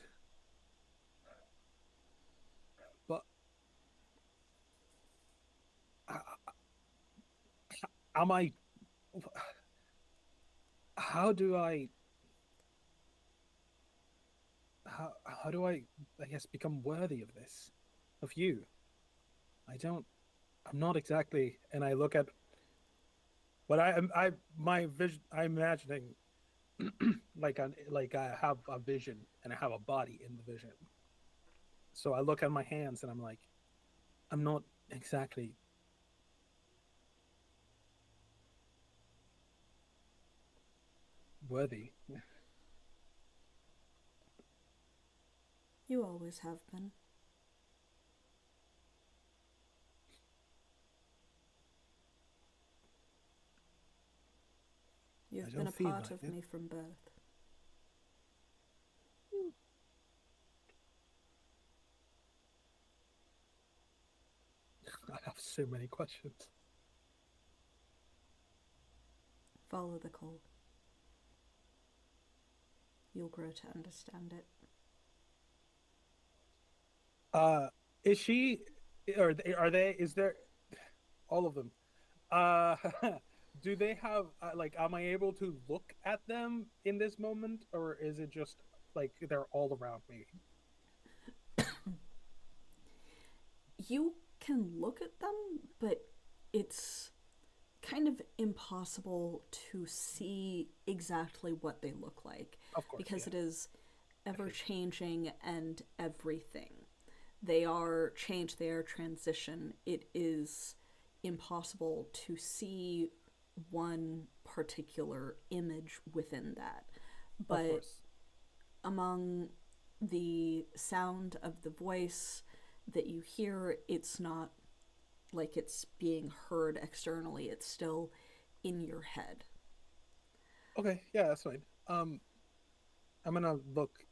But uh, am I? How do I? How do I guess, become worthy of this, of you? I don't. I'm not exactly. And I look at what my vision. I'm imagining like I have a vision and I have a body in the vision. So I look at my hands and I'm like, I'm not exactly worthy. You always have been. You've been a part of me from birth. I have so many questions. Follow the call. You'll grow to understand it. Is she, are they, is there, all of them, uh, do they have, like, am I able to look at them in this moment, or is it just, like, they're all around me? You can look at them, but it's kind of impossible to see exactly what they look like. Of course, because yeah. it is ever changing and everything. They are change, they are transition. It is impossible to see one particular image within that. But among the sound of the voice that you hear, it's not like it's being heard externally, it's still in your head. Okay, yeah, that's fine. I'm gonna look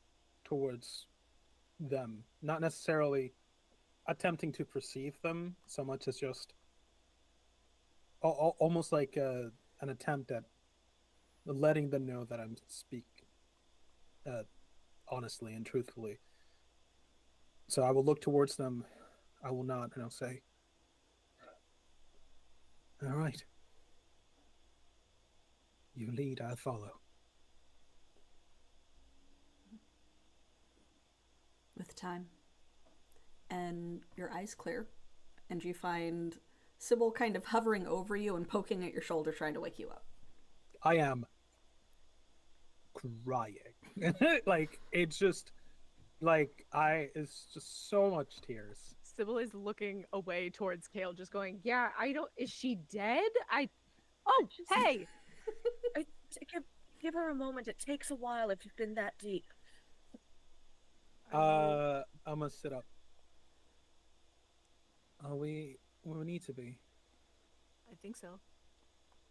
towards them, not necessarily attempting to perceive them so much as just almost like an attempt at letting them know that I'm speak honestly and truthfully. So I will look towards them. I will nod and I'll say, "All right, you lead, I'll follow." With time. And your eyes clear, and you find Sybil kind of hovering over you and poking at your shoulder, trying to wake you up. I am crying. Like, it's just like it's just so much tears. Sybil is looking away towards Kale, just going, "Yeah, I don't. Is she dead? Oh, hey!" Give her a moment. It takes a while if you've been that deep. I'm gonna sit up. Are we where we need to be? I think so.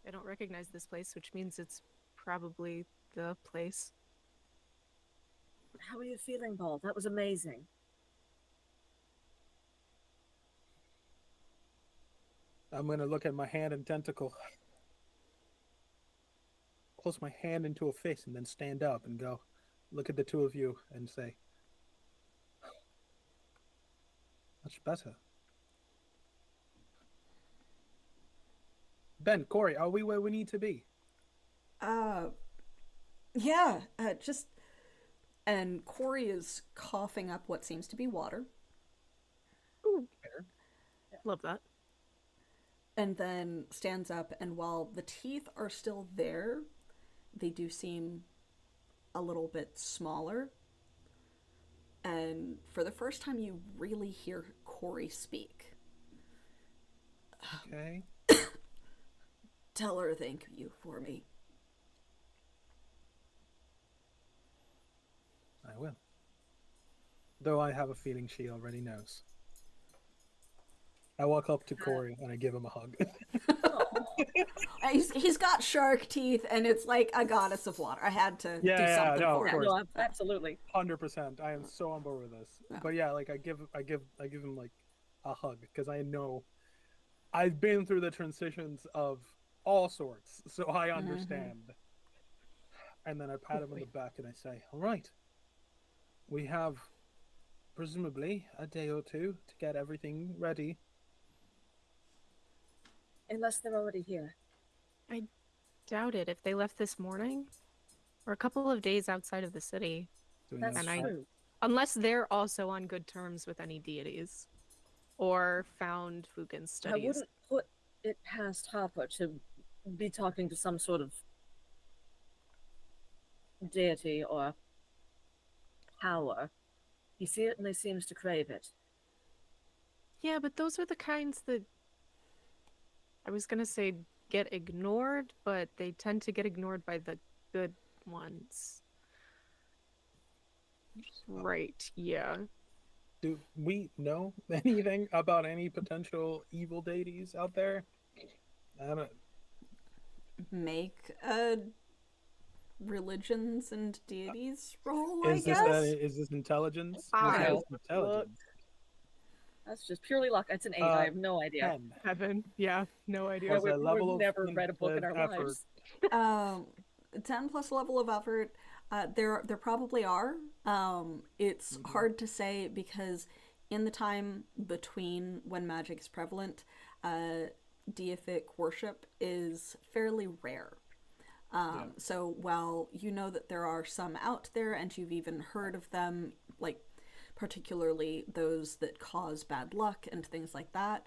I don't recognize this place, which means it's probably the place. How are you feeling, Paul? That was amazing. I'm gonna look at my hand and tentacle, close my hand into a fist, and then stand up and go look at the two of you and say, "Much better." Ben, Corey, are we where we need to be? Yeah, just... And Corey is coughing up what seems to be water. Ooh. Love that. And then stands up, and while the teeth are still there, they do seem a little bit smaller. And for the first time, you really hear Corey speak. Okay. Tell her thank you for me. I will. Though I have a feeling she already knows. I walk up to Corey and I give him a hug. He's got shark teeth, and it's like a goddess of water. I had to do something no, for of him. course. No, absolutely. 100%. I am so on board with this. Yeah. But yeah, like I give him like a hug because I know I've been through the transitions of all sorts, so I understand. And then I pat him on the back and I say, "All right, we have presumably a day or two to get everything ready." Unless they're already here. Doubt it. If they left this morning, or a couple of days outside of the city, Do we know That's that? true. unless they're also on good terms with any deities, or found Fugen's I studies. wouldn't put it past Harper to be talking to some sort of deity or power. He certainly seems to crave it. Yeah, but those are the kinds that I was gonna say get ignored, but they tend to get ignored by the good ones. Right, yeah. Do we know anything about any potential evil deities out there? I don't. Make a religions and deities roll, I Is guess. is this intelligence? I This is intelligence. That's just purely luck. It's an 8. I have no idea. 10. Heaven, yeah, no idea. Was We've a level of never read a book in our effort. lives. 10 plus level of effort. There probably are. It's hard to say because in the time between when magic is prevalent, deific worship is fairly rare. So while you know that there are some out there and you've even heard of them, like particularly those that cause bad luck and things like that,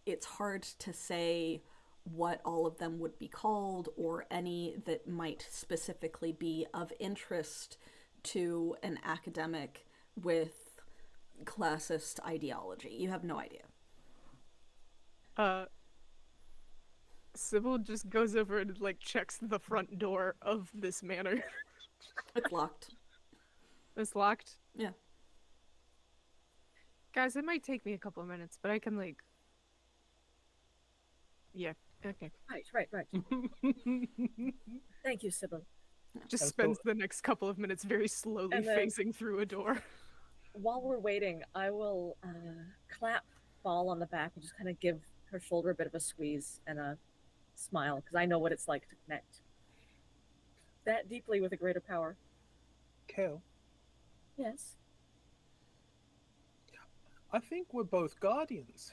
it's hard to say what all of them would be called or any that might specifically be of interest to an academic with classist ideology. You have no idea. Sybil just goes over and like checks the front door of this manor. It's locked. It's locked. Yeah. Guys, it might take me a couple of minutes, but I can like. Yeah. Okay. Right. Thank you, Sybil. Just That's spends the next couple of minutes very slowly And then- phasing through a door. While we're waiting, I will clap Ball on the back and just kind of give her shoulder a bit of a squeeze and a smile because I know what it's like to connect that deeply with a greater power. Kale, Yes. I think we're both guardians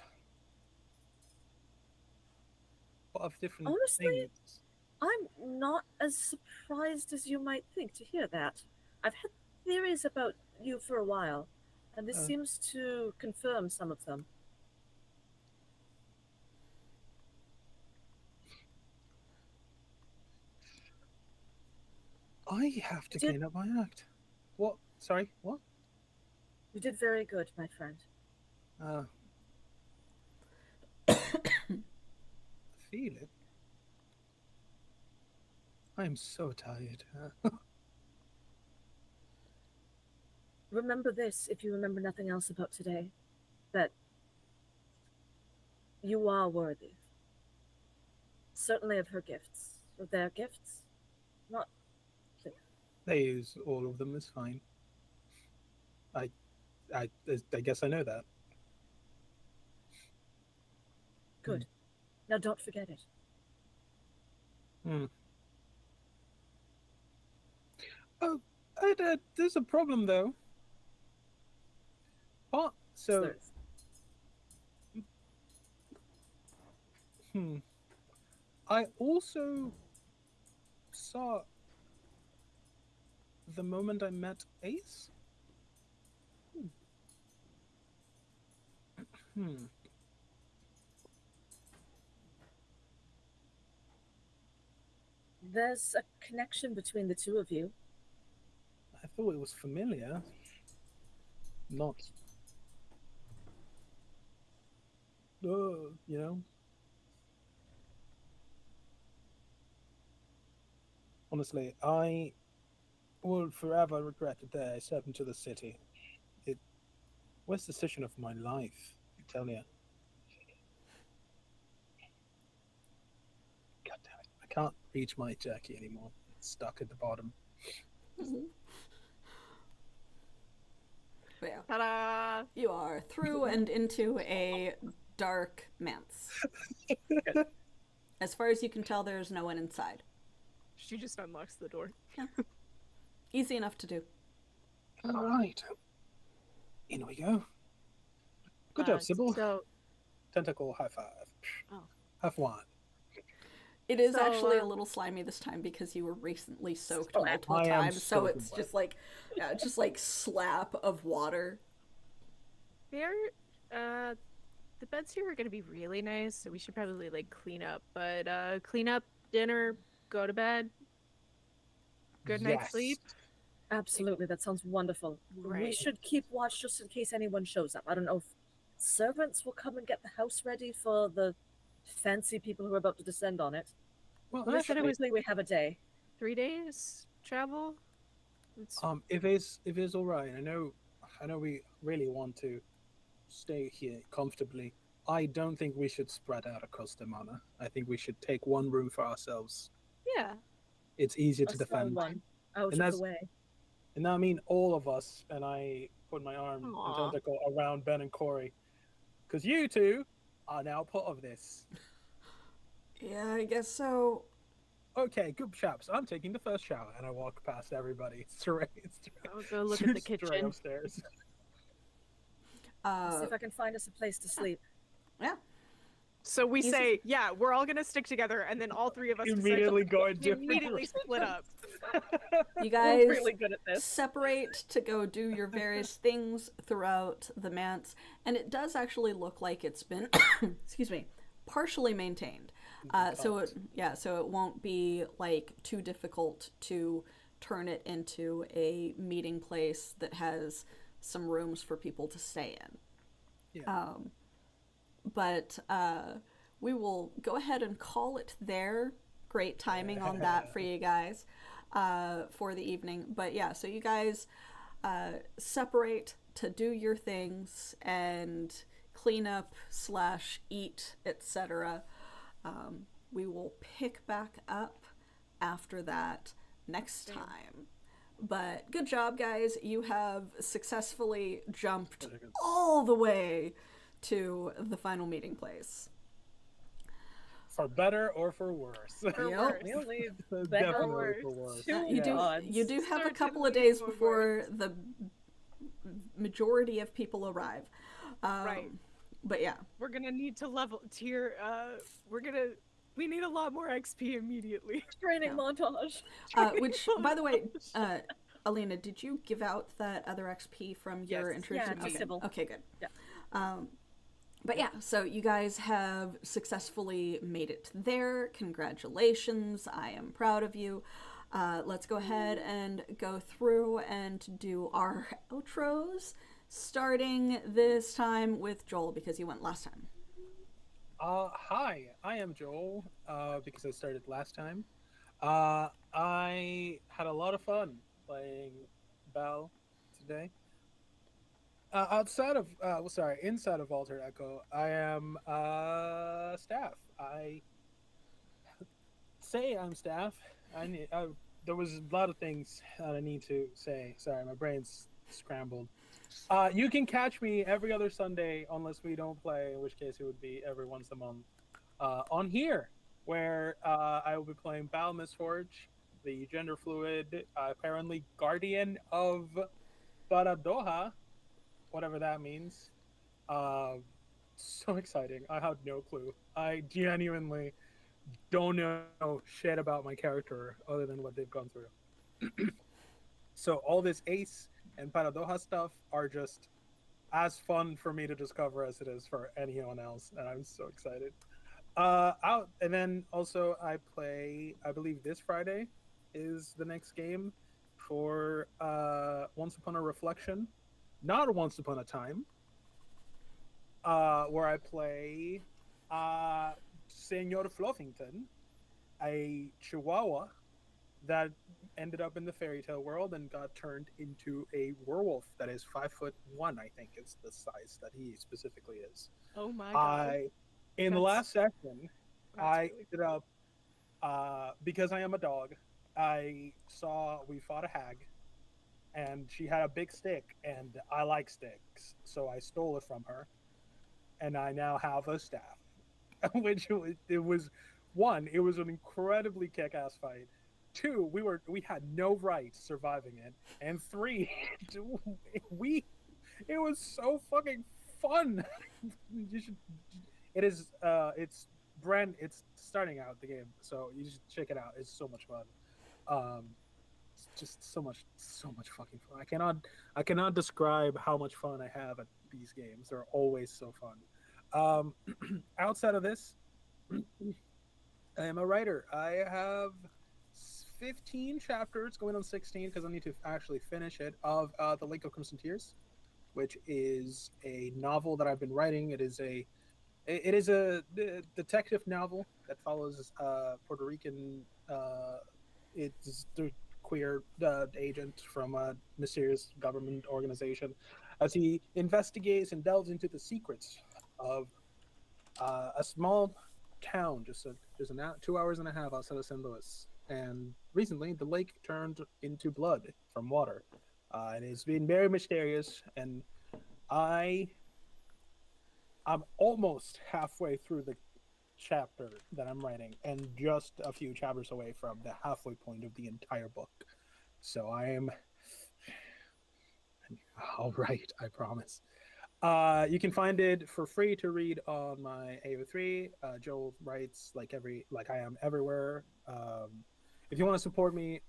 of different Honestly, things. I'm not as surprised as you might think to hear that. I've had theories about you for a while, and this seems to confirm some of them. I have to clean up my act. What? Sorry, what? You did very good, my friend. I feel it. I'm so tired. Remember this, if you remember nothing else about today, that you are worthy. Certainly of her gifts. Of their gifts. Not They use all of them is fine. I guess I know that. good. Now don't forget it. Oh, there's a problem though. Oh, so I also saw the moment I met Ace. There's a connection between the two of you. I thought it was familiar. Not. you know. Honestly, I will forever regret the day I stepped into the city. It was the decision of my life, I tell you. God damn it. I can't reach my Jackie anymore. It's stuck at the bottom. But yeah, Ta-da! you are through and into a dark manse. As far as you can tell, there's no one inside. She just unlocks the door. Easy enough to do. All right. In we go. Good job, Sybil. So, Tentacle high five. Oh. Have one. It is So, actually a little slimy this time because you were recently soaked multiple I am times, so soaking it's wet. just like, yeah, just like slap of water. the beds here are gonna be really nice, so we should probably like clean up. But clean up, dinner, go to bed. Good night's sleep. Absolutely, that sounds wonderful. We Right. should keep watch just in case anyone shows up. I don't know if servants will come and get the house ready for the fancy people who are about to descend on it. Well, Well, I said it was Usually we have a day. 3 days travel. It's if it's all right, I know we really want to stay here comfortably. I don't think we should spread out across the manor. I think we should take one room for ourselves. yeah. It's easier A to small defend. one out And of that's- the way. And I mean all of us, and I put my arm and Aw. tentacle around Ben and Corey. Because you two are now part of this. Yeah, I guess so. Okay, good chaps. I'm taking the first shower, and I walk past everybody straight I'll go look at the straight kitchen. upstairs. See if I can find us a place to sleep. Yeah. So we Easy. say, yeah, we're all gonna stick together, and then all three of us Immediately go in we different immediately split up. You We're guys really good at this. separate to go do your various things throughout the manse, and it does actually look like it's been, excuse me, partially maintained. So it won't be like too difficult to turn it into a meeting place that has some rooms for people to stay in. Yeah. But we will go ahead and call it there. Great timing on that for you guys for the evening. But yeah, so you guys separate to do your things and clean up / eat, etc. We will pick back up after that next time. But good job, guys. You have successfully jumped all the way to the final meeting place. For better or for worse. For Yep. worse. We'll leave Definitely worse. for worse. Two You do odds. you do have a Start couple to of days lean before the majority of people arrive. Right. But yeah. We're gonna need to level tier. We need a lot more XP immediately. Training Yeah. montage. Which, by the way, Alina, did you give out that other XP from your Yes. intrusion? Yeah, to Sybil. Okay, good. Yeah. But yeah, so you guys have successfully made it there. Congratulations. I am proud of you. Let's go ahead and go through and do our outros, starting this time with Joel because you went last time. Hi, I am Joel, because I started last time. I had a lot of fun playing Belle today. Inside of Altered Echo, I am staff. I say I'm staff. There was a lot of things that I need to say. Sorry, my brain's scrambled. You can catch me every other Sunday unless we don't play, in which case it would be every once a month. On here, where I will be playing Bal Misforge, the gender fluid, apparently guardian of Baradoha, whatever that means. So exciting. I have no clue. I genuinely don't know shit about my character other than what they've gone through. So all this Ace and Paradoja stuff are just as fun for me to discover as it is for anyone else, and I'm so excited. And then also I play, I believe this Friday is the next game for Once Upon a Reflection, not Once Upon a Time. where I play Senor Fluffington, a Chihuahua that ended up in the fairy tale world and got turned into a werewolf that is 5'1", I think is the size that he specifically is. Oh my god. In the That's- last session, That's I really ended up because I am a dog. We fought a hag, and she had a big stick, and I like sticks, so I stole it from her, and I now have a staff. Which it was one, it was an incredibly kick-ass fight. Two, we had no right surviving it, and three, we it was so fucking fun. You should. It is. It's starting out the game, so you should check it out. It's so much fun. It's just so much fucking fun. I cannot describe how much fun I have at these games. They're always so fun. Outside of this, I am a writer. I have 15 chapters, going on 16, because I need to actually finish it, of The Lake of Crimson Tears, which is a novel that I've been writing. It is a detective novel that follows Puerto Rican it's the queer agent from a mysterious government organization as he investigates and delves into the secrets of a small town just 2 hours and a half outside of St. Louis. And recently, the lake turned into blood from water. And it's been very mysterious. And I'm almost halfway through the chapter that I'm writing, and just a few chapters away from the halfway point of the entire book. So I am all right, I promise. You can find it for free to read on my AO3. Joel writes like I am everywhere. If you want to support me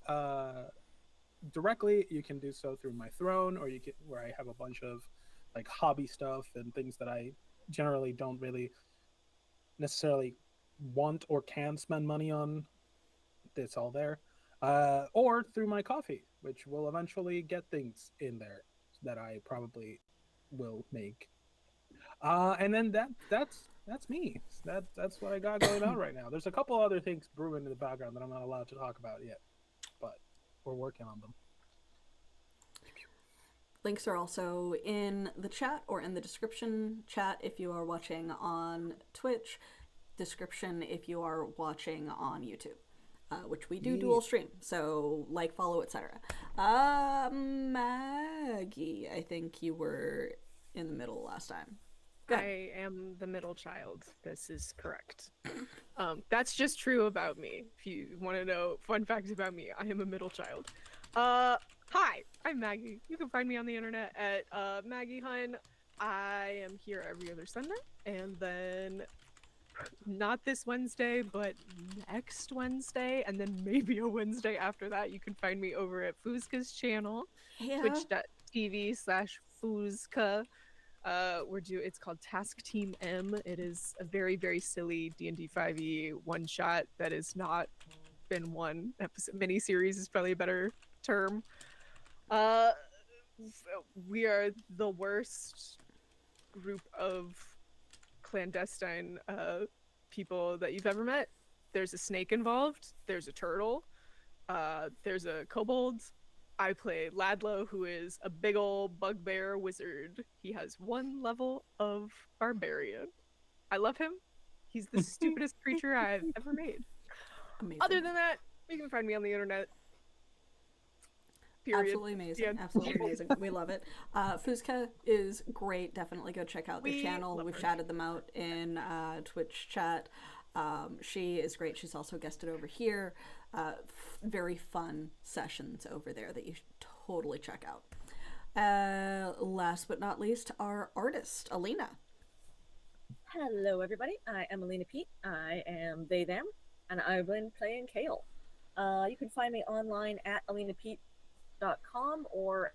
directly, you can do so through my Throne, or where I have a bunch of like hobby stuff and things that I generally don't really necessarily want or can spend money on. It's all there. Or through my Coffee, which will eventually get things in there that I probably will make. And then that's me. That's what I got going on right now. There's a couple other things brewing in the background that I'm not allowed to talk about yet, but we're working on them. Links are also in the chat or in the description chat if you are watching on Twitch, description if you are watching on YouTube, which we do dual stream, so like, follow, etc. Maggie, I think you were in the middle last time. I am the middle child. This is correct. That's just true about me. If you want to know fun facts about me, I am a middle child. Hi, I'm Maggie. You can find me on the internet at Maggie Hun. I am here every other Sunday, and then not this Wednesday, but next Wednesday, and then maybe a Wednesday after that, you can find me over at Fuzka's channel, Yeah. twitch.tv/Fuzka. It's called Task Team M. It is a very, very silly D&D 5e one shot that has not been one episode. Miniseries is probably a better term. We are the worst group of clandestine people that you've ever met. There's a snake involved. There's a turtle. There's a kobold. I play Ladlo, who is a big old bugbear wizard. He has 1 level of barbarian. I love him. He's the stupidest creature I've ever made. Amazing. Other than that, you can find me on the internet. Period. Absolutely amazing. Yeah. Absolutely amazing. We love it. Fuzka is great. Definitely go check out their channel. We've shouted them out in Twitch chat. She is great. She's also guested over here. Very fun sessions over there that you should totally check out. Last but not least, our artist, Alina. Hello, everybody. I am Alina Pete. I am they, them, and I've been playing Kale. You can find me online at alinapete.com or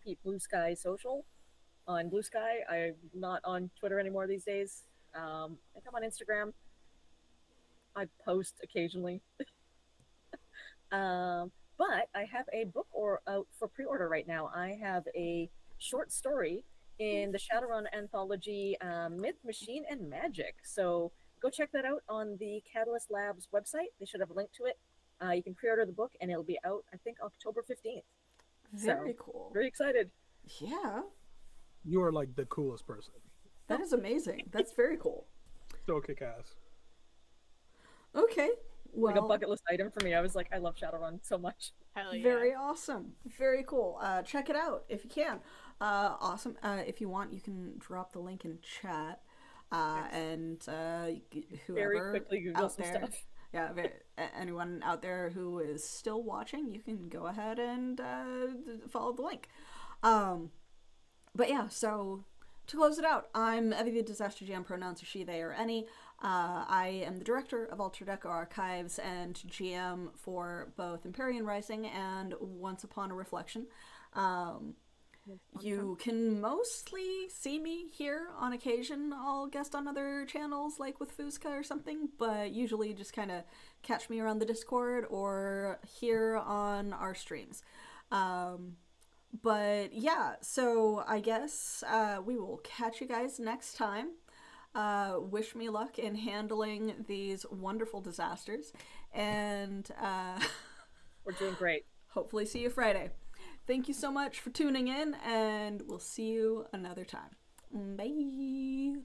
Pete Blue Sky Social on Blue Sky. I'm not on Twitter anymore these days. I think I'm on Instagram. I post occasionally. But I have a book out for pre-order right now. I have a short story in the Shadowrun anthology, Myth, Machine, and Magic. So go check that out on the Catalyst Labs website. They should have a link to it. You can pre-order the book, and it'll be out, I think, October 15th. Very So, cool. very excited. Yeah. You are like the coolest person. That is amazing. That's very cool. So kick ass. Okay. Well, Like a bucket list item for me. I was like, I love Shadowrun so much. Hell yeah. very awesome. Very cool. Check it out if you can. Awesome. If you want, you can drop the link in chat. And whoever Very quickly Google out some there, stuff. yeah, anyone out there who is still watching, you can go ahead and follow the link. But yeah, so to close it out, I'm Evie the Disaster Jam, pronouns are she, they, or any. I am the director of Altered Echo Archives and GM for both Empyrean Rising and Once Upon a Reflection. You can mostly see me here on occasion. I'll guest on other channels like with Fuzka or something, but usually just kind of catch me around the Discord or here on our streams. But yeah, so I guess we will catch you guys next time. Wish me luck in handling these wonderful disasters, and We're doing great. hopefully see you Friday. Thank you so much for tuning in, and we'll see you another time. Bye.